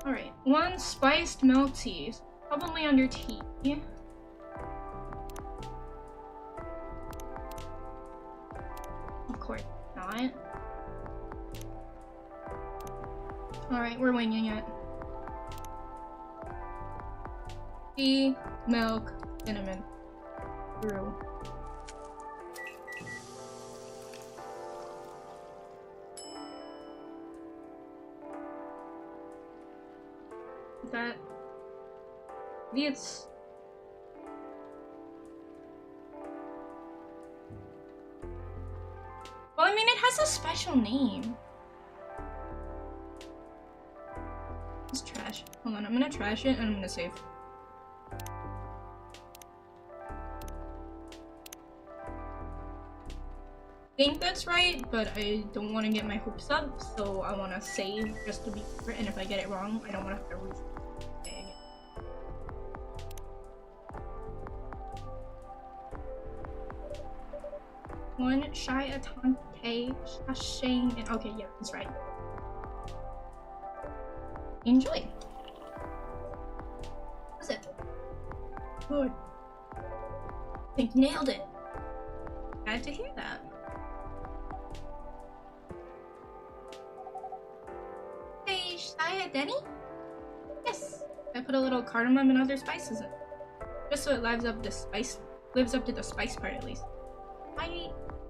Alright, 1 spiced milk tea. Probably under tea. Of course not. Alright, we're winging it. Tea, milk, cinnamon. Brew. Is that... Maybe it's... Well, I mean, it has a special name. It's trash. Hold on, I'm gonna trash it and I'm gonna save. I think that's right, but I don't want to get my hopes up, so I want to save just to be sure, and if I get it wrong, I don't want to have to read it again. One shy atante, shashing, and okay, yeah, that's right. Enjoy. Good. I think you nailed it. Glad to hear that. Hey, Shia, Denny? Yes. I put a little cardamom and other spices in. Just so it lives up to the spice part at least.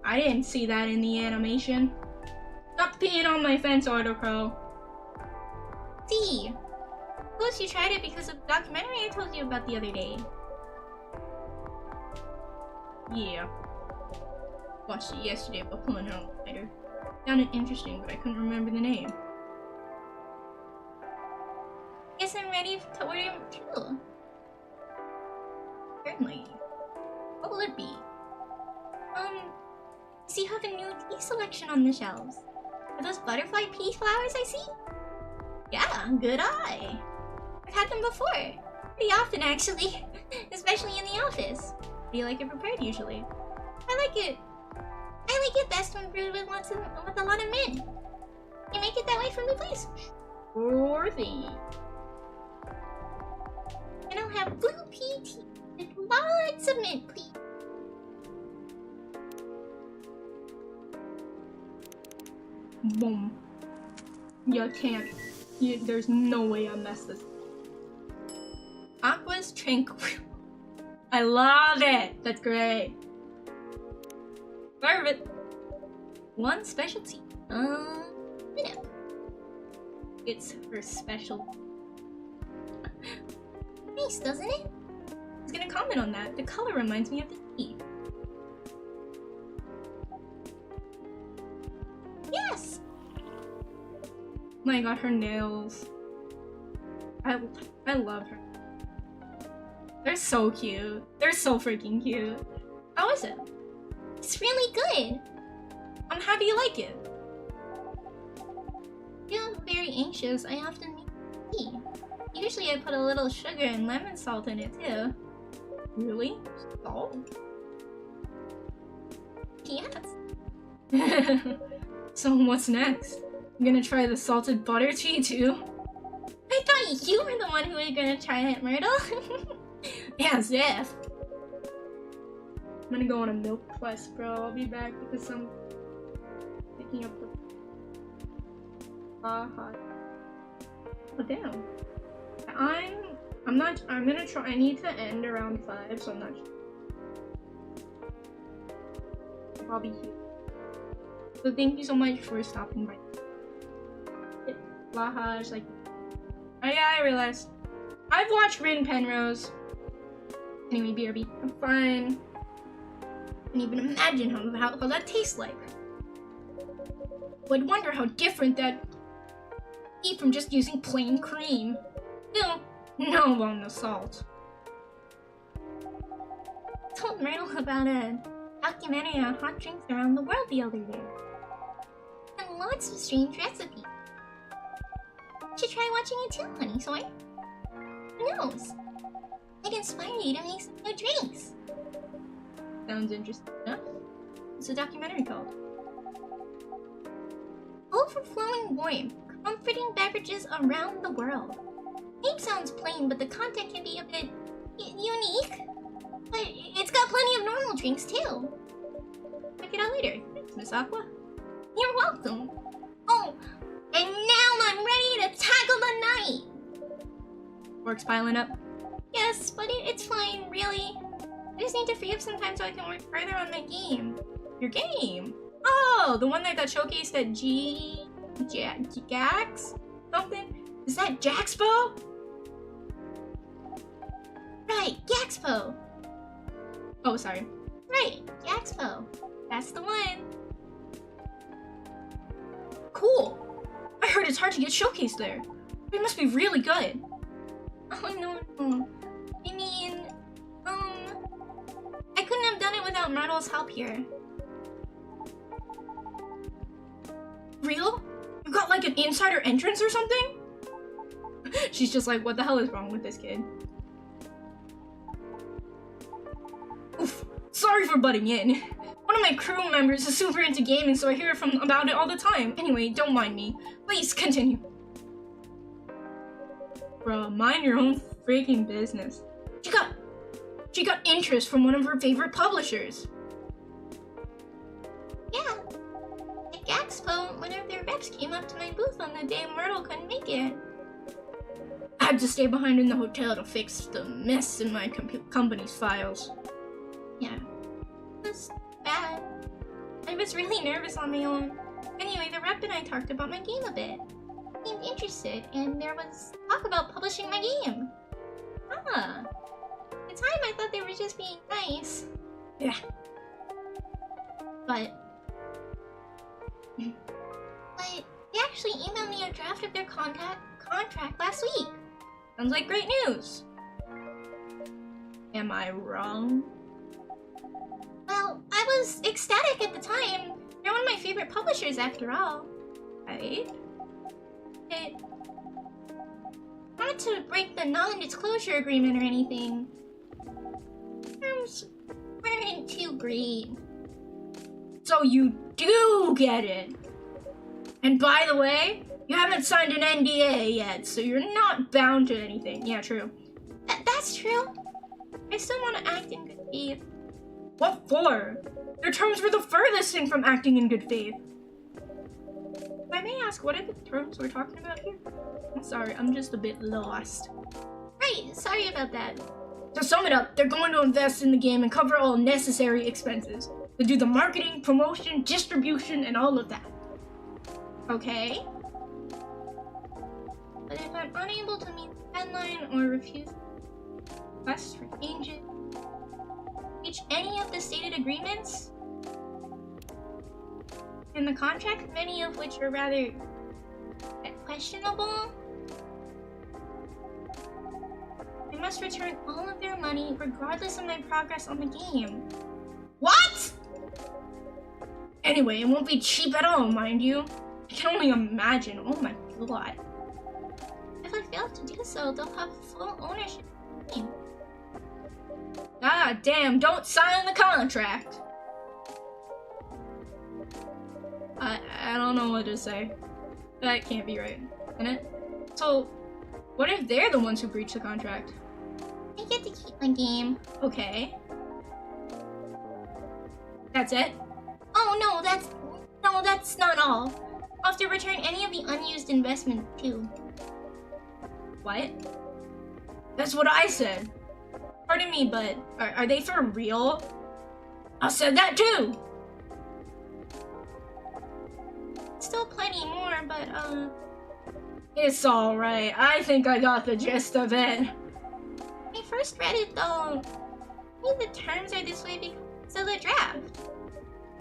I didn't see that in the animation. Stop peeing on my fence, Autocrow. See. Plus you tried it because of the documentary I told you about the other day. Yeah. Watched it yesterday about pulling out a lighter. Found it interesting, but I couldn't remember the name. Guess I'm ready to order too. Certainly. What will it be? So you have a new tea selection on the shelves. Are those butterfly pea flowers I see? Yeah, good eye. I've had them before. Pretty often, actually. Especially in the office. Do you like it prepared usually? I like it best when brewed with a lot of mint. Can you make it that way for me, please? Sure thing. And I'll have blue pea tea with lots of mint, please. Boom. You can't. There's no way I messed this. Aqua's tranquil. I love it. That's great. Serve it. One specialty. Minute. It's her special. Nice, doesn't it? I was gonna comment on that. The color reminds me of the tea. Yes. My god, her nails. I love her. They're so cute. They're so freaking cute. How is it? It's really good. I'm happy you like it. I feel very anxious. I often make tea. Usually I put a little sugar and lemon salt in it too. Really? Salt? Yes. So what's next? You gonna try the salted butter tea too? I thought you were the one who was gonna try it, Myrtle. Yeah, Zeph. I'm gonna go on a milk quest, bro. I'll be back because I'm picking up the... Oh, damn. I'm gonna try. I need to end around 5, so I'm not sure. I'll be here. So thank you so much for stopping by. Lahaj, like... Oh yeah, I realized. I've watched Rin Penrose. Anyway, BRB. I'm fine. I can't even imagine how that tastes like. Would wonder how different that be from just using plain cream. Still, no on the salt. I told Myrtle about a documentary on hot drinks around the world the other day. And lots of strange recipes. You should try watching it too, Honeysaur. Who knows? Might inspire you to make some new drinks. Sounds interesting enough. What's the documentary called? Overflowing warmth, comforting beverages around the world. Name sounds plain, but the content can be a bit unique. But it's got plenty of normal drinks too. Check it out later. Thanks, Miss Aqua. You're welcome. Oh, and now I'm ready to tackle the night. Work's piling up. Yes, but it's fine, really. I just need to free up some time so I can work further on my game. Your game? Oh, the one that got showcased at Jax? Something? Is that Jaxpo? Right, Jaxpo. Oh, sorry. Right, Jaxpo. That's the one. Cool. I heard it's hard to get showcased there. It must be really good. Oh, no. I mean, I couldn't have done it without Myrtle's help here. Real? You got like an insider entrance or something? She's just like, what the hell is wrong with this kid? Oof, sorry for butting in. One of my crew members is super into gaming, so I hear about it all the time. Anyway, don't mind me. Please, continue. Bruh, mind your own freaking business. What you got? she got interest from one of her favorite publishers. Yeah. At Expo, one of their reps came up to my booth on the day Myrtle couldn't make it. I had to stay behind in the hotel to fix the mess in my company's files. Yeah. It was bad. I was really nervous on my own. Anyway, the rep and I talked about my game a bit. I seemed interested, and there was talk about publishing my game. Ah. At the time, I thought they were just being nice. Yeah. But they actually emailed me a draft of their contract last week. Sounds like great news. Am I wrong? Well, I was ecstatic at the time. They're one of my favorite publishers after all. Right? It not to break the non-disclosure agreement or anything. Terms weren't too great. So you do get it. And by the way, you haven't signed an NDA yet, so you're not bound to anything. Yeah, true. That's true. I still want to act in good faith. What for? Their terms were the furthest thing from acting in good faith. If I may ask, what are the terms we're talking about here? I'm sorry, I'm just a bit lost. Right, sorry about that. To sum it up, they're going to invest in the game and cover all necessary expenses. They do the marketing, promotion, distribution, and all of that. Okay? But if I'm unable to meet the deadline or refuse requests for changes, reach any of the stated agreements in the contract, many of which are rather questionable, I must return all of their money regardless of my progress on the game. What? Anyway, it won't be cheap at all, mind you. I can only imagine. Oh my god. If I fail to do so, they'll have full ownership of the game. Ah, damn, don't sign the contract. I don't know what to say. That can't be right, can it? So, what if they're the ones who breached the contract? I get to keep my game. Okay. That's it? Oh no, that's not all. I'll have to return any of the unused investment too. What? That's what I said. Pardon me, but are they for real? I said that too! Still plenty more, but It's alright. I think I got the gist of it. when I first read it though, maybe the terms are this way because it's still a draft.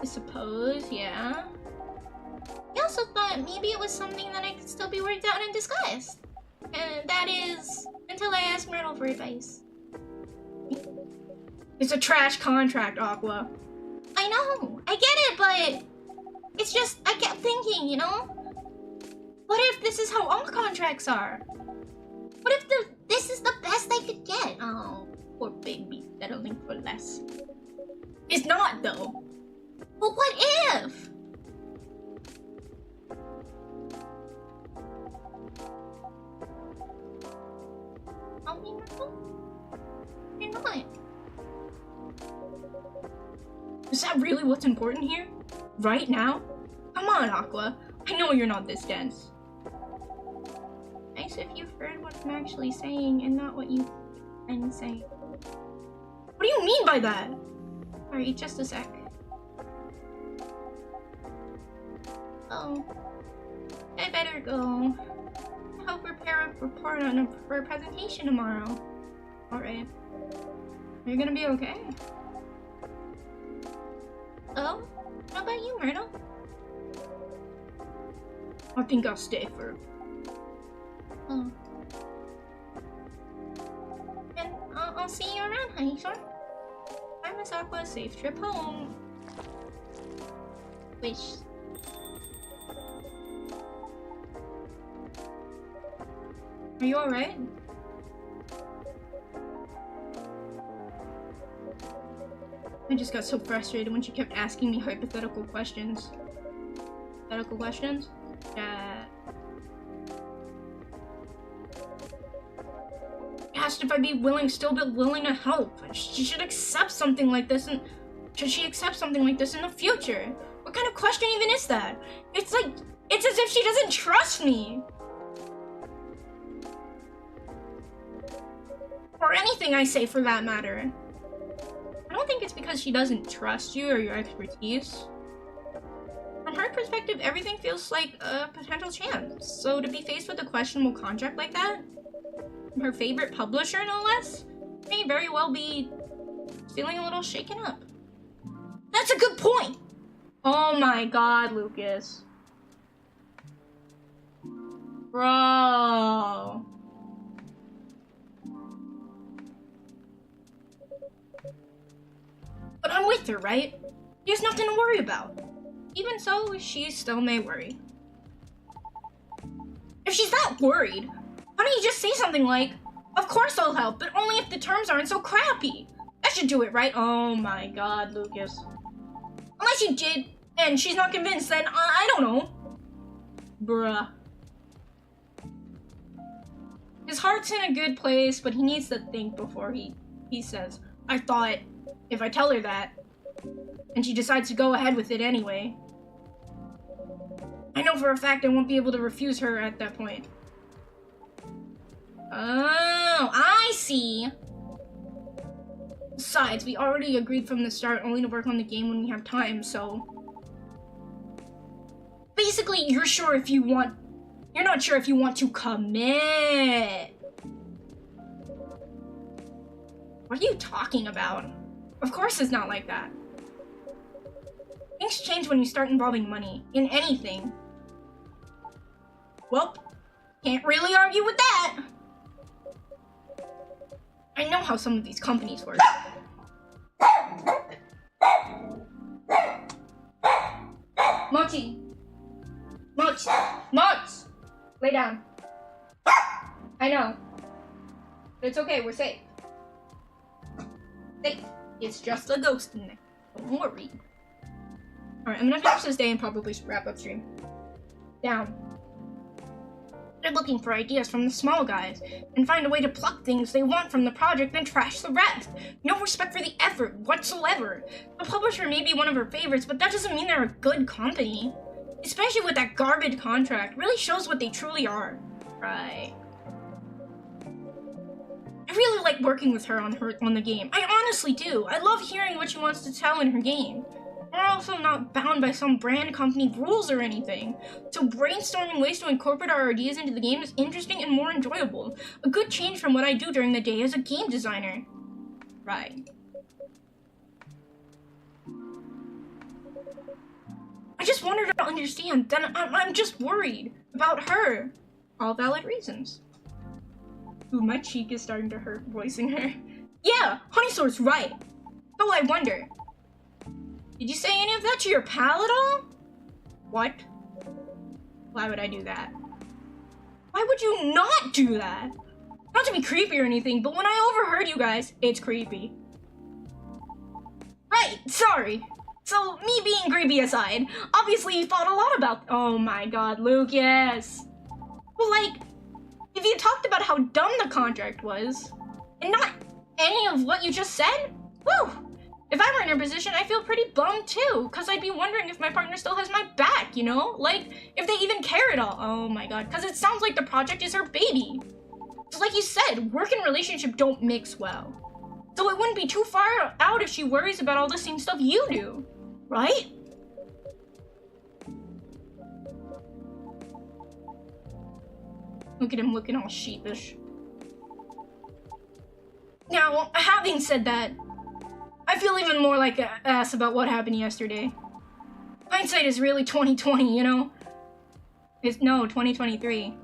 I suppose, yeah. I also thought maybe it was something that I could still be worked out and discussed. And that is, until I asked Myrtle for advice. It's a trash contract, Aqua. I know, I get it, but it's just, I kept thinking, you know? What if this is how all contracts are? What if this is the best I could get? Oh, poor baby, settling for less. It's not, though. Well, what if? Tell me, Myrtle? You're not. Is that really what's important here? Right now? Come on, Aqua. I know you're not this dense. Nice if you've heard what I'm actually saying and not what you've been saying. What do you mean by that? Sorry, just a sec. Oh, I better go. Help prepare a report for a presentation tomorrow. Alright. You're gonna be okay. Oh, how about you, Myrtle? I think I'll stay for... Oh. Then I'll see you around, Honeysaur. I wish Aqua a safe trip home. Which... Are you alright? I just got so frustrated when she kept asking me hypothetical questions. Hypothetical questions? Yeah, asked if I'd be still be willing to help. She should accept something like this, and should she accept something like this in the future? What kind of question even is that? It's like, it's as if she doesn't trust me. Or anything I say for that matter. I don't think it's because she doesn't trust you or your expertise. From her perspective, everything feels like a potential chance. So to be faced with a questionable contract like that, from her favorite publisher no less, may very well be feeling a little shaken up. That's a good point! Oh my god, Lucas. Bro. But I'm with her, right? There's nothing to worry about. Even so, she still may worry. If she's that worried, why don't you just say something like, of course I'll help, but only if the terms aren't so crappy. That should do it, right? Oh my god, Lucas. Unless you did, and she's not convinced, then I don't know. Bruh. His heart's in a good place, but he needs to think before he says, I thought, if I tell her that, and she decides to go ahead with it anyway, I know for a fact I won't be able to refuse her at that point. Oh, I see. Besides, we already agreed from the start only to work on the game when we have time, so... Basically, you're not sure if you want to commit. What are you talking about? Of course it's not like that. Things change when you start involving money, in anything. Well, can't really argue with that. I know how some of these companies work. Mochi! Mochi! Mochi! Lay down. I know. But it's okay, we're safe. Safe. It's just a ghost in there. Don't worry. Alright, I'm gonna finish this day and probably wrap up stream. Down. They're looking for ideas from the small guys and find a way to pluck things they want from the project and trash the rest. No respect for the effort whatsoever. The publisher may be one of her favorites, but that doesn't mean they're a good company. Especially with that garbage contract. Really shows what they truly are. Right. I really like working with her on the game. I honestly do. I love hearing what she wants to tell in her game. We're also not bound by some brand company rules or anything. So brainstorming ways to incorporate our ideas into the game is interesting and more enjoyable. A good change from what I do during the day as a game designer. Right. I just want her to understand that I'm just worried about her. All valid reasons. Ooh, my cheek is starting to hurt voicing her. Yeah, Honeysaur's right. Oh, I wonder. Did you say any of that to your pal at all? What? Why would I do that? Why would you not do that? Not to be creepy or anything, but when I overheard you guys, it's creepy. Right, sorry. So, me being creepy aside, obviously you thought a lot about— Oh my god, Lucas. Well, like, if you talked about how dumb the contract was, and not any of what you just said, whew! If I were in her position, I feel pretty bummed too, because I'd be wondering if my partner still has my back, you know? Like, if they even care at all. Oh my god, because it sounds like the project is her baby. So like you said, work and relationship don't mix well. So it wouldn't be too far out if she worries about all the same stuff you do, right? Look at him looking all sheepish. Now, having said that, I feel even more like an ass about what happened yesterday. Hindsight is really 2020, you know? No, 2023.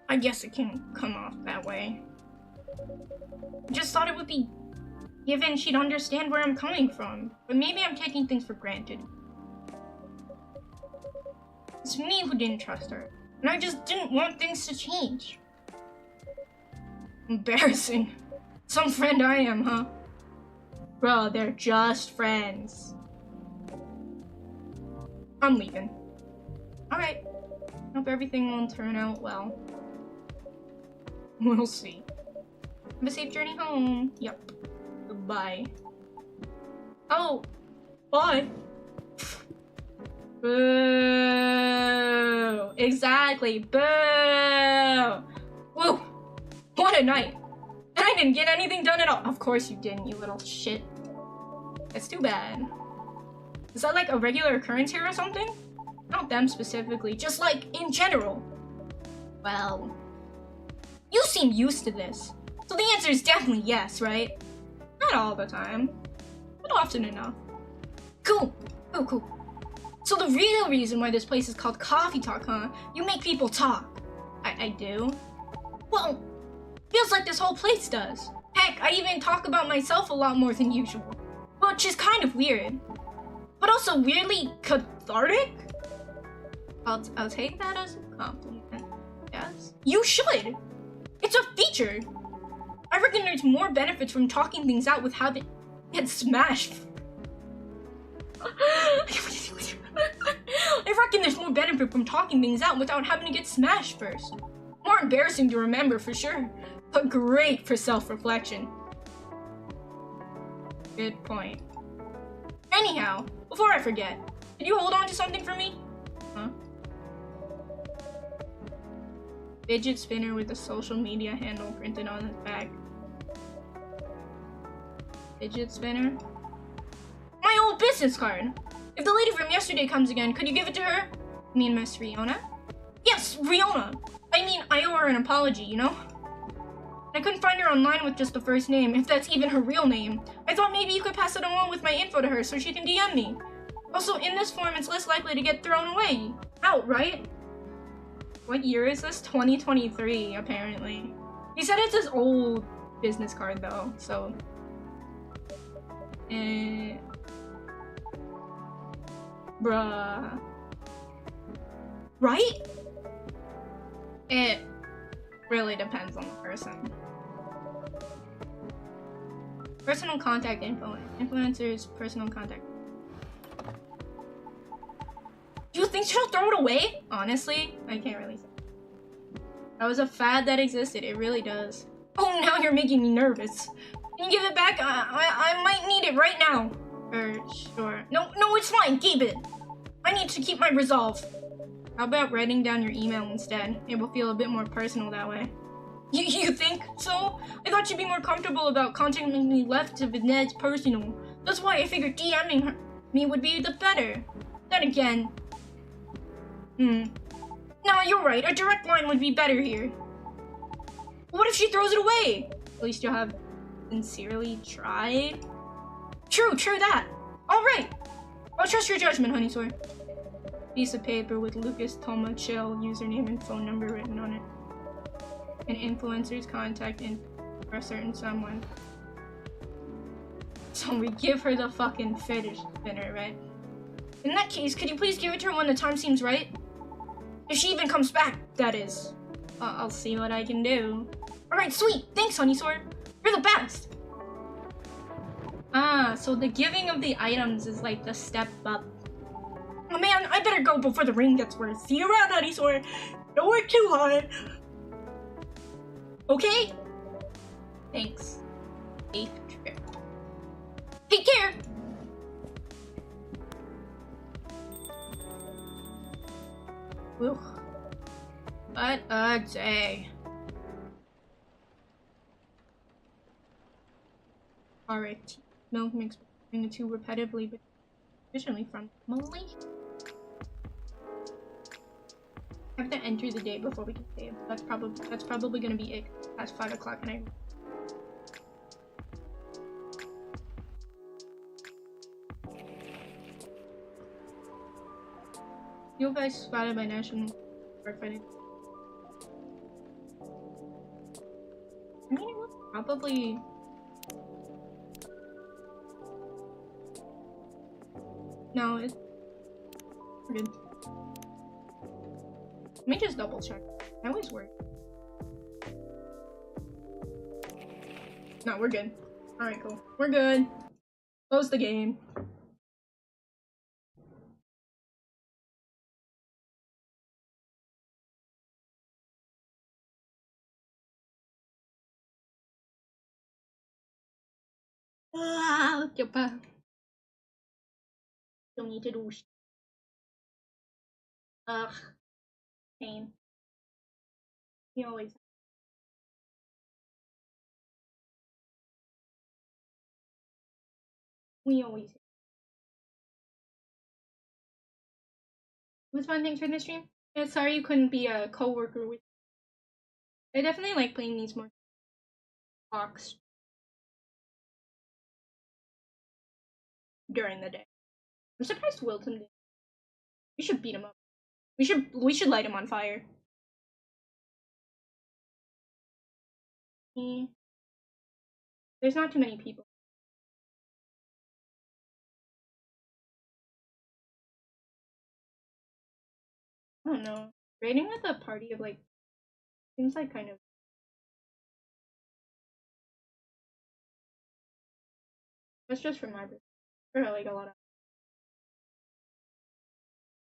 I guess it can come off that way. I just thought it would be given she'd understand where I'm coming from, but maybe I'm taking things for granted. It's me who didn't trust her, and I just didn't want things to change. Embarrassing. Some friend I am, huh? Bro, they're just friends. I'm leaving. Alright. Hope everything will turn out well. We'll see. Have a safe journey home. Yep. Goodbye. Oh! Bye! Boo! Exactly! Boo! Woo! What a night! And I didn't get anything done at all! Of course you didn't, you little shit. That's too bad. Is that like a regular occurrence here or something? Not them specifically, just like in general. Well, you seem used to this. So the answer is definitely yes, right? Not all the time, but often enough. Cool, cool, cool. So the real reason why this place is called Coffee Talk, huh? You make people talk. I do? Well, feels like this whole place does. Heck, I even talk about myself a lot more than usual. Which is kind of weird. But also weirdly cathartic? I'll take that as a compliment. Yes? You should! It's a feature! I reckon there's more benefits from talking things out with having get smashed. I reckon there's more benefit from talking things out without having to get smashed first. More embarrassing to remember for sure, but great for self-reflection. Good point. Anyhow, before I forget, did you hold on to something for me? Huh? Fidget spinner with a social media handle printed on the back. Fidget spinner? My old business card! If the lady from yesterday comes again, could you give it to her? You mean Miss Riona? Yes, Riona! I mean, I owe her an apology, you know? I couldn't find her online with just the first name, if that's even her real name. I thought maybe you could pass it along with my info to her so she can DM me. Also, in this form, it's less likely to get thrown away. Out, right? What year is this? 2023, apparently. He said it's his old business card, though, so... Bruh. Right? It really depends on the person. Personal contact info. Influencers, personal contact. Do you think she'll throw it away? Honestly, I can't really say. That was a fad that existed. It really does. Oh, now you're making me nervous. Can you give it back? I might need it right now. Sure. No, it's fine. Keep it. I need to keep my resolve. How about writing down your email instead? It will feel a bit more personal that way. You think so? I thought you'd be more comfortable about contacting me left of Ned's personal. That's why I figured DMing me would be the better. Then again. No, you're right. A direct line would be better here. What if she throws it away? At least you'll have sincerely tried. True that. All right. I'll trust your judgment, Honeysaur. Piece of paper with Lucas Toma Chill username and phone number written on it. An influencer's contact info for a certain someone. So we give her the fucking fidget spinner, right? In that case, could you please give it to her when the time seems right? If she even comes back, that is. I'll see what I can do. Alright, sweet! Thanks, Honeysaur! You're the best! Ah, so the giving of the items is like the step up. Oh man, I better go before the rain gets worse. See you around, Honeysaur! Don't work too hard! Okay? Thanks. Safe trip. Take care! Whew. What a day. Alright. Milk mixed between the two repetitively but efficiently from Molly. I have to enter the day before we can save. That's probably gonna be it. Past 5 o'clock and You guys spotted by National Park Fighting. I mean, it was probably. No, it's we're good. Let me just double check. I always work. No, we're good. Alright, cool. We're good. Close the game. 웃겨 봐. Don't need to do shit. Ugh. Pain. You always. We always. What's fun? Thanks for the stream. Yeah, sorry you couldn't be a co-worker with. I definitely like playing these more talks during the day. I'm surprised Wilton did. We should beat him up. We should light him on fire. There's not too many people. I don't know. Raiding with a party of like seems like kind of. That's just for my perspective. Or like a lot of.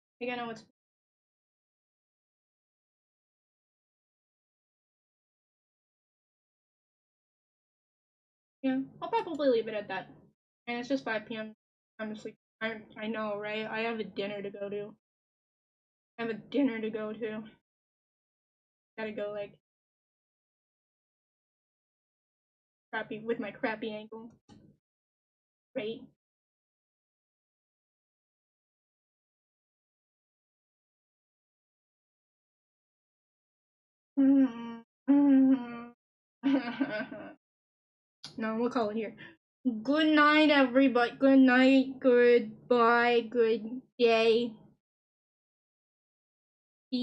I think I know what's. Yeah, I'll probably leave it at that. And it's just 5 p.m. I'm asleep. I know, right? I have a dinner to go to. Gotta go like crappy with my crappy ankle. Right? No, we'll call it here. Good night, everybody. Good night, goodbye, good day. See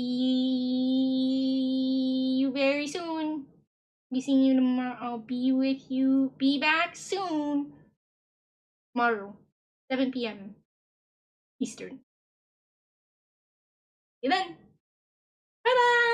you very soon. Be seeing you tomorrow. I'll be with you. Be back soon. Tomorrow, 7 p.m. Eastern. See you then. Bye bye.